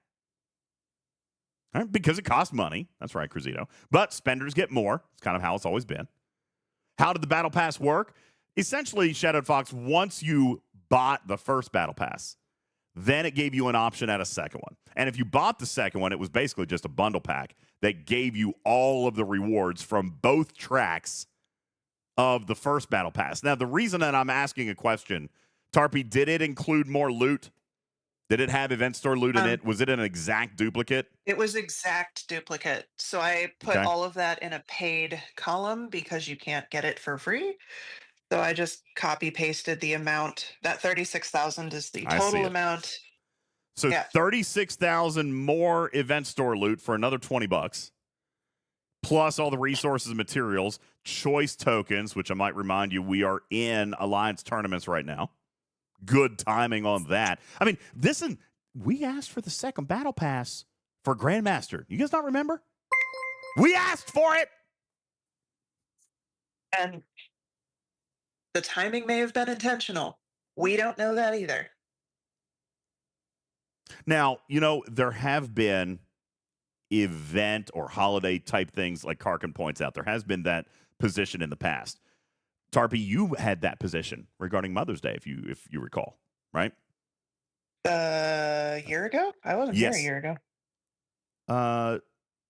All right, because it costs money. That's right, Cruzito. But spenders get more. It's kind of how it's always been. How did the battle pass work? Essentially, Shadowed Fox, once you bought the first battle pass, then it gave you an option at a second one. And if you bought the second one, it was basically just a bundle pack that gave you all of the rewards from both tracks of the first battle pass. Now, the reason that I'm asking a question, Tarpy, did it include more loot? Did it have event store loot in it? Was it an exact duplicate? It was exact duplicate. So I put Okay. all of that in a paid column because you can't get it for free. So I just copy pasted the amount. That 36,000 is the I see total it. amount. So Yeah. 36,000 more event store loot for another $20, plus all the resources and materials, choice tokens, which I might remind you, we are in Alliance tournaments right now. Good timing on that. I mean, we asked for the second battle pass for Grandmaster. You guys not remember? We asked for it. And the timing may have been intentional. We don't know that either. Now, there have been event or holiday type things like Karkin points out. There has been that position in the past. Tarpy, you had that position regarding Mother's Day, if you recall, right? A year ago? I wasn't here a Yes. year ago.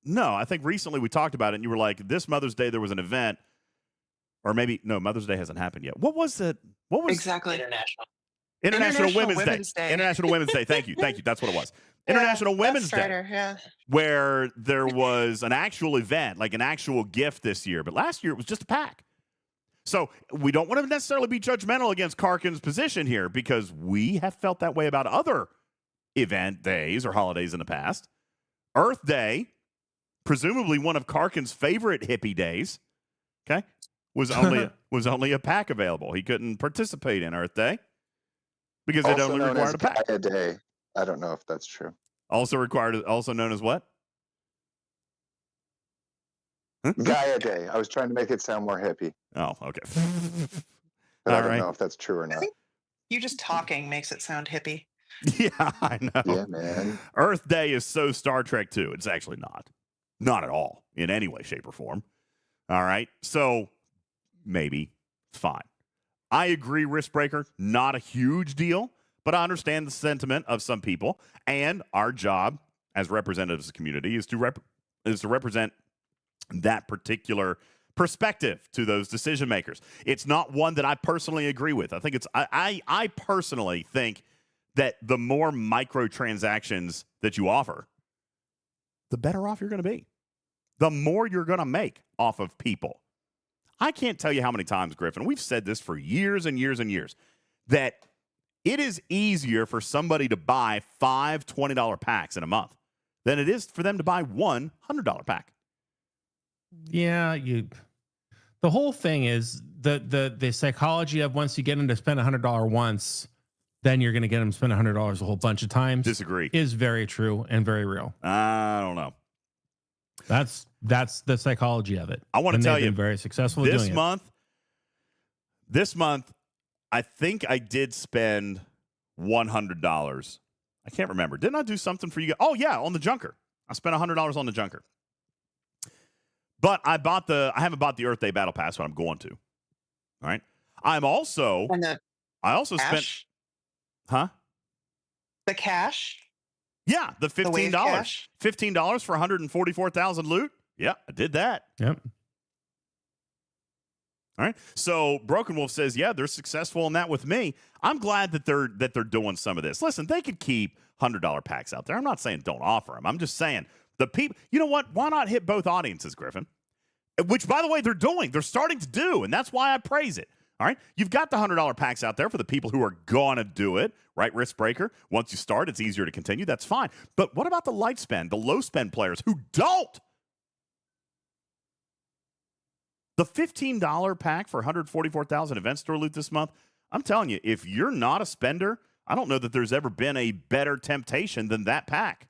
No, I think recently we talked about it, and you were like, this Mother's Day there was an event, or maybe no, Mother's Day hasn't happened yet. What was it? What was Exactly. International Women's Day? International Women's Day. Thank you. That's what it was. International Women's Day, Strider, yeah. where there was an actual event, like an actual gift this year, but last year it was just a pack. So we don't want to necessarily be judgmental against Karkin's position here because we have felt that way about other event days or holidays in the past. Earth Day, presumably one of Karkin's favorite hippie days, okay, was only a pack available. He couldn't participate in Earth Day because it only required a pack. Gaia Day. I don't know if that's true. Also known as what? Gaia Day. I was trying to make it sound more hippie. Oh, okay. But I don't know if that's true or I not. think you just talking makes it sound hippie. Yeah, I know. Yeah, man. Earth Day is so Star Trek too. It's actually not. Not at all in any way, shape, or form. All right. So maybe fine. I agree, Riskbreaker, not a huge deal, but I understand the sentiment of some people. And our job as representatives of the community is to represent that particular perspective to those decision makers. It's not one that I personally agree with. I think I personally think that the more microtransactions that you offer, the better off you're going to be. The more you're going to make off of people. I can't tell you how many times, Griffin, we've said this for years and years and years, that it is easier for somebody to buy 5 $20 packs in a month than it is for them to buy one $100 pack. Yeah, the whole thing is the psychology of once you get them to spend $100 once, then you're going to get them to spend $100 a whole bunch of times. Disagree. Is very true and very real. I don't know. That's the psychology of it. I want to tell you, very successful this doing month. This month, I think I did spend $100. I can't remember. Didn't I do something for you guys? Oh yeah, on the Junker. I spent $100 on the Junker. But I haven't bought the Earth Day Battle Pass, but I'm going to. All right. I also cash? spent, huh? The cash? Yeah, the $15. $15 for 144,000 loot. Yeah, I did that. Yep. All right. So Broken Wolf says, yeah, they're successful in that with me. I'm glad that they're doing some of this. Listen, they could keep $100 packs out there. I'm not saying don't offer them. I'm just saying the people, you know what? Why not hit both audiences, Griffin? Which, by the way, they're doing. They're starting to do, and that's why I praise it. All right? You've got the $100 packs out there for the people who are going to do it, right, Riskbreaker? Once you start, it's easier to continue. That's fine. But what about the light spend, the low spend players who don't? The $15 pack for 144,000 event store loot this month, I'm telling you, if you're not a spender, I don't know that there's ever been a better temptation than that pack.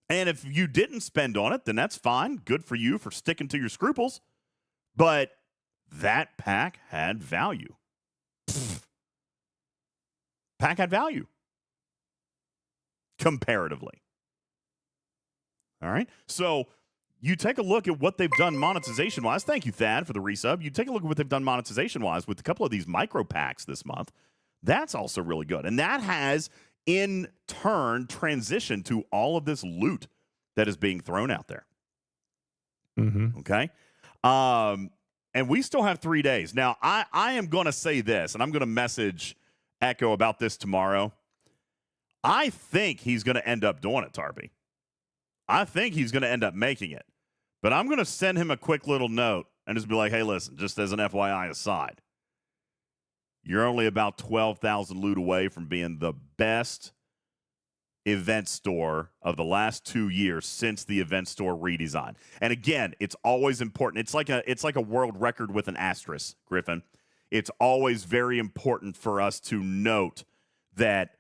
And if you didn't spend on it, then that's fine. Good for you for sticking to your scruples. But that pack had value. Pack had value. Comparatively. All right? So you take a look at what they've done monetization-wise. Thank you, Thad, for the resub. You take a look at what they've done monetization-wise with a couple of these micro packs this month. That's also really good. And that has, in turn, transitioned to all of this loot that is being thrown out there. Mm-hmm. Okay? And we still have 3 days. Now, I am going to say this, and I'm going to message Echo about this tomorrow. I think he's going to end up doing it, Tarby. I think he's going to end up making it. But I'm going to send him a quick little note and just be like, hey, listen, just as an FYI aside, you're only about 12,000 loot away from being the best event store of the last 2 years since the event store redesign. And again, it's always important. It's like a world record with an asterisk, Griffin. It's always very important for us to note that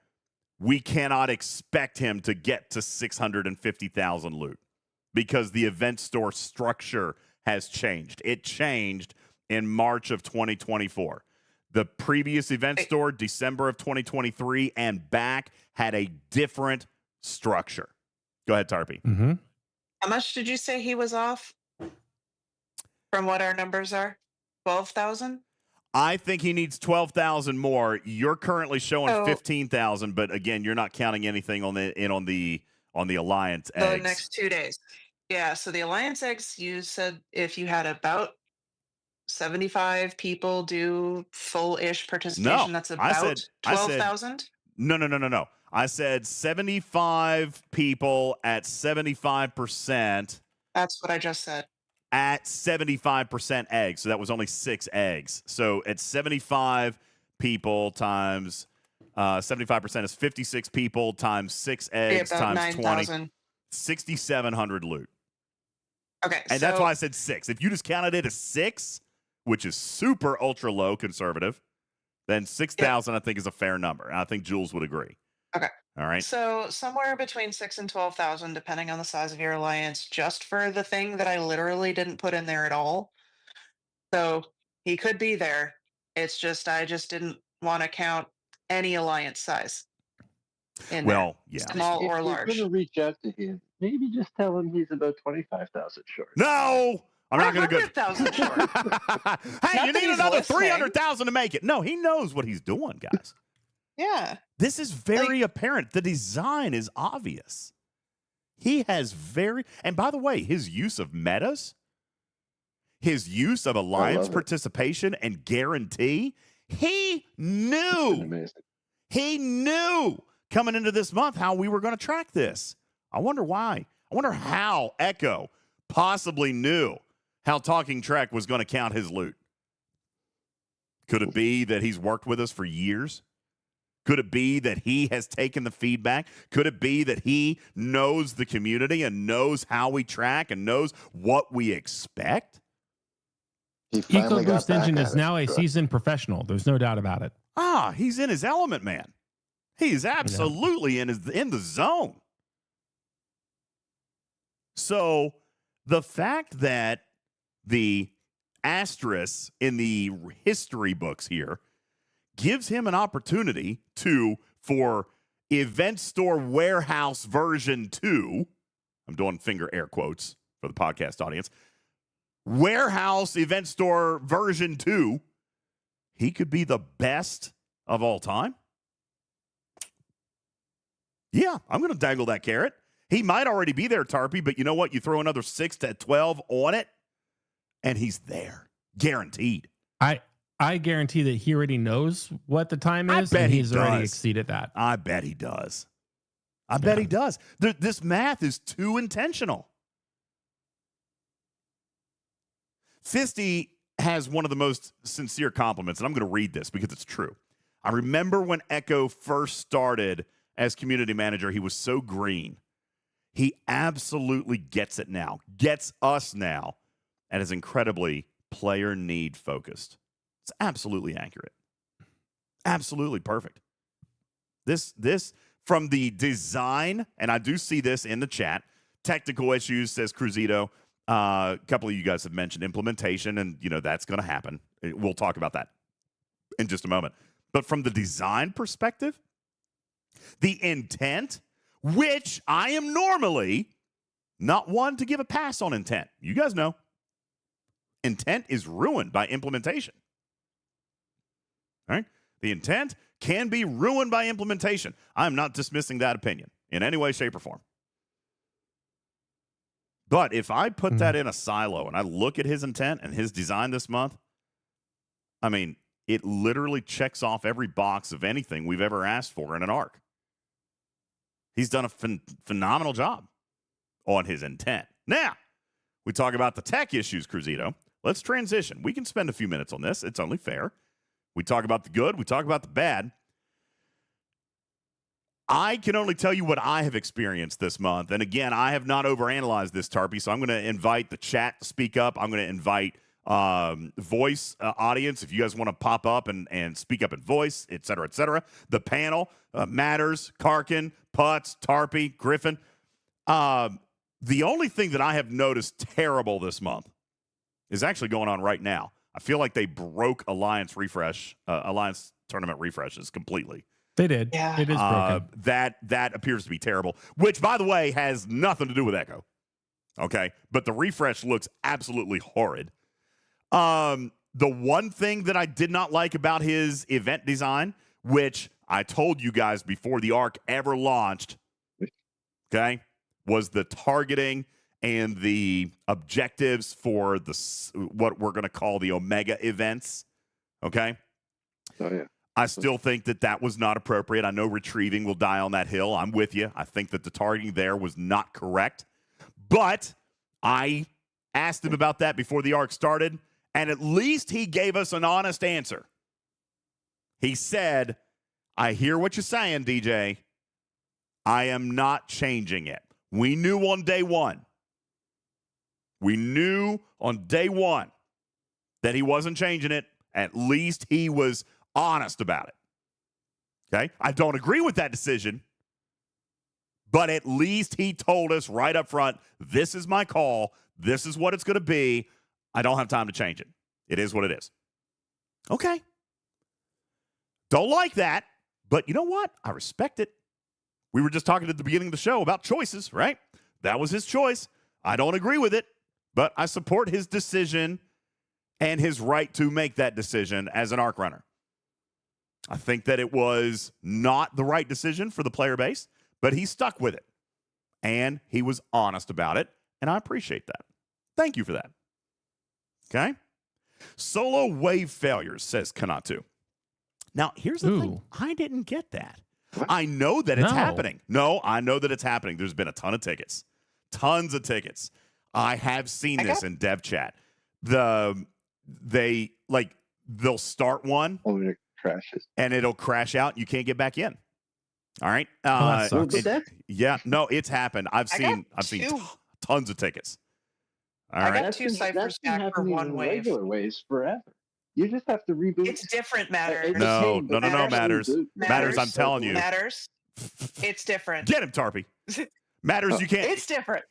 we cannot expect him to get to 650,000 loot because the event store structure has changed. It changed in March of 2024. The previous event store, December of 2023 and back, had a different structure. Go ahead, Tarpy. Mm-hmm. How much did you say he was off from what our numbers are? 12,000? I think he needs 12,000 more. You're currently showing So- 15,000, but again, you're not counting anything on the Alliance The eggs. next 2 days. Yeah, so the Alliance eggs, you said if you had about 75 people do full-ish participation, that's I said- about 12,000? No. I said 75 people at 75%. That's what I just said. At 75% eggs. So that was only 6 eggs. So at 75 people times 75% is 56 people times 6 eggs About times 20. 9,000. 6,700 loot. Okay, And so that's why I said 6. If you just counted it as 6, which is super ultra low conservative, then 6,000 I think is a fair number. And I think Jules would agree. Okay. All right. So somewhere between 6 and 12,000, depending on the size of your alliance, just for the thing that I literally didn't put in there at all. So he could be there. It's just I just didn't want to count any alliance size. Well, yeah. Small or If large. you're going to reach out to him, maybe just tell him he's about 25,000 short. No, I'm not going to go. 100,000 short. Hey, Not you that need he's another listening. 300,000 to make it. No, he knows what he's doing, guys. Yeah. This is very apparent. The design is obvious. He has and by the way, his use of metas, his use of alliance participation and guarantee, he knew. Amazing. He knew coming into this month how we were going to track this. I wonder why. I wonder how Echo possibly knew how Talking Trek was going to count his loot. Could it be that he's worked with us for years? Could it be that he has taken the feedback? Could it be that he knows the community and knows how we track and knows what we expect? EcoBoost Engine is now a seasoned professional. There's no doubt about it. He's in his element, man. He's absolutely in the zone. So the fact that the asterisk in the history books here gives him an opportunity for Event Store Warehouse version 2. I'm doing finger air quotes for the podcast audience. Warehouse Event Store version 2. He could be the best of all time. Yeah, I'm going to dangle that carrot. He might already be there, Tarpy, but you know what? You throw another 6 to 12 on it, and he's there. Guaranteed. I guarantee that he already knows what the time is, bet and he he's already does. exceeded that. I bet he does. I bet he does. This math is too intentional. Fisty has one of the most sincere compliments, and I'm going to read this because it's true. I remember when Echo first started as community manager, he was so green. He absolutely gets it now, gets us now, and is incredibly player need focused. It's absolutely accurate. Absolutely perfect. This from the design, and I do see this in the chat. Technical issues, says Cruzito. A couple of you guys have mentioned implementation, and that's going to happen. We'll talk about that in just a moment. But from the design perspective, the intent, which I am normally not one to give a pass on intent. You guys know. Intent is ruined by implementation. All right? The intent can be ruined by implementation. I'm not dismissing that opinion in any way, shape, or form. But if I put that in a silo and I look at his intent and his design this month, I mean, it literally checks off every box of anything we've ever asked for in an arc. He's done a phenomenal job on his intent. Now, we talk about the tech issues, Cruzito. Let's transition. We can spend a few minutes on this. It's only fair. We talk about the good. We talk about the bad. I can only tell you what I have experienced this month. And again, I have not overanalyzed this, Tarpy, so I'm going to invite the chat to speak up. I'm going to invite voice audience, if you guys want to pop up and speak up in voice, et cetera, et cetera. The panel, Matters, Karkin, Putz, Tarpy, Griffin. The only thing that I have noticed terrible this month is actually going on right now. I feel like they broke Alliance tournament refreshes completely. They did. Yeah. It is broken. That appears to be terrible, which, by the way, has nothing to do with Echo. Okay? But the refresh looks absolutely horrid. The one thing that I did not like about his event design, which I told you guys before the arc ever launched, okay, was the targeting and the objectives for what we're going to call the Omega events, okay? Oh, yeah. I still think that was not appropriate. I know retrieving will die on that hill. I'm with you. I think that the targeting there was not correct. But I asked him about that before the arc started, and at least he gave us an honest answer. He said, I hear what you're saying, DJ. I am not changing it. We knew on day one. We knew on day one that he wasn't changing it. At least he was honest about it. Okay? I don't agree with that decision, but at least he told us right up front, this is my call. This is what it's going to be. I don't have time to change it. It is what it is. Okay. Don't like that, but you know what? I respect it. We were just talking at the beginning of the show about choices, right? That was his choice. I don't agree with it, but I support his decision and his right to make that decision as an arc runner. I think that it was not the right decision for the player base, but he stuck with it. And he was honest about it, and I appreciate that. Thank you for that. Okay? Solo wave failures, says Kanatu. Now, here's the thing. I didn't get that. I know that it's happening. No, I know that it's happening. There's been a ton of tickets. Tons of tickets. I have seen this in dev chat. They'll start one. Oh, it crashes. And it'll crash out. You can't get back in. All right. That sucks. Yeah. No, it's happened. I've seen tons of tickets. All right. I got 2 ciphers back for 1 wave. Regular waves forever. You just have to reboot. It's different, Matters. No, Matters. Matters, I'm telling you. Matters. It's different. Get him, Tarpy. Matters, you can't. It's different.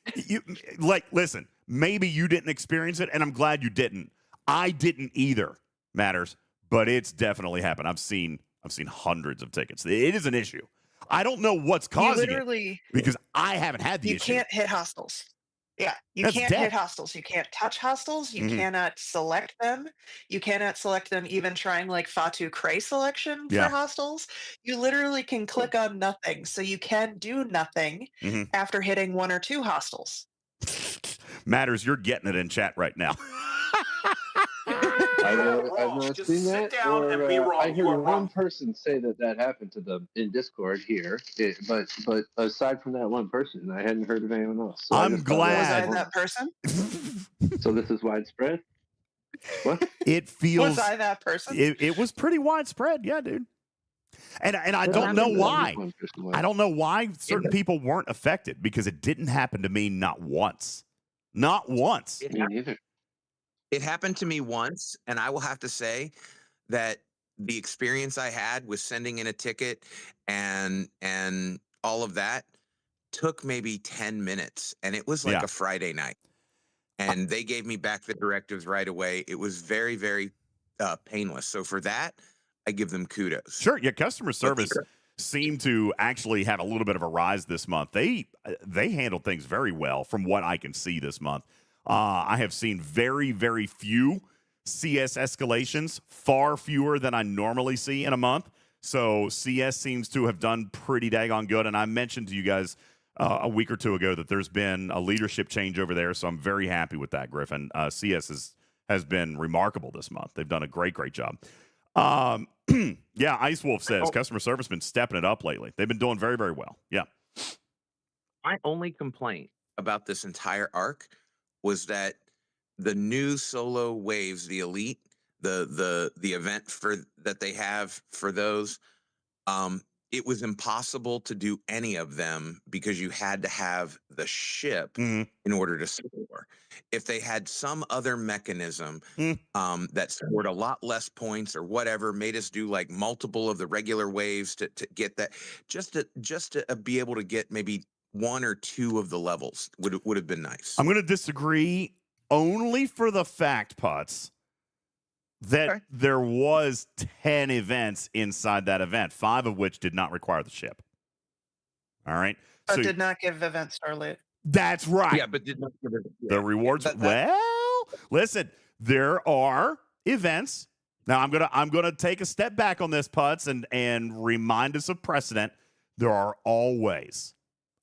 Listen, maybe you didn't experience it, and I'm glad you didn't. I didn't either, Matters, but it's definitely happened. I've seen hundreds of tickets. It is an issue. I don't know what's causing it because I haven't had the issue. You can't hit hostiles. Yeah, you can't hit hostiles. You can't touch hostiles. You cannot select them. You cannot select them even trying like Fatu Cray selection for hostiles. You literally can click on nothing. So you can do nothing after hitting 1 or 2 hostiles. Matters, you're getting it in chat right now. I've not seen that. I heard one person say that happened to them in Discord here. But aside from that one person, I hadn't heard of anyone else. So I'm glad. Was I that person? So this is widespread? What? It feels. Was I that person? It was pretty widespread. Yeah, dude. And I don't know why. I don't know why certain people weren't affected because it didn't happen to me not once. Not once. Me neither. It happened to me once, and I will have to say that the experience I had with sending in a ticket and all of that took maybe 10 minutes, and it was like a Friday night. And they gave me back the directives right away. It was very, very painless. So for that, I give them kudos. Sure, yeah, customer service seemed to actually have a little bit of a rise this month. They handled things very well from what I can see this month. I have seen very, very few CS escalations, far fewer than I normally see in a month. So CS seems to have done pretty daggone good. And I mentioned to you guys a week or two ago that there's been a leadership change over there. So I'm very happy with that, Griffin. CS has been remarkable this month. They've done a great, great job. Yeah, Ice Wolf says customer service been stepping it up lately. They've been doing very, very well. Yeah. My only complaint about this entire arc was that the new solo waves, the elite, the event for that they have for those, it was impossible to do any of them because you had to have the ship in order to score. If they had some other mechanism that scored a lot less points or whatever, made us do like multiple of the regular waves to get that, just to be able to get maybe one or two of the levels would have been nice. I'm going to disagree only for the fact, Putz, that there was 10 events inside that event, 5 of which did not require the ship. All right. But did not give event Starlit. That's right. Yeah, but did not give it. The rewards. Well, listen, there are events. Now I'm gonna take a step back on this, Putz, and remind us of precedent. There are always,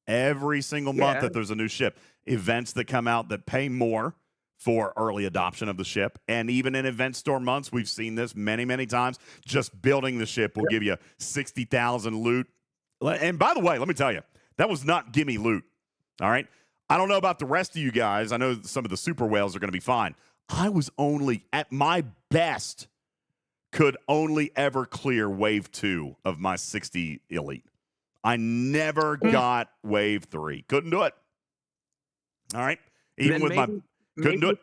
every single month that there's a new ship, events that come out that pay more for early adoption of the ship. And even in event store months, we've seen this many, many times. Just building the ship will give you 60,000 loot. And by the way, let me tell you, that was not gimme loot. All right. I don't know about the rest of you guys. I know some of the super whales are going to be fine. I was only, at my best, could only ever clear wave 2 of my 60 elite. I never got wave 3. Couldn't do it. All right. Even with couldn't do it.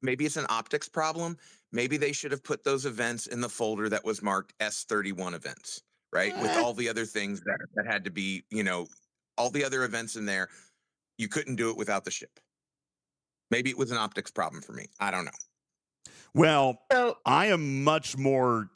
Maybe it's an optics problem. Maybe they should have put those events in the folder that was marked S31 events, right? With all the other things that had to be, all the other events in there. You couldn't do it without the ship. Maybe it was an optics problem for me. I don't know. Well, I am much more,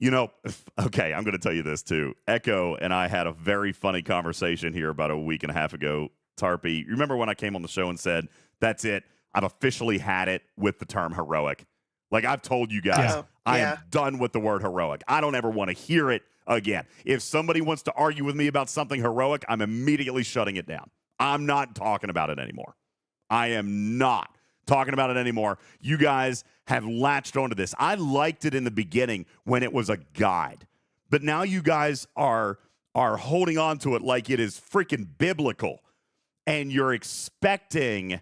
okay, I'm going to tell you this too. Echo and I had a very funny conversation here about a week and a half ago. Tarpy, you remember when I came on the show and said, that's it, I've officially had it with the term heroic. Like I've told you guys, I am done with the word heroic. I don't ever want to hear it again. If somebody wants to argue with me about something heroic, I'm immediately shutting it down. I'm not talking about it anymore. I am not talking about it anymore. You guys have latched onto this. I liked it in the beginning when it was a guide. But now you guys are holding on to it like it is freaking biblical. And you're expecting,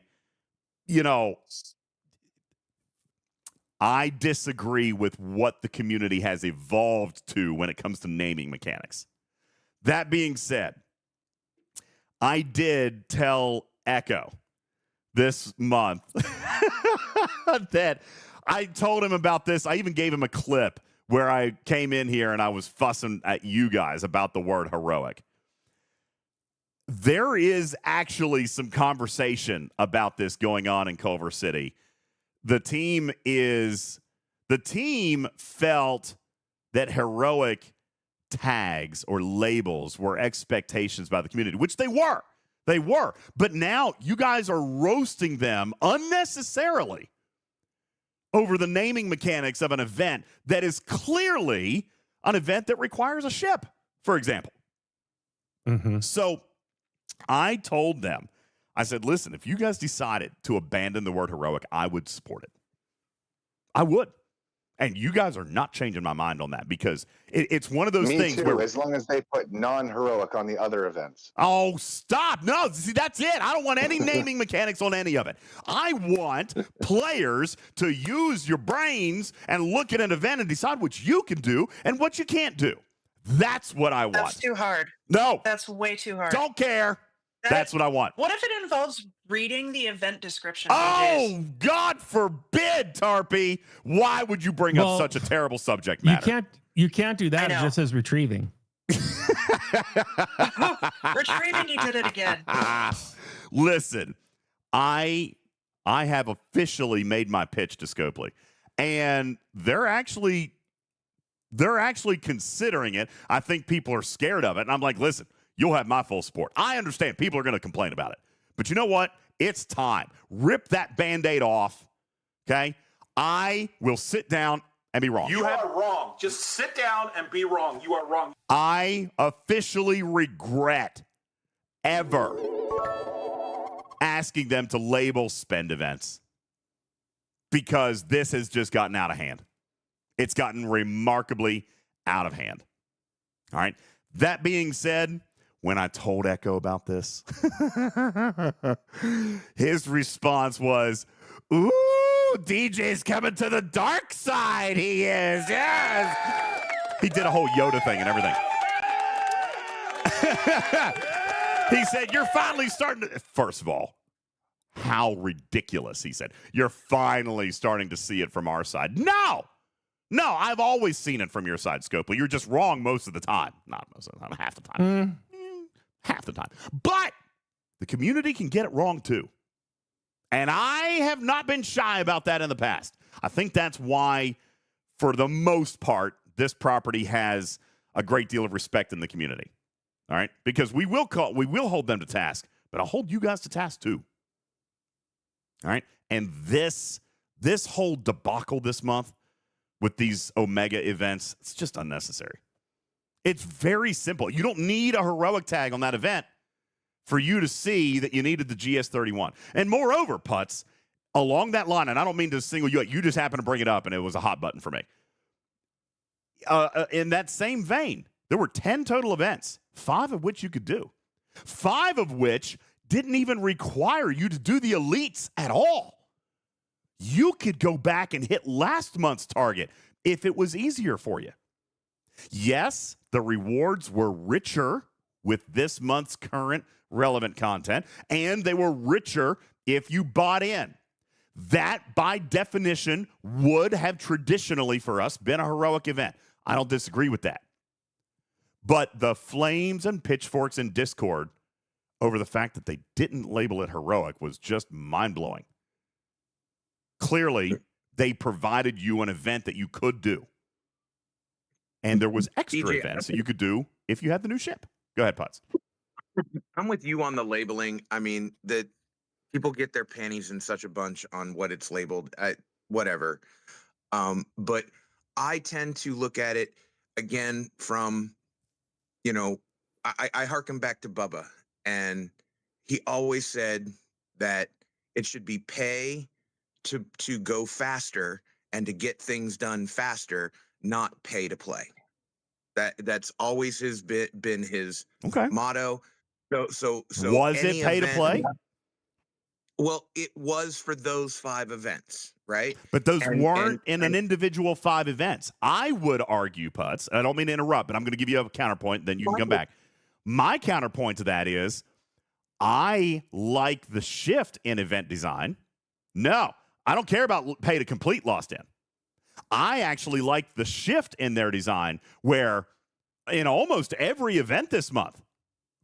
I disagree with what the community has evolved to when it comes to naming mechanics. That being said, I did tell Echo this month that I told him about this. I even gave him a clip where I came in here and I was fussing at you guys about the word heroic. There is actually some conversation about this going on in Culver City. The team felt that heroic tags or labels were expectations by the community, which they were. They were. But now you guys are roasting them unnecessarily over the naming mechanics of an event that is clearly an event that requires a ship, for example. So I told them, I said, listen, if you guys decided to abandon the word heroic, I would support it. I would. And you guys are not changing my mind on that because it's one of those things too, where, as long as they put non-heroic on the other events. Oh, stop. No, see, that's it. I don't want any naming mechanics on any of it. I want players to use your brains and look at an event and decide what you can do and what you can't do. That's what I want. That's too hard. No. That's way too hard. Don't care. That's what I want. What if it involves reading the event description? Oh, God forbid, Tarpy. Why would you bring up such a terrible subject matter? You can't do that. It just says retrieving. Retrieving, he did it again. Listen, I have officially made my pitch to Scopely, and they're actually considering it. I think people are scared of it, and I'm like, listen, you'll have my full support. I understand people are going to complain about it, but you know what? It's time. Rip that Band-Aid off, okay? I will sit down and be wrong. You are wrong. Just sit down and be wrong. You are wrong. I officially regret ever asking them to label spend events because this has just gotten out of hand. It's gotten remarkably out of hand. All right. That being said, when I told Echo about this, his response was, "Ooh, DJ's coming to the dark side. He is. Yes." He did a whole Yoda thing and everything. He said, "You're finally starting to," first of all, how ridiculous, he said. "You're finally starting to see it from our side." No, I've always seen it from your side, Scopely. You're just wrong most of the time. Not most of the time, half the time. Half the time. But the community can get it wrong too. And I have not been shy about that in the past. I think that's why, for the most part, this property has a great deal of respect in the community. All right? Because we will hold them to task, but I'll hold you guys to task too. All right? And this whole debacle this month with these Omega events, it's just unnecessary. It's very simple. You don't need a heroic tag on that event for you to see that you needed the GS31. And moreover, Putz, along that line, and I don't mean to single you out, you just happened to bring it up and it was a hot button for me. In that same vein, there were 10 total events, 5 of which you could do. 5 of which didn't even require you to do the elites at all. You could go back and hit last month's target if it was easier for you. Yes, the rewards were richer with this month's current relevant content, and they were richer if you bought in. That, by definition, would have traditionally for us been a heroic event. I don't disagree with that. But the flames and pitchforks in Discord over the fact that they didn't label it heroic was just mind-blowing. Clearly, they provided you an event that you could do. And there was extra DJ, events that you could do if you had the new ship. Go ahead, Putz. I'm with you on the labeling. I mean, that people get their panties in such a bunch on what it's labeled, whatever. But I tend to look at it again from, I harken back to Bubba, and he always said that it should be pay to go faster and to get things done faster, not pay to play. That's always been his motto. So was it pay to play? Well, it was for those 5 events, right? But those weren't in an individual 5 events. I would argue, Putz, and I don't mean to interrupt, but I'm going to give you a counterpoint, then you can come back. My counterpoint to that is I like the shift in event design. No, I don't care about pay to complete Lost In. I actually like the shift in their design where in almost every event this month,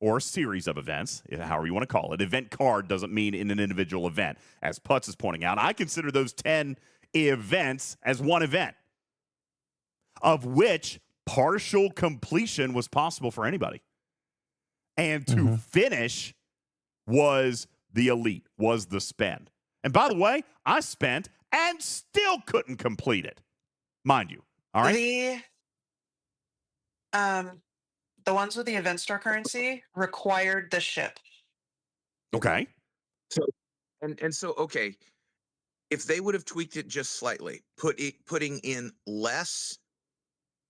or series of events, however you want to call it, event card doesn't mean in an individual event. As Putz is pointing out, I consider those 10 events as one event, of which partial completion was possible for anybody. And to finish was the elite, was the spend. And by the way, I spent and still couldn't complete it, mind you. All right. The ones with the event store currency required the ship. Okay. So okay, if they would have tweaked it just slightly, putting in less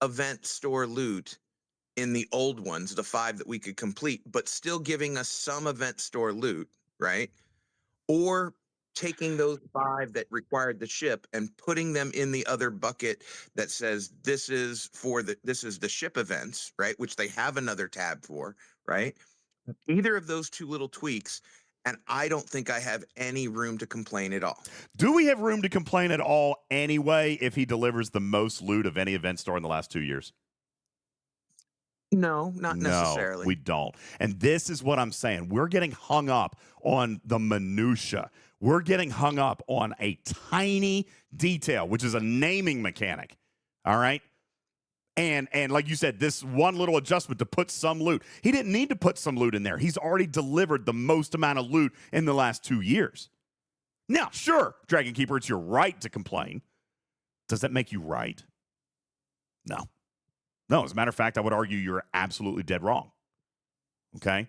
event store loot in the old ones, the 5 that we could complete, but still giving us some event store loot, right? Or taking those 5 that required the ship and putting them in the other bucket that says this is the ship events, right? Which they have another tab for, right? Either of those 2 little tweaks, and I don't think I have any room to complain at all. Do we have room to complain at all anyway if he delivers the most loot of any event store in the last 2 years? No, not necessarily. No, we don't. And this is what I'm saying. We're getting hung up on the minutia. We're getting hung up on a tiny detail, which is a naming mechanic. All right? And like you said, this one little adjustment to put some loot. He didn't need to put some loot in there. He's already delivered the most amount of loot in the last 2 years. Now, sure, Dragon Keeper, it's your right to complain. Does that make you right? No. No, as a matter of fact, I would argue you're absolutely dead wrong. Okay?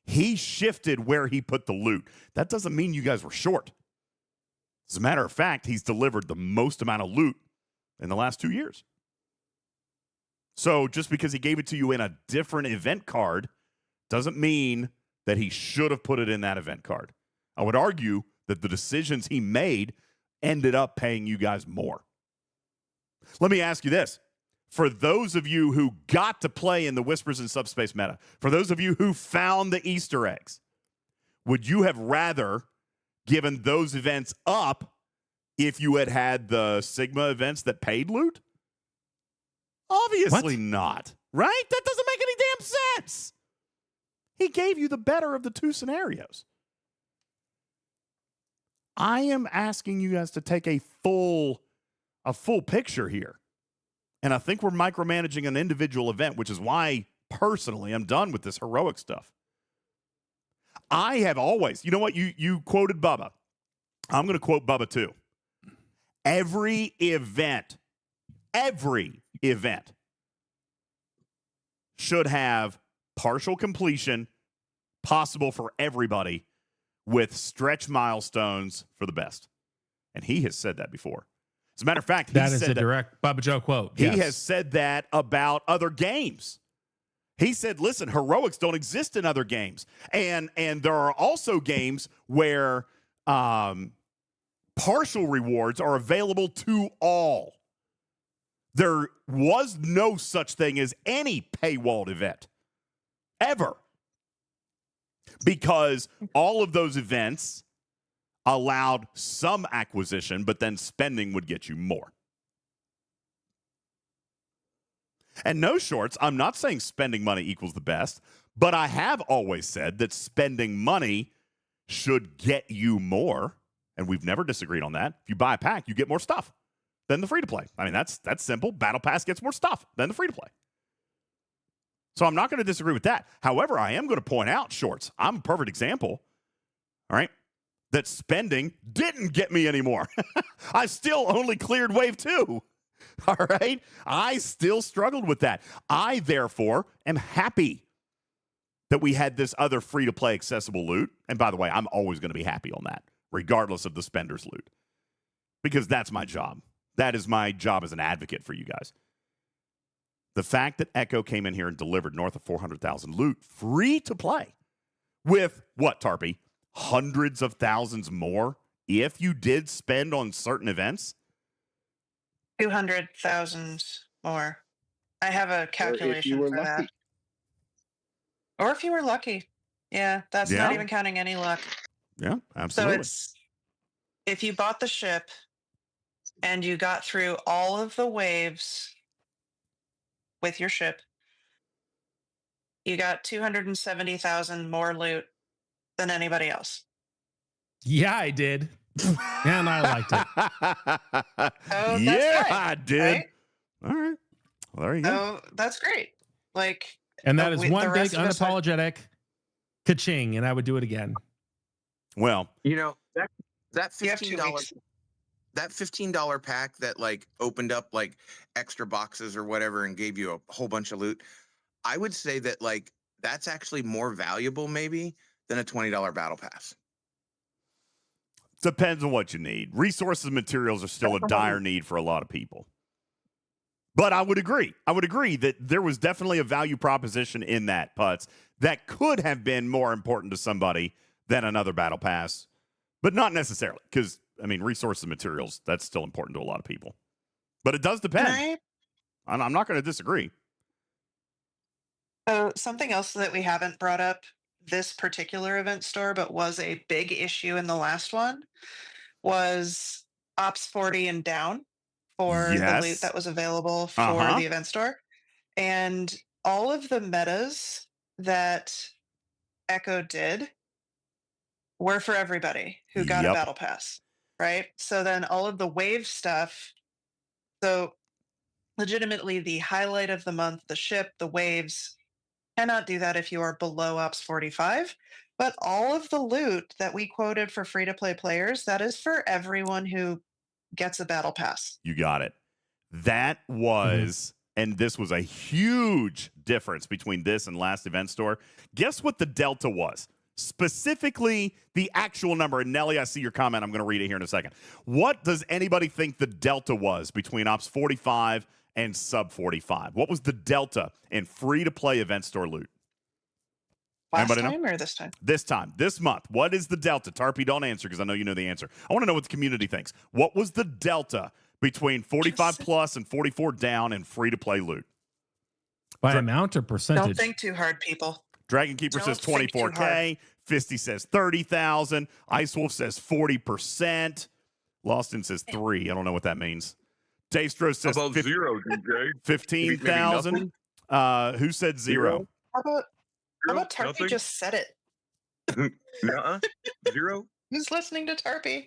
He shifted where he put the loot. That doesn't mean you guys were short. As a matter of fact, he's delivered the most amount of loot in the last 2 years. So just because he gave it to you in a different event card doesn't mean that he should have put it in that event card. I would argue that the decisions he made ended up paying you guys more. Let me ask you this. For those of you who got to play in the Whispers in Subspace meta, for those of you who found the Easter eggs, would you have rather given those events up if you had had the Sigma events that paid loot? Obviously not, right? That doesn't make any damn sense. He gave you the better of the two scenarios. I am asking you guys to take a full picture here. And I think we're micromanaging an individual event, which is why, personally, I'm done with this heroic stuff. I have always, you know what? You quoted Bubba. I'm going to quote Bubba too. Every event should have partial completion possible for everybody with stretch milestones for the best. And he has said that before. As a matter of fact, that is a direct Bubba Joe quote. He has said that about other games. He said, listen, heroics don't exist in other games. And there are also games where partial rewards are available to all. There was no such thing as any paywalled event, ever. Because all of those events allowed some acquisition, but then spending would get you more. And no shorts, I'm not saying spending money equals the best, but I have always said that spending money should get you more, and we've never disagreed on that. If you buy a pack, you get more stuff than the free-to-play. I mean, that's simple. Battle Pass gets more stuff than the free-to-play. So I'm not going to disagree with that. However, I am going to point out, shorts, I'm a perfect example, all right, that spending didn't get me anymore. I still only cleared wave 2. All right? I still struggled with that. I, therefore, am happy that we had this other free-to-play accessible loot. And by the way, I'm always going to be happy on that, regardless of the spender's loot, because that's my job. That is my job as an advocate for you guys. The fact that Echo came in here and delivered north of 400,000 loot free to play with what, Tarpy? Hundreds of thousands more if you did spend on certain events? 200,000 more. I have a calculation for that. Or if you were lucky. Yeah, that's not even counting any luck. Yeah, absolutely. So it's if you bought the ship and you got through all of the waves with your ship, you got 270,000 more loot than anybody else. Yeah, I did. And I liked it. Oh, yeah, right, I did. right? All right. Well, there you go. Oh, that's great. Like, and that is one big rest of us are- unapologetic ka-ching, and I would do it again. Well, You know, that You have 2 $15 weeks. that $15 pack that like opened up like extra boxes or whatever and gave you a whole bunch of loot, I would say that like that's actually more valuable maybe than a $20 battle pass. depends on what you need. Resources and materials are still a dire need for a lot of people. But I would agree. I would agree that there was definitely a value proposition in that, Putz, that could have been more important to somebody than another battle pass, but not necessarily, because, I mean, resources and materials, that's still important to a lot of people. But it does depend. I'm not going to disagree. So something else that we haven't brought up this particular event store, but was a big issue in the last one, was Ops 40 and down for the loot that was available for the event store. And all of the metas that Echo did were for everybody who got a battle pass, right? So then all of the wave stuff, so legitimately the highlight of the month, the ship, the waves, cannot do that if you are below Ops 45. But all of the loot that we quoted for free-to-play players, that is for everyone who gets a battle pass. You got it. That was, and this was a huge difference between this and last event store. Guess what the delta was? Specifically, the actual number. And Nelly, I see your comment. I'm going to read it here in a second. What does anybody think the delta was between Ops 45 and Sub 45? What was the delta in free-to-play event store loot? Last Anybody know? time or this time? This time, this month. What is the delta? Tarpy, don't answer because I know you know the answer. I want to know what the community thinks. What was the delta between 45 plus and 44 down in free-to-play loot? By amount or percentage? Don't think too hard, people. Dragon Keeper Don't says think too 24K. Fisty says 30,000. Ice Wolf says 40%. Loston says 3. I don't know what that means. Dastro says Above 0, DJ. 15,000. Who said 0? How about Tarpy Nothing? just said it? Nuh-uh. 0? Who's listening to Tarpy?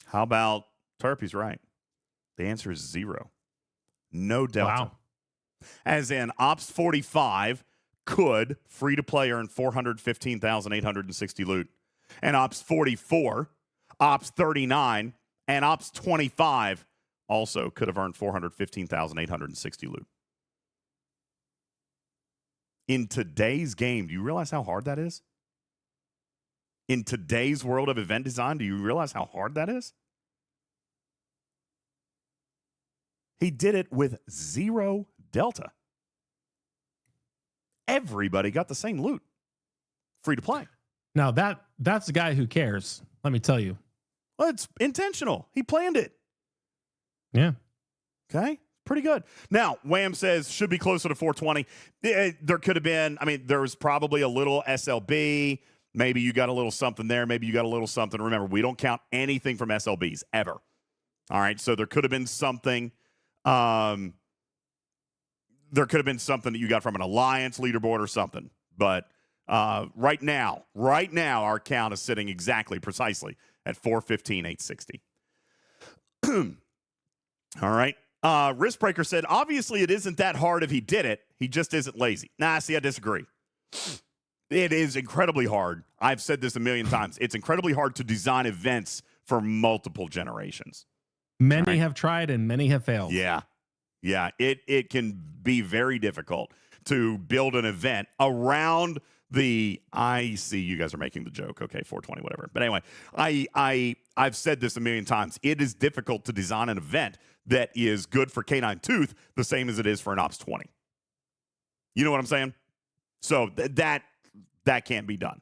How about Tarpy's right? The answer is 0. No delta. Wow. As in, Ops 45 could free-to-play earn 415,860 loot. And Ops 44, Ops 39, and Ops 25 also could have earned 415,860 loot. In today's game, do you realize how hard that is? In today's world of event design, do you realize how hard that is? He did it with 0 delta. Everybody got the same loot. Free to play. Now that's the guy who cares. Let me tell you. Well, it's intentional. He planned it. Yeah. Okay. Pretty good. Now, Wham says should be closer to 420. There could have been, there was probably a little SLB. Maybe you got a little something there. Maybe you got a little something. Remember, we don't count anything from SLBs ever. All right. So there could have been something. There could have been something that you got from an alliance leaderboard or something. But right now, our count is sitting exactly, precisely at 415,860. All right. Riskbreaker said, obviously it isn't that hard if he did it. He just isn't lazy. Nah, see, I disagree. It is incredibly hard. I've said this a million times. It's incredibly hard to design events for multiple generations. Many have tried and many have failed. Yeah. Yeah. It can be very difficult to build an event around I see you guys are making the joke. Okay, 420, whatever. But anyway, I've said this a million times. It is difficult to design an event that is good for K9 Tooth the same as it is for an Ops 20. You know what I'm saying? So that can't be done.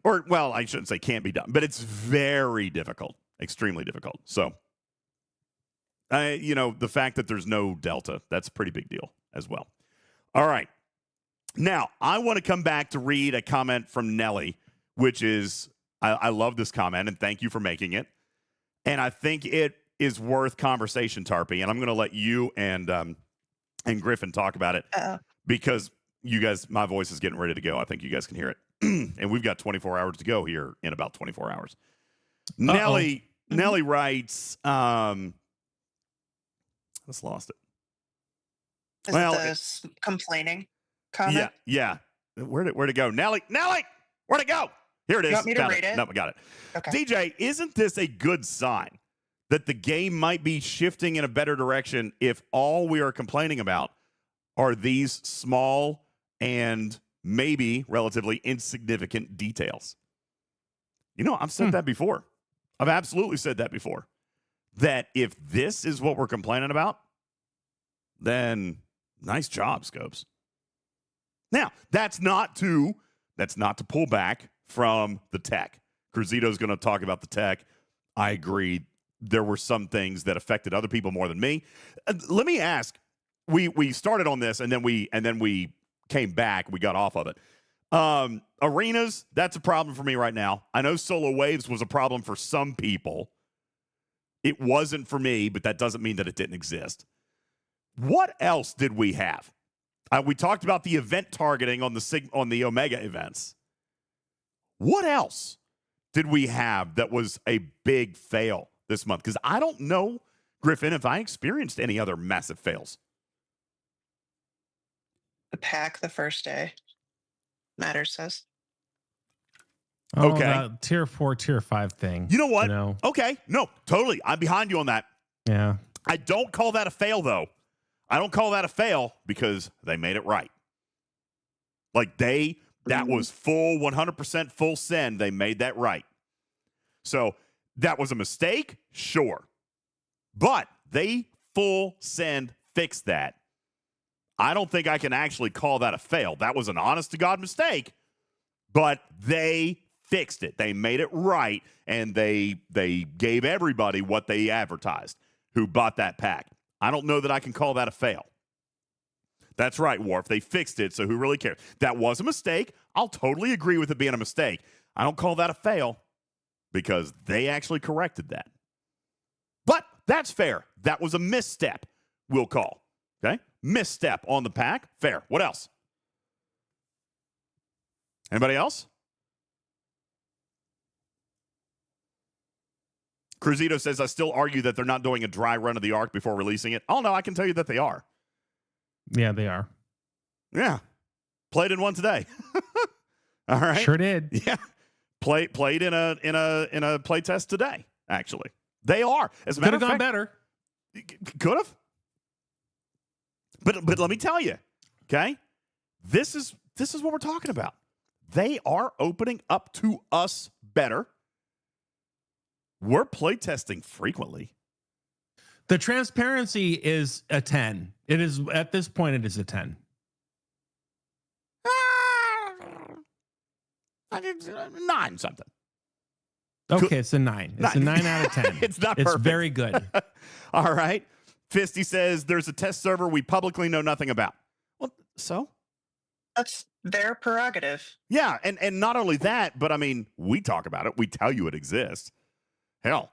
Or, well, I shouldn't say can't be done, but it's very difficult, extremely difficult. So, the fact that there's no delta, that's a pretty big deal as well. All right. Now, I want to come back to read a comment from Nelly, which is, I love this comment, and thank you for making it. And I think it is worth conversation, Tarpy, and I'm going to let you and Griffin talk about it because you guys, my voice is getting ready to go. I think you guys can hear it. And we've got 24 hours to go here in about 24 hours. Nelly writes, I just lost it. Is it the complaining comment? Yeah. Where'd it go? Nelly, where'd it go? Here it is. You want me to read it? No, I got it. Okay. DJ, isn't this a good sign that the game might be shifting in a better direction if all we are complaining about are these small and maybe relatively insignificant details? I've said that before. I've absolutely said that before. That if this is what we're complaining about, then nice job, Scopes. Now, that's not to pull back from the tech. Cruzito's going to talk about the tech. I agree. There were some things that affected other people more than me. Let me ask. We started on this and then we came back. We got off of it. Arenas, that's a problem for me right now. I know solo waves was a problem for some people. It wasn't for me, but that doesn't mean that it didn't exist. What else did we have? We talked about the event targeting on the Omega events. What else did we have that was a big fail this month? Because I don't know, Griffin, if I experienced any other massive fails. The pack the first day. Matters says. Oh, okay. that tier 4, tier 5 thing. You know what? Okay. No, totally. I'm behind you on that. Yeah. I don't call that a fail, though. I don't call that a fail because they made it right. Like they That was full 100% full send. They made that right. So that was a mistake, sure. But they full send fixed that. I don't think I can actually call that a fail. That was an honest to God mistake, but they fixed it. They made it right, and they gave everybody what they advertised who bought that pack. I don't know that I can call that a fail. That's right, Worf. They fixed it, so who really cares? That was a mistake. I'll totally agree with it being a mistake. I don't call that a fail because they actually corrected that. But that's fair. That was a misstep, we'll call. Okay? Misstep on the pack. Fair. What else? Anybody else? Cruzito says, I still argue that they're not doing a dry run of the Ark before releasing it. Oh, no, I can tell you that they are. Yeah, they are. Yeah. Played in one today. All right. Sure did. Yeah. Played in a play test today, actually. They are. As a matter of fact, gone better. Could have. But let me tell you, okay? This is what we're talking about. They are opening up to us better. We're playtesting frequently. The transparency is a 10. It is at this point. It is a 10. 9 something. Okay, it's a 9. It's a 9 out of 10. It's not. It's perfect. very good. All right. Fisty says there's a test server we publicly know nothing about. Well, so That's their prerogative. yeah, and not only that, but I mean, we talk about it. We tell you it exists. Hell,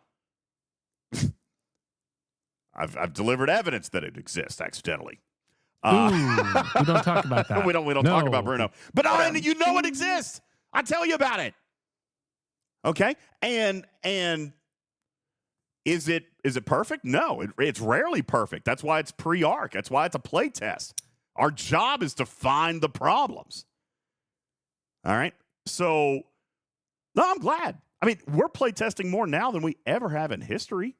I've delivered evidence that it exists accidentally. We don't talk about that. we don't talk about Bruno. But you know it exists. I tell you about it. Okay? And is it perfect? No, it's rarely perfect. That's why it's pre-arc. That's why it's a play test. Our job is to find the problems. All right? So, no, I'm glad. I mean, we're play testing more now than we ever have in history.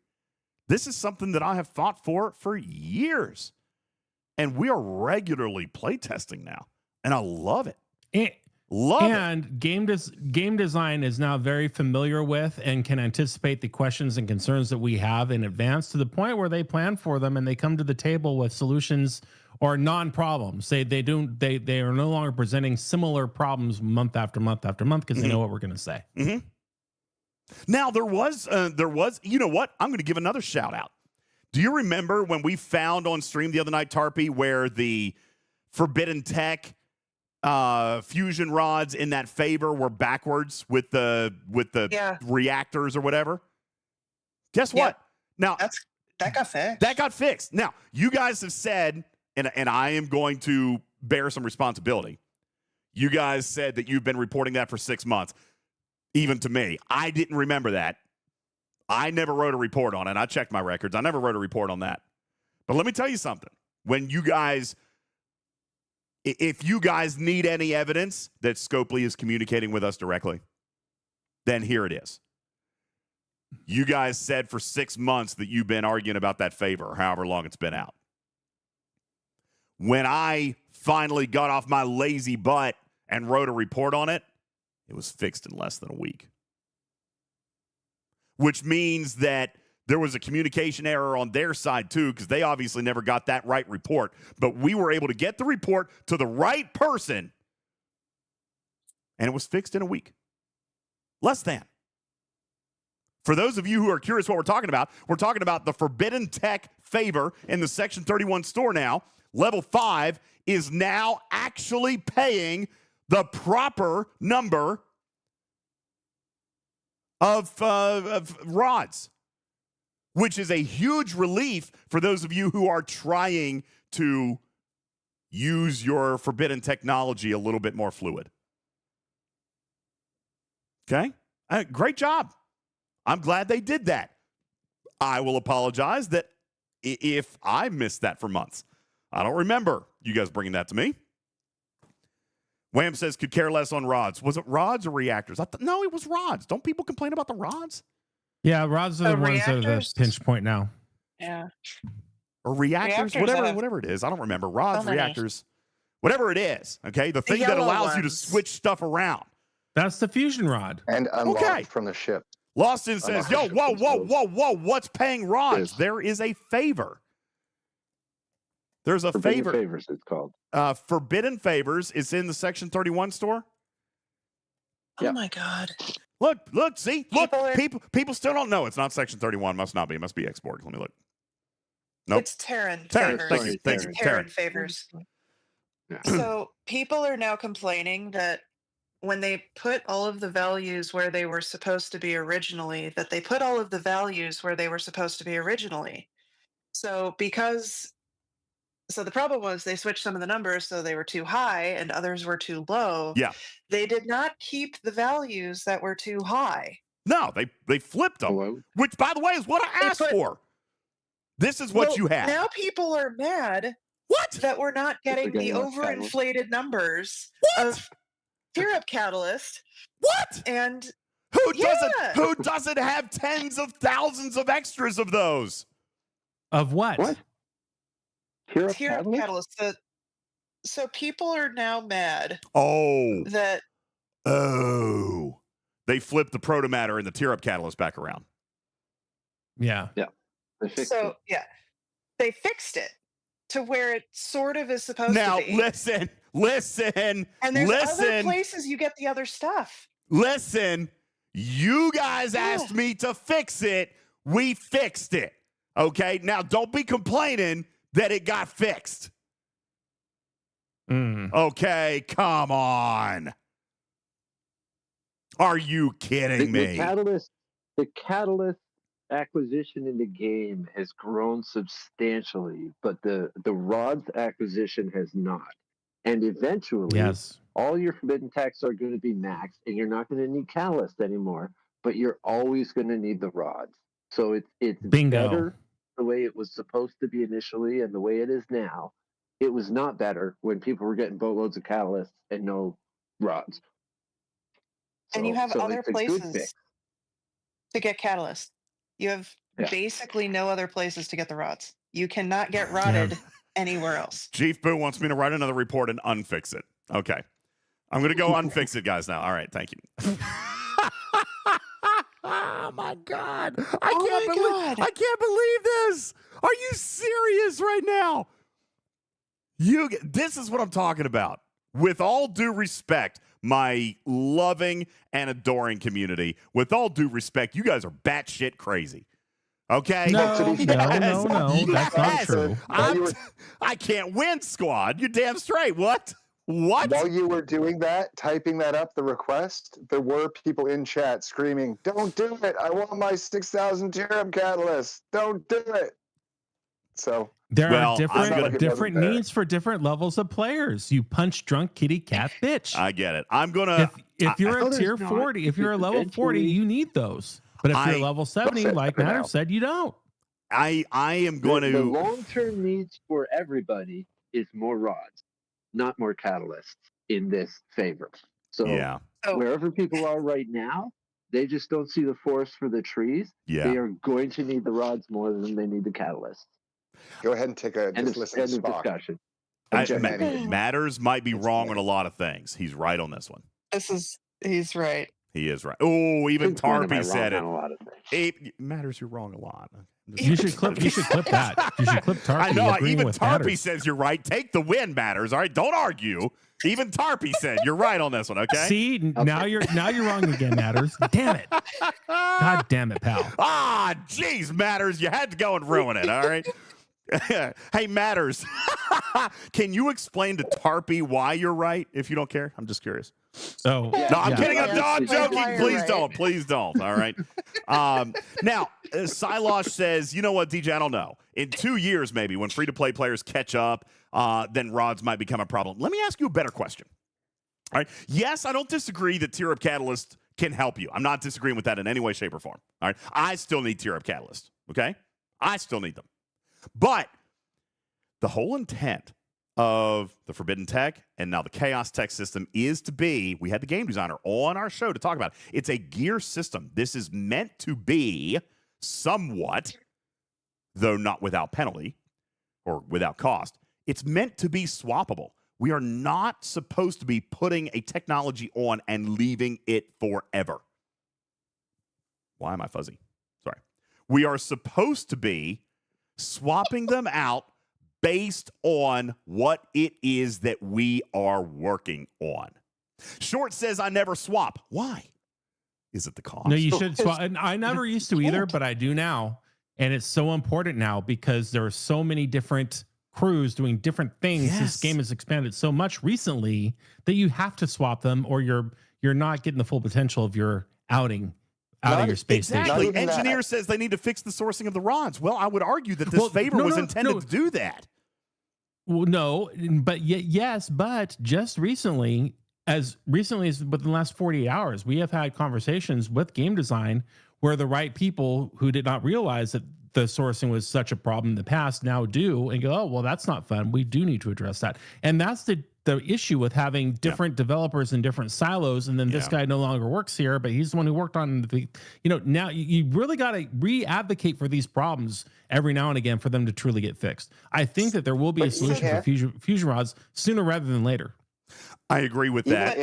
This is something that I have fought for years. And we are regularly play testing now. And I love it. Game design is now very familiar with and can anticipate the questions and concerns that we have in advance to the point where they plan for them and they come to the table with solutions or non-problems. They are no longer presenting similar problems month after month after month because they know what we're going to say. Mm-hmm. Now there was, you know what? I'm going to give another shout out. Do you remember when we found on stream the other night, Tarpy, where the Forbidden Tech fusion rods in that favor were backwards with the reactors or whatever? Guess what? Now that got fixed. That got fixed. Now, you guys have said, and I am going to bear some responsibility. You guys said that you've been reporting that for 6 months. Even to me, I didn't remember that. I never wrote a report on it. I checked my records. I never wrote a report on that. But let me tell you something. When you guys, if you guys need any evidence that Scopely is communicating with us directly, then here it is. You guys said for 6 months that you've been arguing about that favor, however long it's been out. When I finally got off my lazy butt and wrote a report on it, it was fixed in less than a week. Which means that there was a communication error on their side too, because they obviously never got that right report. But we were able to get the report to the right person, and it was fixed in a week. Less than. For those of you who are curious what we're talking about the Forbidden Tech favor in the Section 31 store now. Level 5 is now actually paying the proper number of rods, which is a huge relief for those of you who are trying to use your Forbidden technology a little bit more fluid. Okay? Great job. I'm glad they did that. I will apologize that if I missed that for months. I don't remember you guys bringing that to me. Wham says, could care less on rods. Was it rods or reactors? No, it was rods. Don't people complain about the rods? Yeah, rods are the ones that are the pinch point now. Yeah. Or reactors whatever it is. I don't remember. Rods, reactors. Whatever it is, okay? The thing that yellow allows you to ones. switch stuff around. That's the fusion rod. And unlocked Okay. from the ship. Lawson says, yo, whoa, what's paying rods? Yes. There is a favor. There's a Forbidden favor. Favors, it's called. Forbidden Favors is in the Section 31 store. Oh my God. Look, see? Look, People people still don't know. It's not Section 31. Must not be. It must be export. Let me look. Nope. It's Terran Terran, favors. thank you, thank It's you, Terran Terran. favors. Yeah. So people are now complaining that when they put all of the values where they were supposed to be originally, that they put all of the values where they were supposed to be originally. So the problem was they switched some of the numbers so they were too high and others were too low. Yeah. They did not keep the values that were too high. No, they flipped them, Hello? which, by the way, is what I asked for. This is what you have. Now people are mad What? that we're not getting the getting less catalyst. overinflated numbers of Tear-Up Catalyst. What? And Who doesn't have tens of thousands of extras of those? Of what? What? Tear-Up Tear-Up Catalyst? Catalyst. So people are now mad Oh. that They flipped the protomatter and the tear-up catalyst back around. Yeah. They fixed it. they fixed it to where it sort of is supposed Now, to be. listen. And there's other places you get the other stuff. Listen, you guys asked me to fix it. We fixed it. Okay? Now, don't be complaining that it got fixed. Okay, come on. Are you kidding me? The catalyst acquisition in the game has grown substantially, but the rods acquisition has not. And eventually, all your forbidden techs are going to be maxed, and you're not going to need catalyst anymore, but you're always going to need the rods. So it's better the way it was supposed to be initially and the way it is now. It was not better when people were getting boatloads of catalysts and no rods. And you have other it's a good places fix. to get catalyst. You have basically no other places to get the rods. You cannot get rodded anywhere else. Chief Boo wants me to write another report and unfix it. Okay. I'm going to go unfix it, guys, now. All right, thank you. Oh, my God. I can't believe this. Are you serious right now? This is what I'm talking about. With all due respect, my loving and adoring community, with all due respect, you guys are batshit crazy. Okay? No, that's not true. I can't win, squad. You're damn straight. What? While you were doing that, typing that up, the request, there were people in chat screaming, "Don't do it! I want my 6,000 Tear-Up Catalyst! Don't do it!" So there are different needs for different levels of players. You punch drunk kitty cat bitch. I get it. I'm gonna if you're a tier 40, if you're a level 40, you need those. But if you're level 70, like Matter said, you don't. I am going to the long-term needs for everybody is more rods, not more catalysts in this favor. So wherever people are right now, they just don't see the forest for the trees. Yeah. They are going to need the rods more than they need the catalysts. Go ahead and take a discussion. Matters might be wrong on a lot of things. He's right on this one. He's right. He is right. Oh, even Tarpy said it. Matters, you're wrong a lot. You should clip that. You should clip Tarpy. I know. Even with Tarpy Matters. says you're right. Take the win, Matters. All right, don't argue. Even Tarpy said you're right on this one. Okay. See, now you're wrong again, Matters. Damn it. God damn it, pal. Jeez, Matters, you had to go and ruin it. All right. Hey, Matters, can you explain to Tarpy why you're right? If you don't care, I'm just curious. No, I'm kidding. I'm joking. Please don't. All right. Now, Silosh says, you know what, DJ? I don't know. In 2 years, maybe when free-to-play players catch up, then rods might become a problem. Let me ask you a better question. All right. Yes, I don't disagree that Tear-Up Catalyst can help you. I'm not disagreeing with that in any way, shape, or form. All right. I still need Tear-Up Catalyst. Okay. I still need them. But the whole intent of the Forbidden Tech and now the Chaos Tech system is to be, we had the game designer on our show to talk about it. It's a gear system. This is meant to be somewhat, though not without penalty or without cost, it's meant to be swappable. We are not supposed to be putting a technology on and leaving it forever. Why am I fuzzy? Sorry. We are supposed to be swapping them out based on what it is that we are working on. Short says, I never swap. Why? Is it the cost? No, you should swap. And I never used to either, but I do now. And it's so important now because there are so many different crews doing different things. Yes. This game has expanded so much recently that you have to swap them or you're not getting the full potential of your outing out of your space exactly. station. Engineer says they need to fix the sourcing of the rods. Well, I would argue that this favor was intended to do that. Well, no, but yes, but just recently as within the last 48 hours, we have had conversations with game design where the right people who did not realize that the sourcing was such a problem in the past now do and go, oh, well, that's not fun. We do need to address that. And that's the issue with having different developers in different silos. And then this guy no longer works here, but he's the one who worked on the, now you really got to re-advocate for these problems every now and again for them to truly get fixed. I think that there will be a solution for fusion rods sooner rather than later. I agree with that.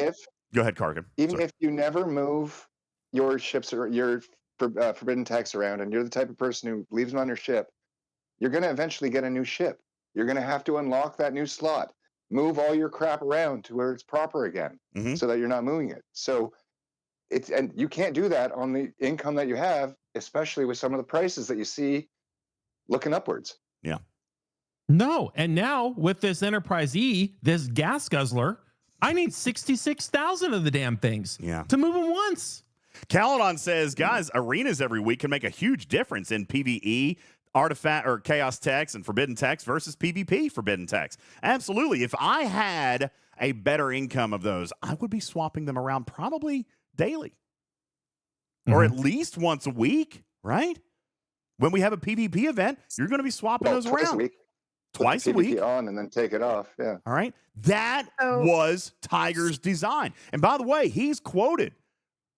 Go ahead, Karkin. Even if you never move your ships or your forbidden techs around and you're the type of person who leaves them on your ship, you're going to eventually get a new ship. You're going to have to unlock that new slot, move all your crap around to where it's proper again so that you're not moving it. So and you can't do that on the income that you have, especially with some of the prices that you see looking upwards. Yeah. No. And now with this Enterprise E, this gas guzzler, I need 66,000 of the damn things to move them once. Caledon says, guys, arenas every week can make a huge difference in PvE, artifact or chaos techs and forbidden techs versus PvP forbidden techs. Absolutely. If I had a better income of those, I would be swapping them around probably daily or at least once a week, right? When we have a PvP event, you're going to be swapping those around. Twice a week on and then take it off. Yeah. All right. That was Tiger's design. And by the way, he's quoted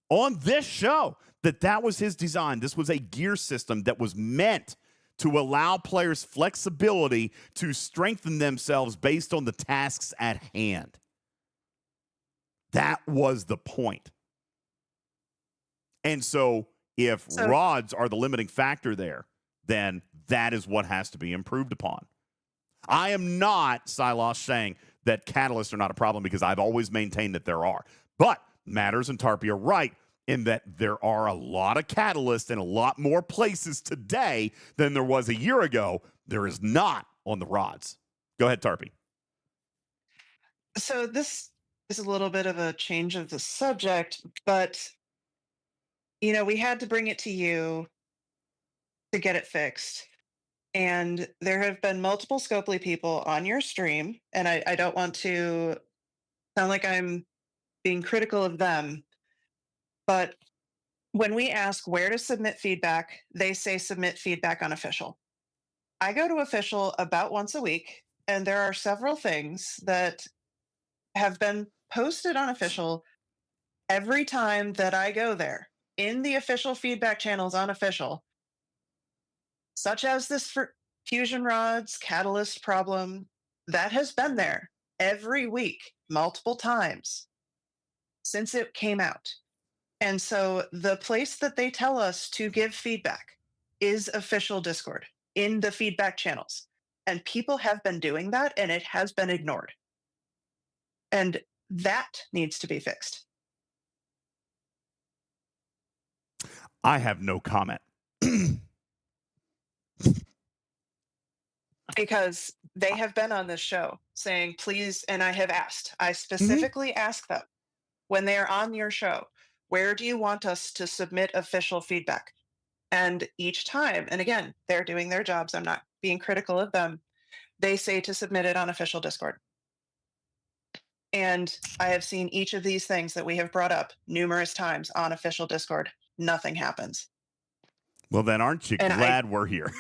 on this show that was his design. This was a gear system that was meant to allow players flexibility to strengthen themselves based on the tasks at hand. That was the point. And so if rods are the limiting factor there, then that is what has to be improved upon. I am not, Silos, saying that catalysts are not a problem because I've always maintained that there are. But Matters and Tarpey are right in that there are a lot of catalysts in a lot more places today than there was a year ago. There is not on the rods. Go ahead, Tarpey. So this is a little bit of a change of the subject, but, we had to bring it to you to get it fixed. And there have been multiple Scopely people on your stream, and I don't want to sound like I'm being critical of them, but when we ask where to submit feedback, they say submit feedback on official. I go to official about once a week, and there are several things that have been posted on official every time that I go there in the official feedback channels on official, such as this fusion rods catalyst problem that has been there every week, multiple times since it came out. And so the place that they tell us to give feedback is official Discord in the feedback channels. And people have been doing that, and it has been ignored. And that needs to be fixed. I have no comment. Because they have been on this show saying, please, and I have asked, I specifically ask them when they are on your show, where do you want us to submit official feedback? And each time, and again, they're doing their jobs, I'm not being critical of them, they say to submit it on official Discord. And I have seen each of these things that we have brought up numerous times on official Discord. Nothing happens. Well, then aren't you glad we're here?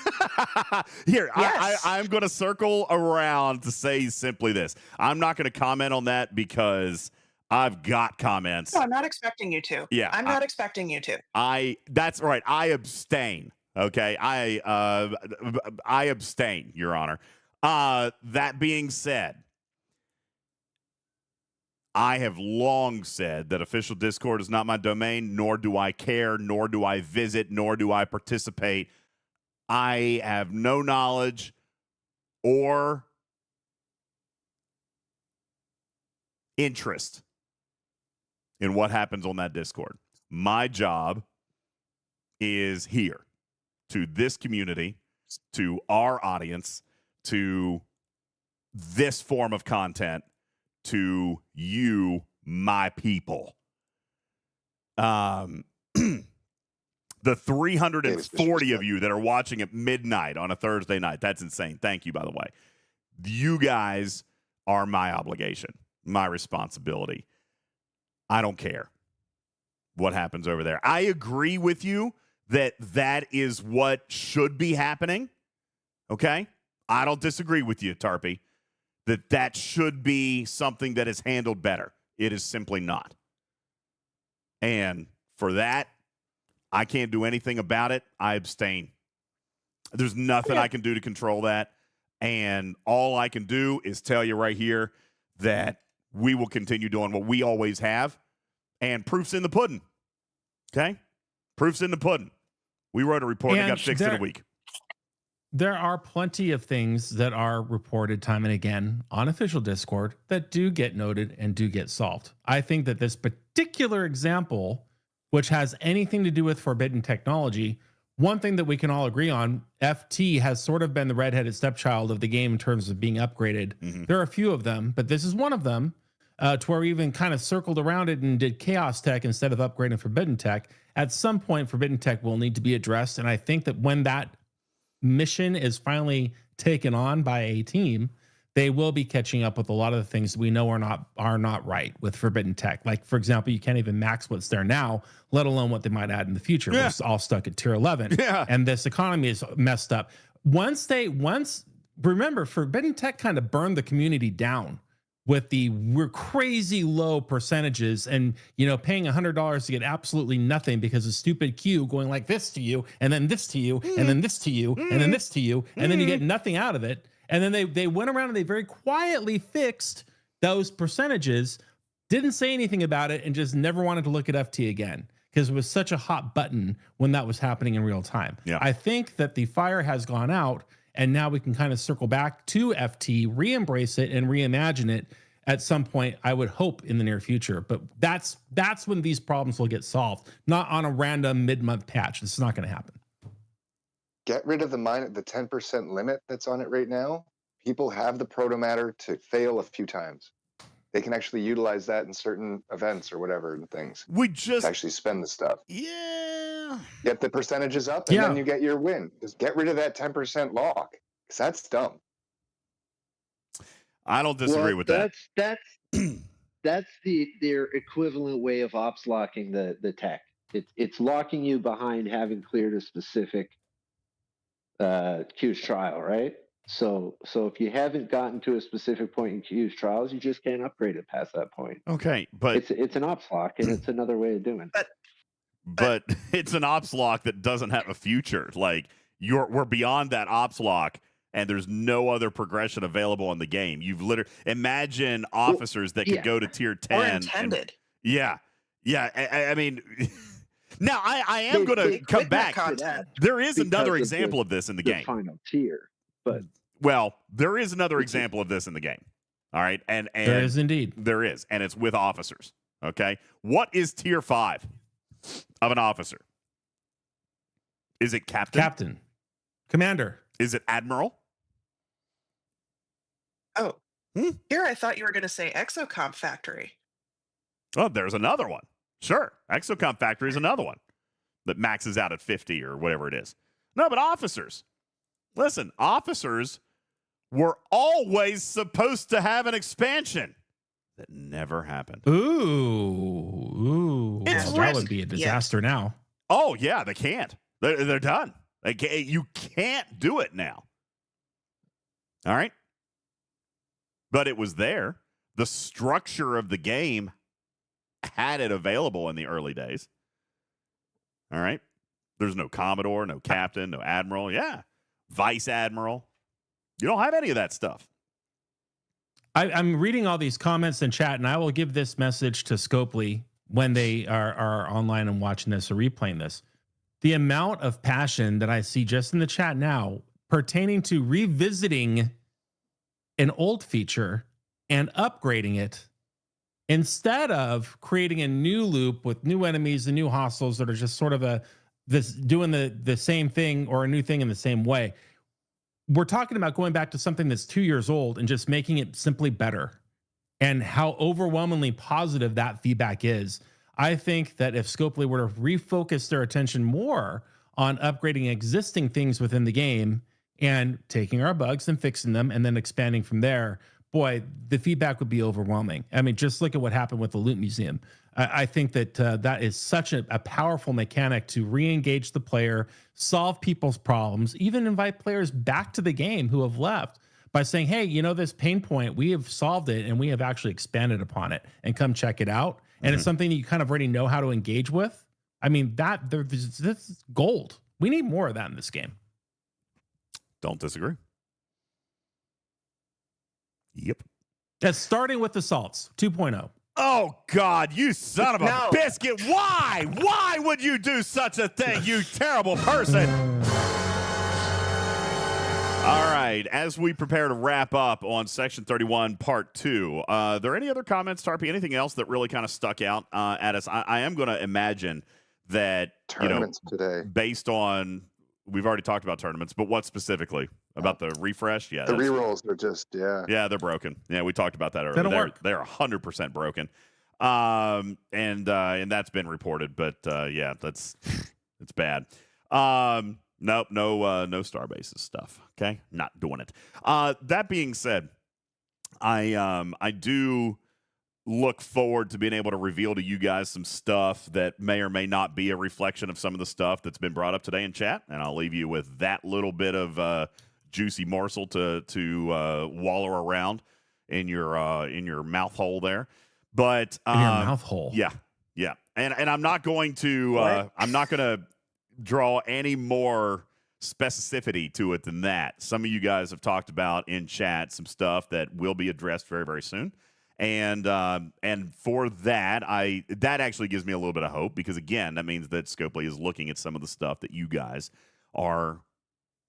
Here, yes. I'm going to circle around to say simply this. I'm not going to comment on that because I've got comments. No, I'm not expecting you to. Yeah, I'm not expecting you to. That's right. I abstain. Okay, I abstain, Your Honor. That being said, I have long said that official Discord is not my domain, nor do I care, nor do I visit, nor do I participate. I have no knowledge or interest in what happens on that Discord. My job is here to this community, to our audience, to this form of content, to you, my people. The 340 of you that are watching at midnight on a Thursday night, that's insane. Thank you, by the way. You guys are my obligation, my responsibility. I don't care what happens over there. I agree with you that that is what should be happening. Okay? I don't disagree with you, Tarpy, that should be something that is handled better. It is simply not. And for that, I can't do anything about it. I abstain. There's nothing I can do to control that. And all I can do is tell you right here that we will continue doing what we always have. And proof's in the pudding. Okay? Proof's in the pudding. We wrote a report and it got fixed in a week. There are plenty of things that are reported time and again on official Discord that do get noted and do get solved. I think that this particular example, which has anything to do with forbidden technology, one thing that we can all agree on, FT has sort of been the redheaded stepchild of the game in terms of being upgraded. Mm-hmm. There are a few of them, but this is one of them, to where we even kind of circled around it and did chaos tech instead of upgrading forbidden tech. At some point, forbidden tech will need to be addressed, and I think that when that mission is finally taken on by a team, they will be catching up with a lot of the things we know are not right with forbidden tech. Like, for example, you can't even max what's there now, let alone what they might add in the future. Yeah. It's all stuck at tier 11. Yeah. And this economy is messed up. Remember, forbidden tech kind of burned the community down with we're crazy low percentages and, paying $100 to get absolutely nothing because of stupid queue going like this to you and then this to you and then this to you and then this to you. And then you get nothing out of it. And then they went around and they very quietly fixed those percentages, didn't say anything about it, and just never wanted to look at FT again because it was such a hot button when that was happening in real time. Yeah. I think that the fire has gone out, and now we can kind of circle back to FT, re-embrace it, and reimagine it at some point, I would hope in the near future. But that's when these problems will get solved, not on a random mid-month patch. This is not going to happen. Get rid of the 10% limit that's on it right now. People have the proto matter to fail a few times. They can actually utilize that in certain events or whatever and things. To actually spend the stuff. Yeah. Get the percentages up and then you get your win. Just get rid of that 10% lock. Because that's dumb. I don't disagree with that. That's their equivalent way of ops locking the tech. It's locking you behind having cleared a specific Q's trial, right? So if you haven't gotten to a specific point in Q's trials, you just can't upgrade it past that point. Okay, but it's an ops lock, and it's another way of doing it. But it's an ops lock that doesn't have a future. Like we're beyond that ops lock, and there's no other progression available in the game. You've literally imagine officers that could go to tier 10. Or intended. Yeah. I mean. Now, I am going to come back. There is another example of this in the game. Final tier, but there is another example of this in the game. All right, and there is indeed. There is, and it's with officers. Okay, what is tier 5 of an officer? Is it captain? Captain, commander. Is it admiral? Oh, here I thought you were going to say Exocomp Factory. Oh, there's another one. Sure, Exocomp Factory is another one that maxes out at 50 or whatever it is. No, but officers. Listen, officers were always supposed to have an expansion. That never happened. Ooh. That would be a disaster now. Oh, yeah, they can't. They're done. You can't do it now. All right? But it was there. The structure of the game had it available in the early days. All right. There's no Commodore, no Captain, no Admiral. Yeah. Vice Admiral. You don't have any of that stuff. I'm reading all these comments in chat, and I will give this message to Scopely when they are online and watching this or replaying this. The amount of passion that I see just in the chat now pertaining to revisiting an old feature and upgrading it instead of creating a new loop with new enemies and new hostiles that are just sort of doing the same thing or a new thing in the same way. We're talking about going back to something that's 2 years old and just making it simply better, and how overwhelmingly positive that feedback is. I think that if Scopely were to refocus their attention more on upgrading existing things within the game and taking our bugs and fixing them and then expanding from there, boy, the feedback would be overwhelming. I mean, just look at what happened with the Loot Museum. I think that that is such a powerful mechanic to re-engage the player, solve people's problems, even invite players back to the game who have left by saying, hey, you know, this pain point, we have solved it and we have actually expanded upon it, and come check it out. And it's something that you kind of already know how to engage with. I mean, this is gold. We need more of that in this game. Don't disagree. Yep. That's starting with Assaults 2.0. Oh, God, you son of a biscuit. Why? Why would you do such a thing, you terrible person? All right, as we prepare to wrap up on Section 31, Part 2, are there any other comments, Tarpy? Anything else that really kind of stuck out at us? I am going to imagine that, tournaments today, based on, we've already talked about tournaments, but what specifically? About the refresh? Yeah. The rerolls are just, Yeah, they're broken. Yeah, we talked about that earlier. They don't work. They're 100% broken. And that's been reported, but yeah, it's bad. Nope, no star bases stuff. Okay, not doing it. That being said, I do look forward to being able to reveal to you guys some stuff that may or may not be a reflection of some of the stuff that's been brought up today in chat, and I'll leave you with that little bit of juicy morsel to wallow around in your mouth hole there. But in your mouth hole, yeah, and I'm not going to draw any more specificity to it than that. Some of you guys have talked about in chat some stuff that will be addressed very, very soon. And for that, that actually gives me a little bit of hope, because again, that means that Scopely is looking at some of the stuff that you guys are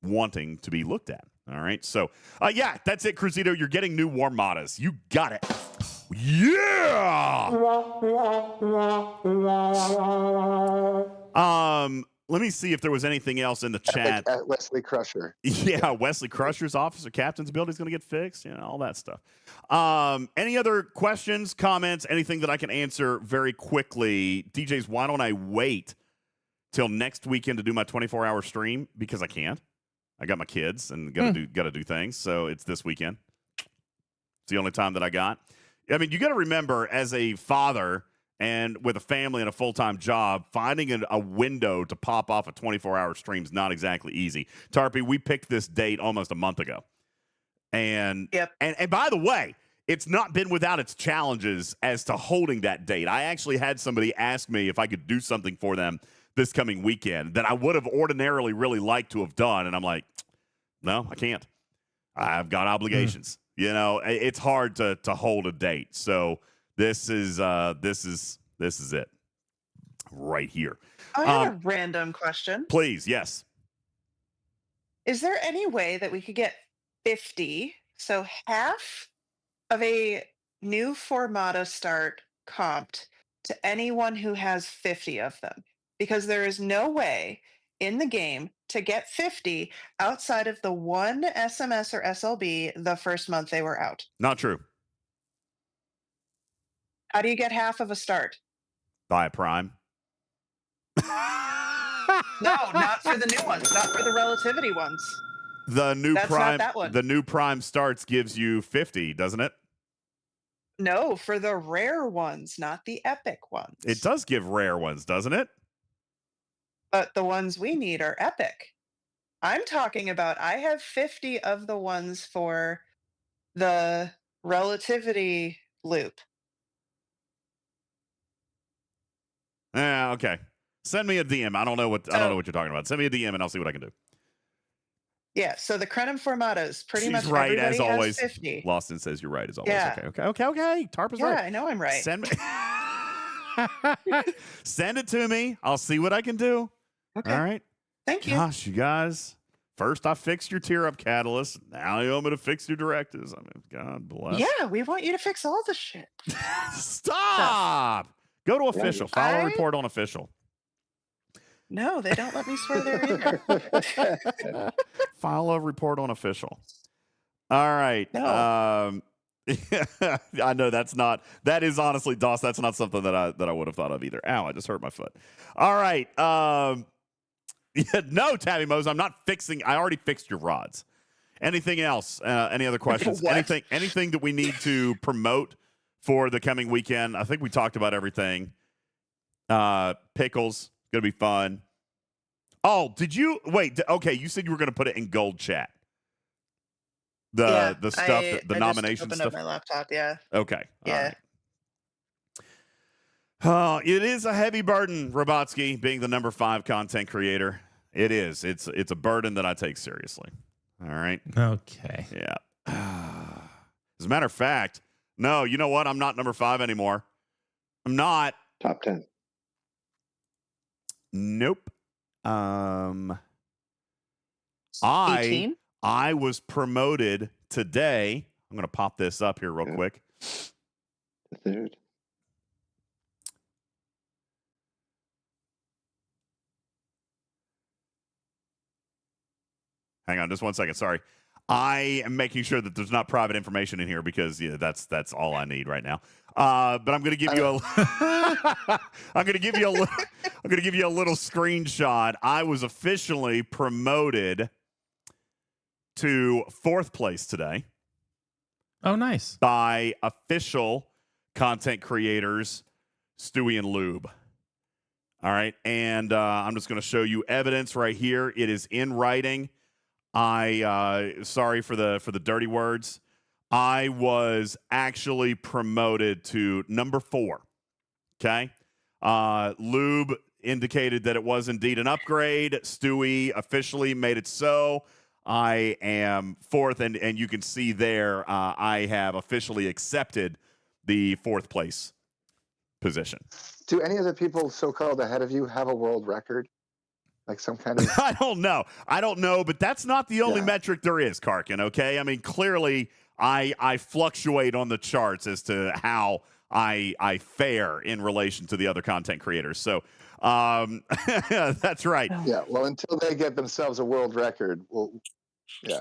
wanting to be looked at. All right. So yeah, that's it, Cruzito. You're getting new Warmadas. You got it. Yeah. Let me see if there was anything else in the chat. At Wesley Crusher. Yeah, Wesley Crusher's officer captain's ability is going to get fixed. You know, all that stuff. Any other questions, comments, anything that I can answer very quickly? DJs, why don't I wait till next weekend to do my 24-hour stream? Because I can't. I got my kids and got to do things. So it's this weekend. It's the only time that I got. I mean, you got to remember, as a father and with a family and a full-time job, finding a window to pop off a 24-hour stream is not exactly easy. Tarpy, we picked this date almost a month ago. And, and by the way, it's not been without its challenges as to holding that date. I actually had somebody ask me if I could do something for them this coming weekend that I would have ordinarily really liked to have done. And I'm like, no, I can't. I've got obligations. You know, it's hard to hold a date. So this is it right here. I have a random question. Please, yes. Is there any way that we could get 50, so half of a new Formata start comped to anyone who has 50 of them? Because there is no way in the game to get 50 outside of the one SMS or SLB the first month they were out. Not true. How do you get half of a start? Buy a Prime. No, not for the new ones, not for the relativity ones. The new That's Prime, not that one. The new Prime starts gives you 50, doesn't it? No, for the rare ones, not the epic ones. It does give rare ones, doesn't it? But the ones we need are epic. I'm talking about, I have 50 of the ones for the relativity loop. Yeah, okay. Send me a DM. I don't know what you're talking about. Send me a DM and I'll see what I can do. Yeah, so the Crenum Formatos, pretty She's much right everybody as has always. 50. Lawson says you're right as always. Yeah. Okay. Tarp is Yeah, right. I know I'm right. Send it to me. I'll see what I can do. Okay. All right. Thank you. Gosh, you guys. First, I fixed your tear up catalyst. Now you want me to fix your directives. I mean, God bless. Yeah, we want you to fix all the shit. Stop. Go to official. File a report on official. No, they don't let me swear there either. File a report on official. All right. No. I know that is honestly, Doss, that's not something that I would have thought of either. Ow, I just hurt my foot. All right. No, Tabby Mose, I'm not fixing. I already fixed your rods. Anything else? Any other questions? Anything that we need to promote for the coming weekend? I think we talked about everything. Pickles, gonna be fun. Oh, did you wait? Okay, you said you were gonna put it in gold chat. The stuff, the nomination just opened stuff. up my laptop. Yeah. Okay. Yeah. All right. It is a heavy burden, Robotsky, being the number 5 content creator. It is. It's a burden that I take seriously. All right. Okay. Yeah. As a matter of fact, no, you know what? I'm not number 5 anymore. I'm not. Top 10. Nope. 18? I was promoted today. I'm going to pop this up here real quick. The third. Hang on just one second. Sorry. I am making sure that there's not private information in here because that's all I need right now. But I'm going to give you I'm going to give you a little screenshot. I was officially promoted to 4th place today. Oh, nice. By official content creators, Stewie and Lube. All right. And I'm just going to show you evidence right here. It is in writing. Sorry for the dirty words. I was actually promoted to number 4. Okay. Lube indicated that it was indeed an upgrade. Stewie officially made it so. I am 4th, and you can see there I have officially accepted the 4th place position. Do any of the people so-called ahead of you have a world record? Like some kind of... I don't know, but that's not the only metric there is, Karkin, okay? I mean, clearly I fluctuate on the charts as to how I fare in relation to the other content creators. So that's right. Yeah, well, until they get themselves a world record, we'll see.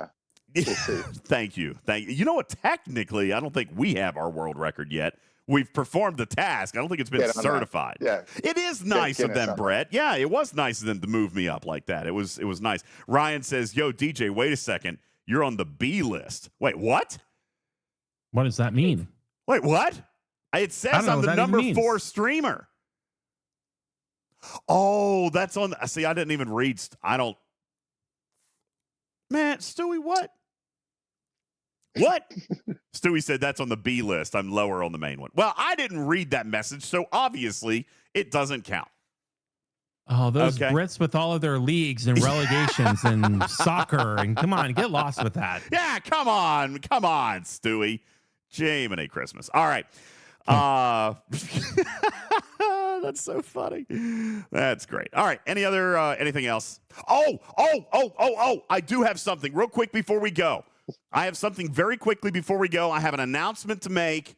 Thank you. You know what? Technically, I don't think we have our world record yet. We've performed the task. I don't think it's been certified. Yeah. It is nice of them, Brett. Yeah, it was nice of them to move me up like that. It was nice. Ryan says, "Yo, DJ, wait a second. You're on the B list." Wait, what? What does that mean? Wait, what? It says I'm the number 4 streamer. Oh, that's on. See, I didn't even read. Man, Stewie, what? What? Stewie said that's on the B list. I'm lower on the main one. Well, I didn't read that message, so obviously it doesn't count. Oh, those Brits with all of their leagues and relegations and soccer. And come on, get lost with that. Yeah, come on, Stewie. Jiminy Christmas. All right. That's so funny. That's great. All right. Anything else? Oh, I do have something real quick before we go. I have something very quickly before we go. I have an announcement to make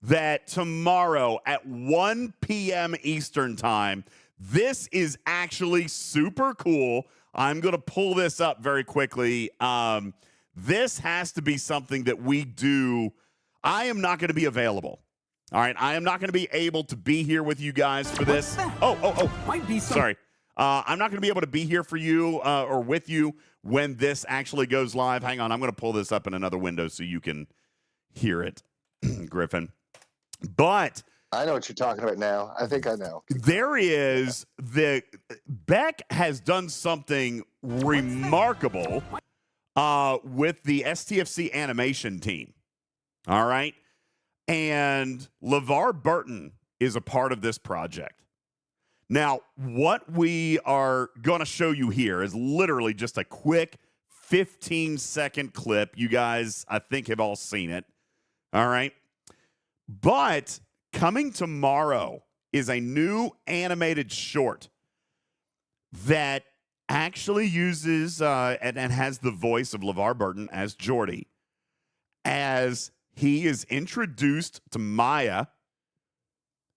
that tomorrow at 1 p.m. Eastern time, this is actually super cool. I'm going to pull this up very quickly. This has to be something that we do. I am not going to be available. All right. I am not going to be able to be here with you guys for this. Might be sorry. I'm not going to be able to be here for you or with you when this actually goes live. Hang on. I'm going to pull this up in another window so you can hear it, Griffin. But I know what you're talking about now. I think I know. There is Beck has done something remarkable with the STFC animation team. All right. And LeVar Burton is a part of this project. Now, what we are going to show you here is literally just a quick 15-second clip. You guys, I think, have all seen it. All right. But coming tomorrow is a new animated short that actually uses and has the voice of LeVar Burton as Geordi, as he is introduced to Maya.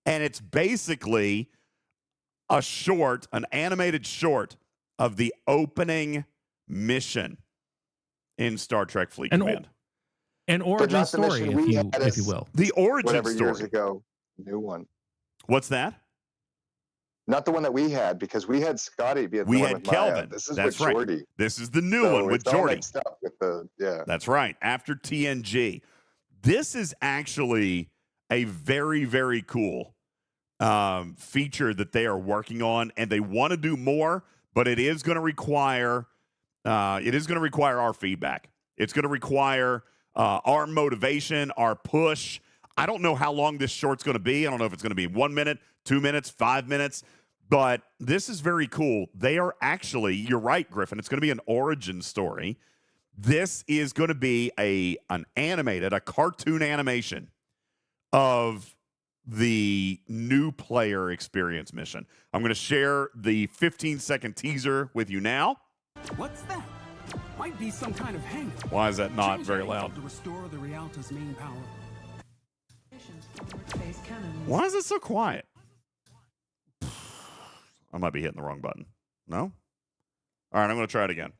And it's basically a short, an animated short of the opening mission in Star Trek Fleet Command. An origin story, if you will. The origin story. Years ago, new one. What's that? Not the one that we had, because we had Scotty be at the we one had with Kelvin. Maya. This is That's with right. Geordi. This is the new one with Geordi. With the, yeah. That's right. After TNG. This is actually a very, very cool feature that they are working on, and they want to do more, but it is going to require our feedback. It's going to require our motivation, our push. I don't know how long this short's going to be. I don't know if it's going to be 1 minute, 2 minutes, 5 minutes, but this is very cool. They are actually, you're right, Griffin, it's going to be an origin story. This is going to be an animated, a cartoon animation of the new player experience mission. I'm going to share the 15-second teaser with you now. What's that? Might be some kind of hangar. Why is that not very loud? To restore the Rialto's main power. Why is it so quiet? I might be hitting the wrong button. No? All right, I'm going to try it again.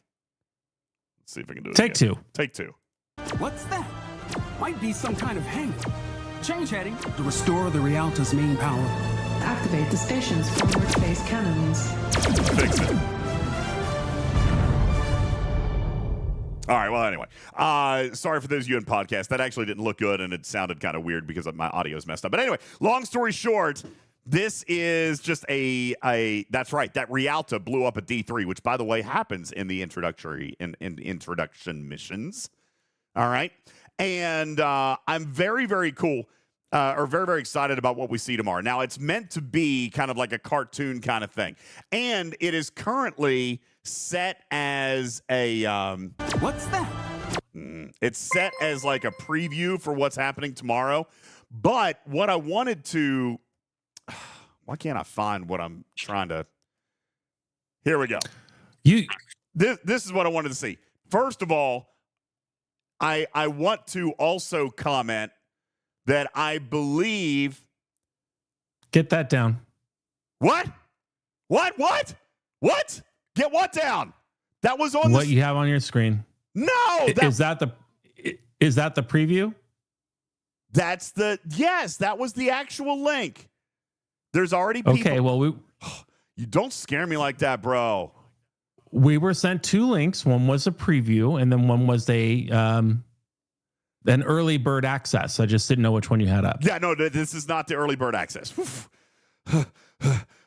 Let's see if I can do it Take again. two. Take two. What's that? Might be some kind of hangar. Change heading to restore the Rialto's main power. Activate the station's forward face cannons. Fix it. All right, well, anyway. Sorry for those of you in podcast. That actually didn't look good, and it sounded kind of weird because my audio is messed up. But anyway, long story short, this is just that's right, that Rialto blew up a D3, which, by the way, happens in the introduction missions. All right? And I'm very, very cool, or very, very excited about what we see tomorrow. Now, it's meant to be kind of like a cartoon kind of thing. And it is currently set as a... What's that? It's set as like a preview for what's happening tomorrow. But what I wanted to... Why can't I find what I'm trying to... Here we go. This is what I wanted to see. First of all, I want to also comment that I believe... Get that down. What? What? Get what down? That was on what you have on your screen. No! Is that the preview? That's yes, that was the actual link. There's already people. Okay, well, you don't scare me like that, bro. We were sent two links. One was a preview, and then one was an early bird access. I just didn't know which one you had up. Yeah, no, this is not the early bird access.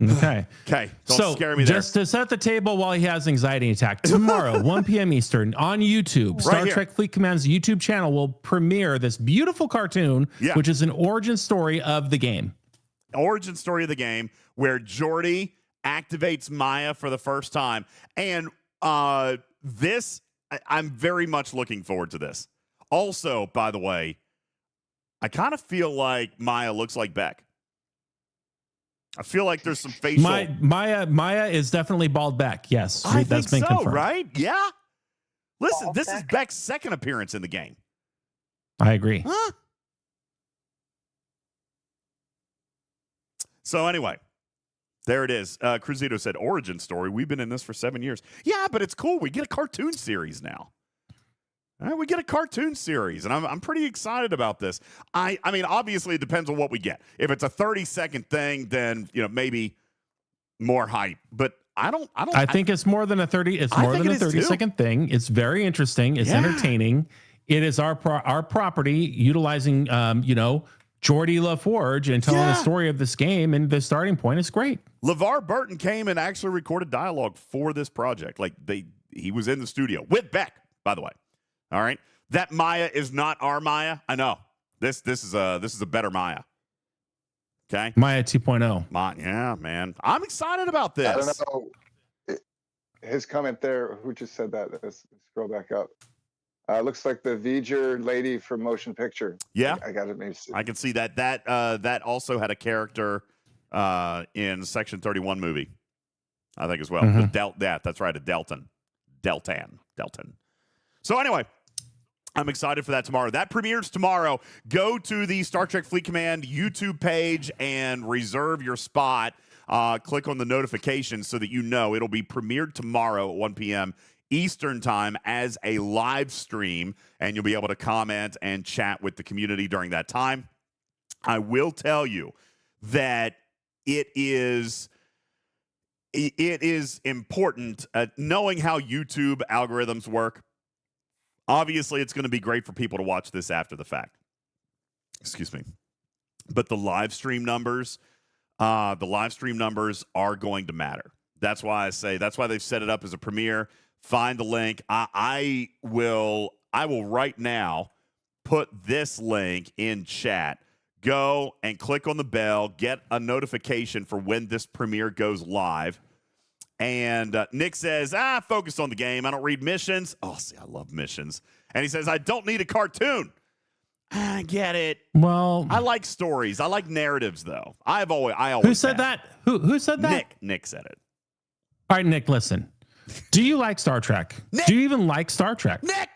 Okay. Don't scare me there. Just to set the table while he has anxiety attack, tomorrow, 1 p.m. Eastern on YouTube, Star Trek Fleet Command's YouTube channel will premiere this beautiful cartoon, which is an origin story of the game. Origin story of the game where Geordi activates Maya for the first time. And I'm very much looking forward to this. Also, by the way, I kind of feel like Maya looks like Beck. I feel like there's some facial... Maya is definitely bald Beck. Yes, that's been confirmed. Right? Yeah. Listen, Bald this Beck. is Beck's second appearance in the game. I agree. Huh? So anyway, there it is. Cruzito said, origin story. We've been in this for 7 years. Yeah, but it's cool. We get a cartoon series now. All right, we get a cartoon series, and I'm pretty excited about this. I mean, obviously, it depends on what we get. If it's a 30-second thing, then maybe more hype. But I think it's more than a 30. It's more than a 30-second thing. It's very interesting. It's entertaining. It is our property utilizing Geordi LaForge and telling the story of this game, and the starting point is great. LeVar Burton came and actually recorded dialogue for this project. Like he was in the studio with Beck, by the way. All right, that Maya is not our Maya. I know this is a better Maya. Okay, Maya 2.0. Yeah, man, I'm excited about this. I don't know. his comment there. Who just said that? Let's scroll back up. Looks like the V'ger lady from Motion Picture. Yeah, I got it. Maybe I can see that. That also had a character in Section 31 movie, I think as well. That's right, a Deltan. So anyway, I'm excited for that tomorrow. That premieres tomorrow. Go to the Star Trek Fleet Command YouTube page and reserve your spot. Click on the notifications so that you know it'll be premiered tomorrow at 1 p.m. Eastern time as a live stream, and you'll be able to comment and chat with the community during that time. I will tell you that it is important knowing how YouTube algorithms work. Obviously, it's going to be great for people to watch this after the fact. Excuse me. But the live stream numbers are going to matter. That's why they've set it up as a premiere. Find the link. I will right now put this link in chat. Go and click on the bell. Get a notification for when this premiere goes live. And Nick says, focus on the game. I don't read missions. Oh, see, I love missions. And he says, I don't need a cartoon. I get it. Well, I like stories. I like narratives, though. I always Who said that? Who said that? Nick said it. All right, Nick, listen. Do you like Star Trek? Nick. Do you even like Star Trek? Nick!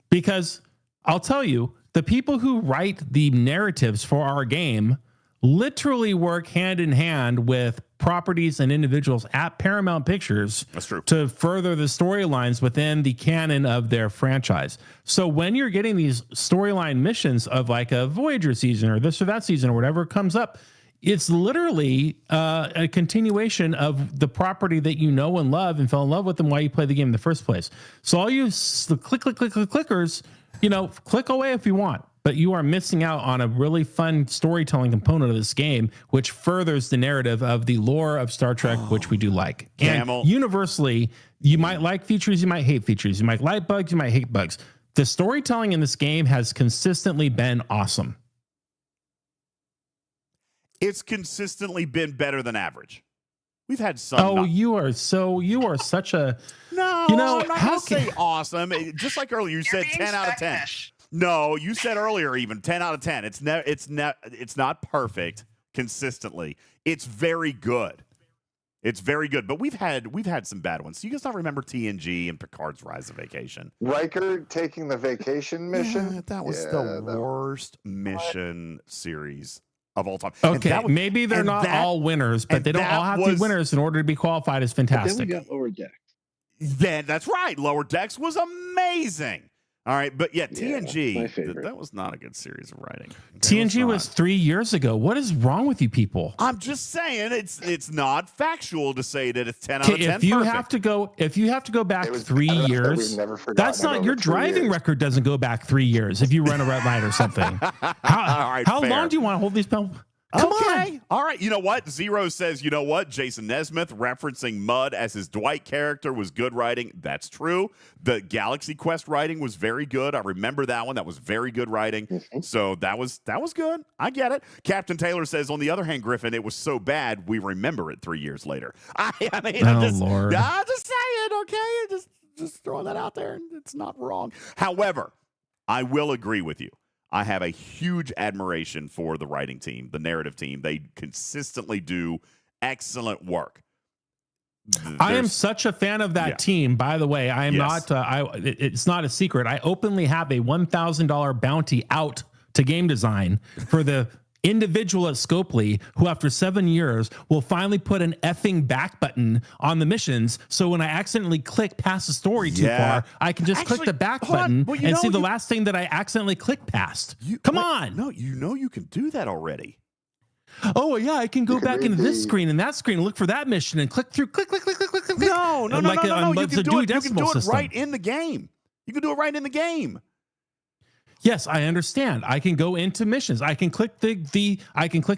Because I'll tell you, the people who write the narratives for our game literally work hand in hand with properties and individuals at Paramount Pictures. That's true. To further the storylines within the canon of their franchise. So when you're getting these storyline missions of like a Voyager season or this or that season or whatever comes up, it's literally a continuation of the property that you know and love and fell in love with and why you play the game in the first place. So all you clickers, click away if you want, but you are missing out on a really fun storytelling component of this game, which furthers the narrative of the lore of Star Trek, which we do like. Camel. And universally, you might like features, you might hate features. You might like bugs, you might hate bugs. The storytelling in this game has consistently been awesome. It's consistently been better than average. We've had some. You are such a. No, I'm not going to say awesome. Just like earlier, you said 10 out of 10. No, you said earlier even 10 out of 10. It's not perfect consistently. It's very good. It's very good. But we've had some bad ones. So you guys not remember TNG and Picard's Rise of Vacation? Riker taking the vacation mission. Yeah, that was the worst mission series of all time. Okay, maybe they're not all winners, but they don't all have to be winners in order to be qualified as fantastic. Then we got Lower Decks. Then that's right. Lower Decks was amazing. All right, but TNG, that was not a good series of writing. TNG was 3 years ago. What is wrong with you people? I'm just saying it's not factual to say that it's 10 out of 10. If you have to go back 3 years, that's not your driving record doesn't go back 3 years if you run a red light or something. How long do you want to hold these people? Come on. All right. You know what? Zero says, you know what? Jason Nesmith referencing Mud as his Dwight character was good writing. That's true. The Galaxy Quest writing was very good. I remember that one. That was very good writing. So that was good. I get it. Captain Taylor says, on the other hand, Griffin, it was so bad we remember it 3 years later. I'm just saying, okay? Just throwing that out there. It's not wrong. However, I will agree with you. I have a huge admiration for the writing team, the narrative team. They consistently do excellent work. I am such a fan of that team. By the way, I am not. It's not a secret. I openly have a $1,000 bounty out to game design for the individual at Scopely who after 7 years will finally put an effing back button on the missions, so when I accidentally click past the story too far, I can just click the back button and see the last thing that I accidentally clicked past. Come on. No, you can do that already. Oh yeah, I can go back into this screen and that screen and look for that mission and click through click. No. You can do it right in the game. You can do it right in the game. Yes, I understand. I can go into missions. I can click the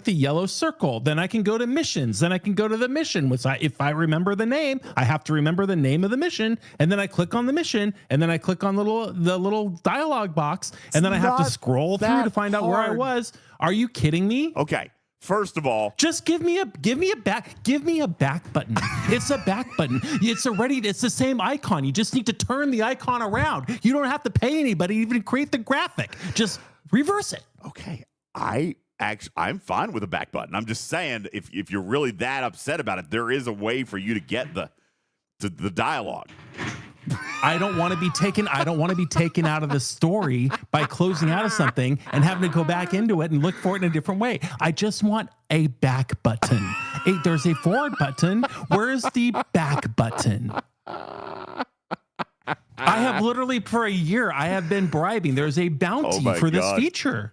yellow circle. Then I can go to missions. Then I can go to the mission, which if I remember the name, I have to remember the name of the mission. And then I click on the mission. And then I click on the little dialogue box. And then I have to scroll through to find out where I was. Are you kidding me? Okay. First of all, just give me a back button. It's a back button. It's the same icon. You just need to turn the icon around. You don't have to pay anybody to even create the graphic. Just reverse it. Okay. I'm fine with a back button. I'm just saying, if you're really that upset about it, there is a way for you to get the dialogue. I don't want to be taken out of the story by closing out of something and having to go back into it and look for it in a different way. I just want a back button. There's a forward button. Where is the back button? I have literally for a year, I have been bribing. There's a bounty for this feature.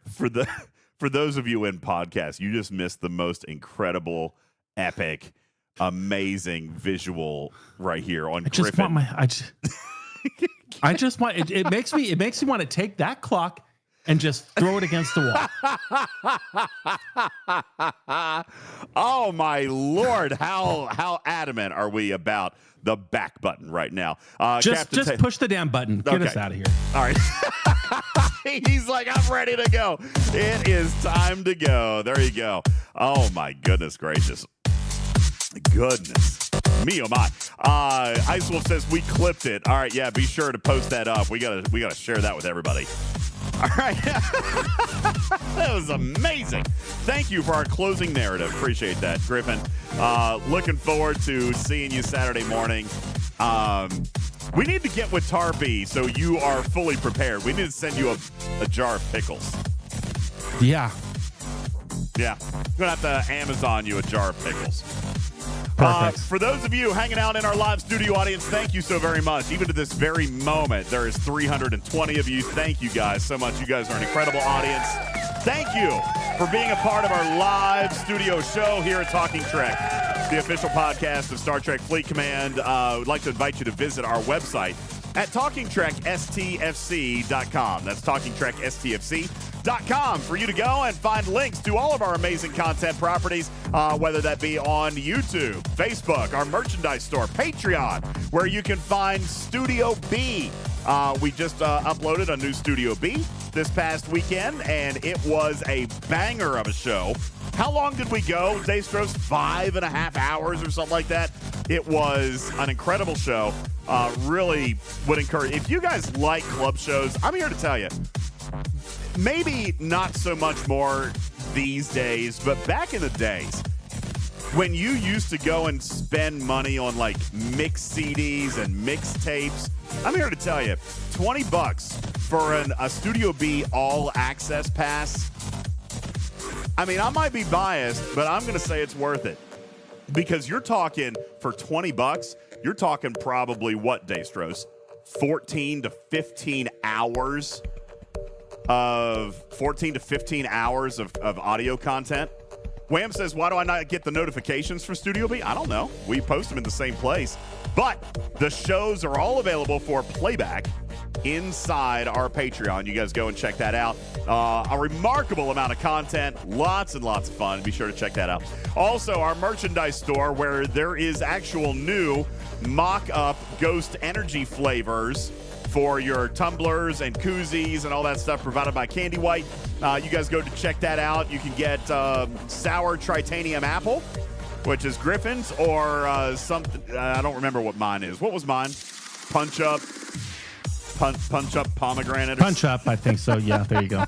For those of you in podcast, you just missed the most incredible, epic, amazing visual right here on Griffin. I just want it makes me want to take that clock and just throw it against the wall. Oh my Lord, how adamant are we about the back button right now? Just push the damn button. Get us out of here. All right. He's like, I'm ready to go. It is time to go. There you go. Oh my goodness gracious. Goodness. Me oh my. Ice Wolf says we clipped it. All right, yeah, be sure to post that up. We gotta share that with everybody. All right. That was amazing. Thank you for our closing narrative. Appreciate that, Griffin. Looking forward to seeing you Saturday morning. We need to get with Tarpy so you are fully prepared. We need to send you a jar of pickles. Yeah. Yeah. We're going to have to Amazon you a jar of pickles. For those of you hanging out in our live studio audience, thank you so very much. Even to this very moment, there is 320 of you. Thank you guys so much. You guys are an incredible audience. Thank you for being a part of our live studio show here at Talking Trek, the official podcast of Star Trek Fleet Command. We'd like to invite you to visit our website at TalkingTrekSTFC.com. That's TalkingTrekSTFC.com for you to go and find links to all of our amazing content properties, whether that be on YouTube, Facebook, our merchandise store, Patreon, where you can find Studio B. We just uploaded a new Studio B this past weekend, and it was a banger of a show. How long did we go, Daystros? 5.5 hours or something like that. It was an incredible show. Really would encourage, if you guys like club shows, I'm here to tell you, maybe not so much more these days, but back in the days, when you used to go and spend money on like mix CDs and mixtapes, I'm here to tell you, $20 for a Studio B all access pass. I mean, I might be biased, but I'm going to say it's worth it. Because you're talking, for $20, you're talking probably what, Daystros? 14 to 15 hours of audio content. Wham says, why do I not get the notifications for Studio B? I don't know. We post them in the same place. But the shows are all available for playback inside our Patreon. You guys go and check that out. A remarkable amount of content, lots and lots of fun. Be sure to check that out. Also, our merchandise store, where there is actual new mock-up Ghost Energy flavors for your tumblers and koozies and all that stuff provided by Candy White. You guys go to check that out. You can get sour tritanium apple, which is Griffin's, or something. I don't remember what mine is. What was mine? Punch up pomegranate. Punch up, I think so. Yeah, there you go.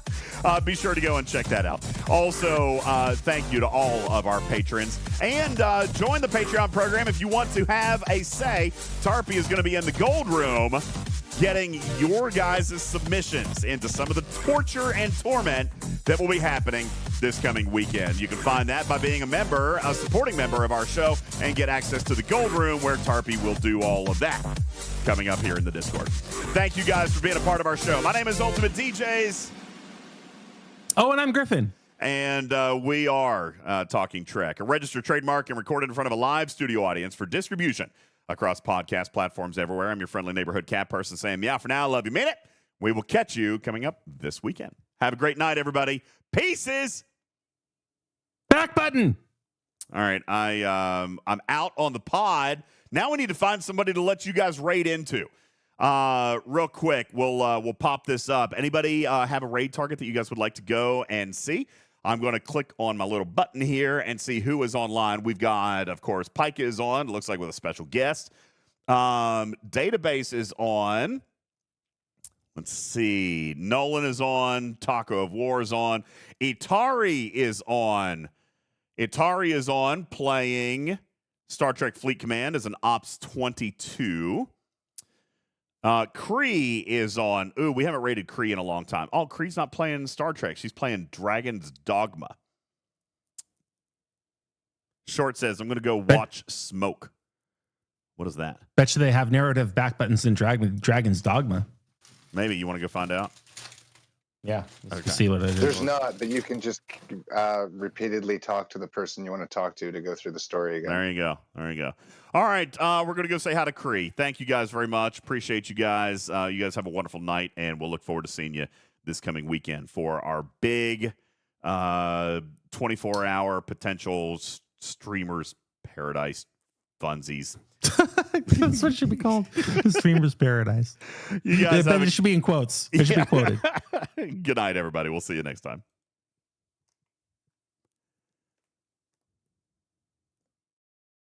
Be sure to go and check that out. Also, thank you to all of our patrons. And join the Patreon program if you want to have a say. Tarpy is going to be in the gold room getting your guys' submissions into some of the torture and torment that will be happening this coming weekend. You can find that by being a supporting member of our show, and get access to the gold room where Tarpy will do all of that coming up here in the Discord. Thank you guys for being a part of our show. My name is UltimatDJz. Oh, and I'm Griffin. And we are Talking Trek, a registered trademark and recorded in front of a live studio audience for distribution across podcast platforms everywhere. I'm your friendly neighborhood cat person saying meow for now. Love you, minute. We will catch you coming up this weekend. Have a great night, everybody. Pieces. Back button. All right, I'm out on the pod. Now we need to find somebody to let you guys raid into. Real quick, we'll pop this up. Anybody have a raid target that you guys would like to go and see? I'm going to click on my little button here and see who is online. We've got, of course, Pika is on. It looks like with a special guest. Database is on. Let's see. Nolan is on. Taco of War is on. Itari is on. Itari is on playing Star Trek Fleet Command as an Ops 22. Cree is on. Ooh, we haven't rated Cree in a long time. Oh, Cree's not playing Star Trek. She's playing Dragon's Dogma. Short says, I'm going to go watch Smoke. What is that? Bet you they have narrative back buttons in Dragon's Dogma. Maybe you want to go find out? Yeah. Let's see what it is. There's not, but you can just repeatedly talk to the person you want to talk to go through the story again. There you go. There you go. All right. We're going to go say hi to Cree. Thank you guys very much. Appreciate you guys. You guys have a wonderful night, and we'll look forward to seeing you this coming weekend for our big 24-hour potential streamers paradise funsies. That's what it should be called. The Streamer's Paradise. You guys it should be in quotes. It should be quoted. Good night, everybody. We'll see you next time.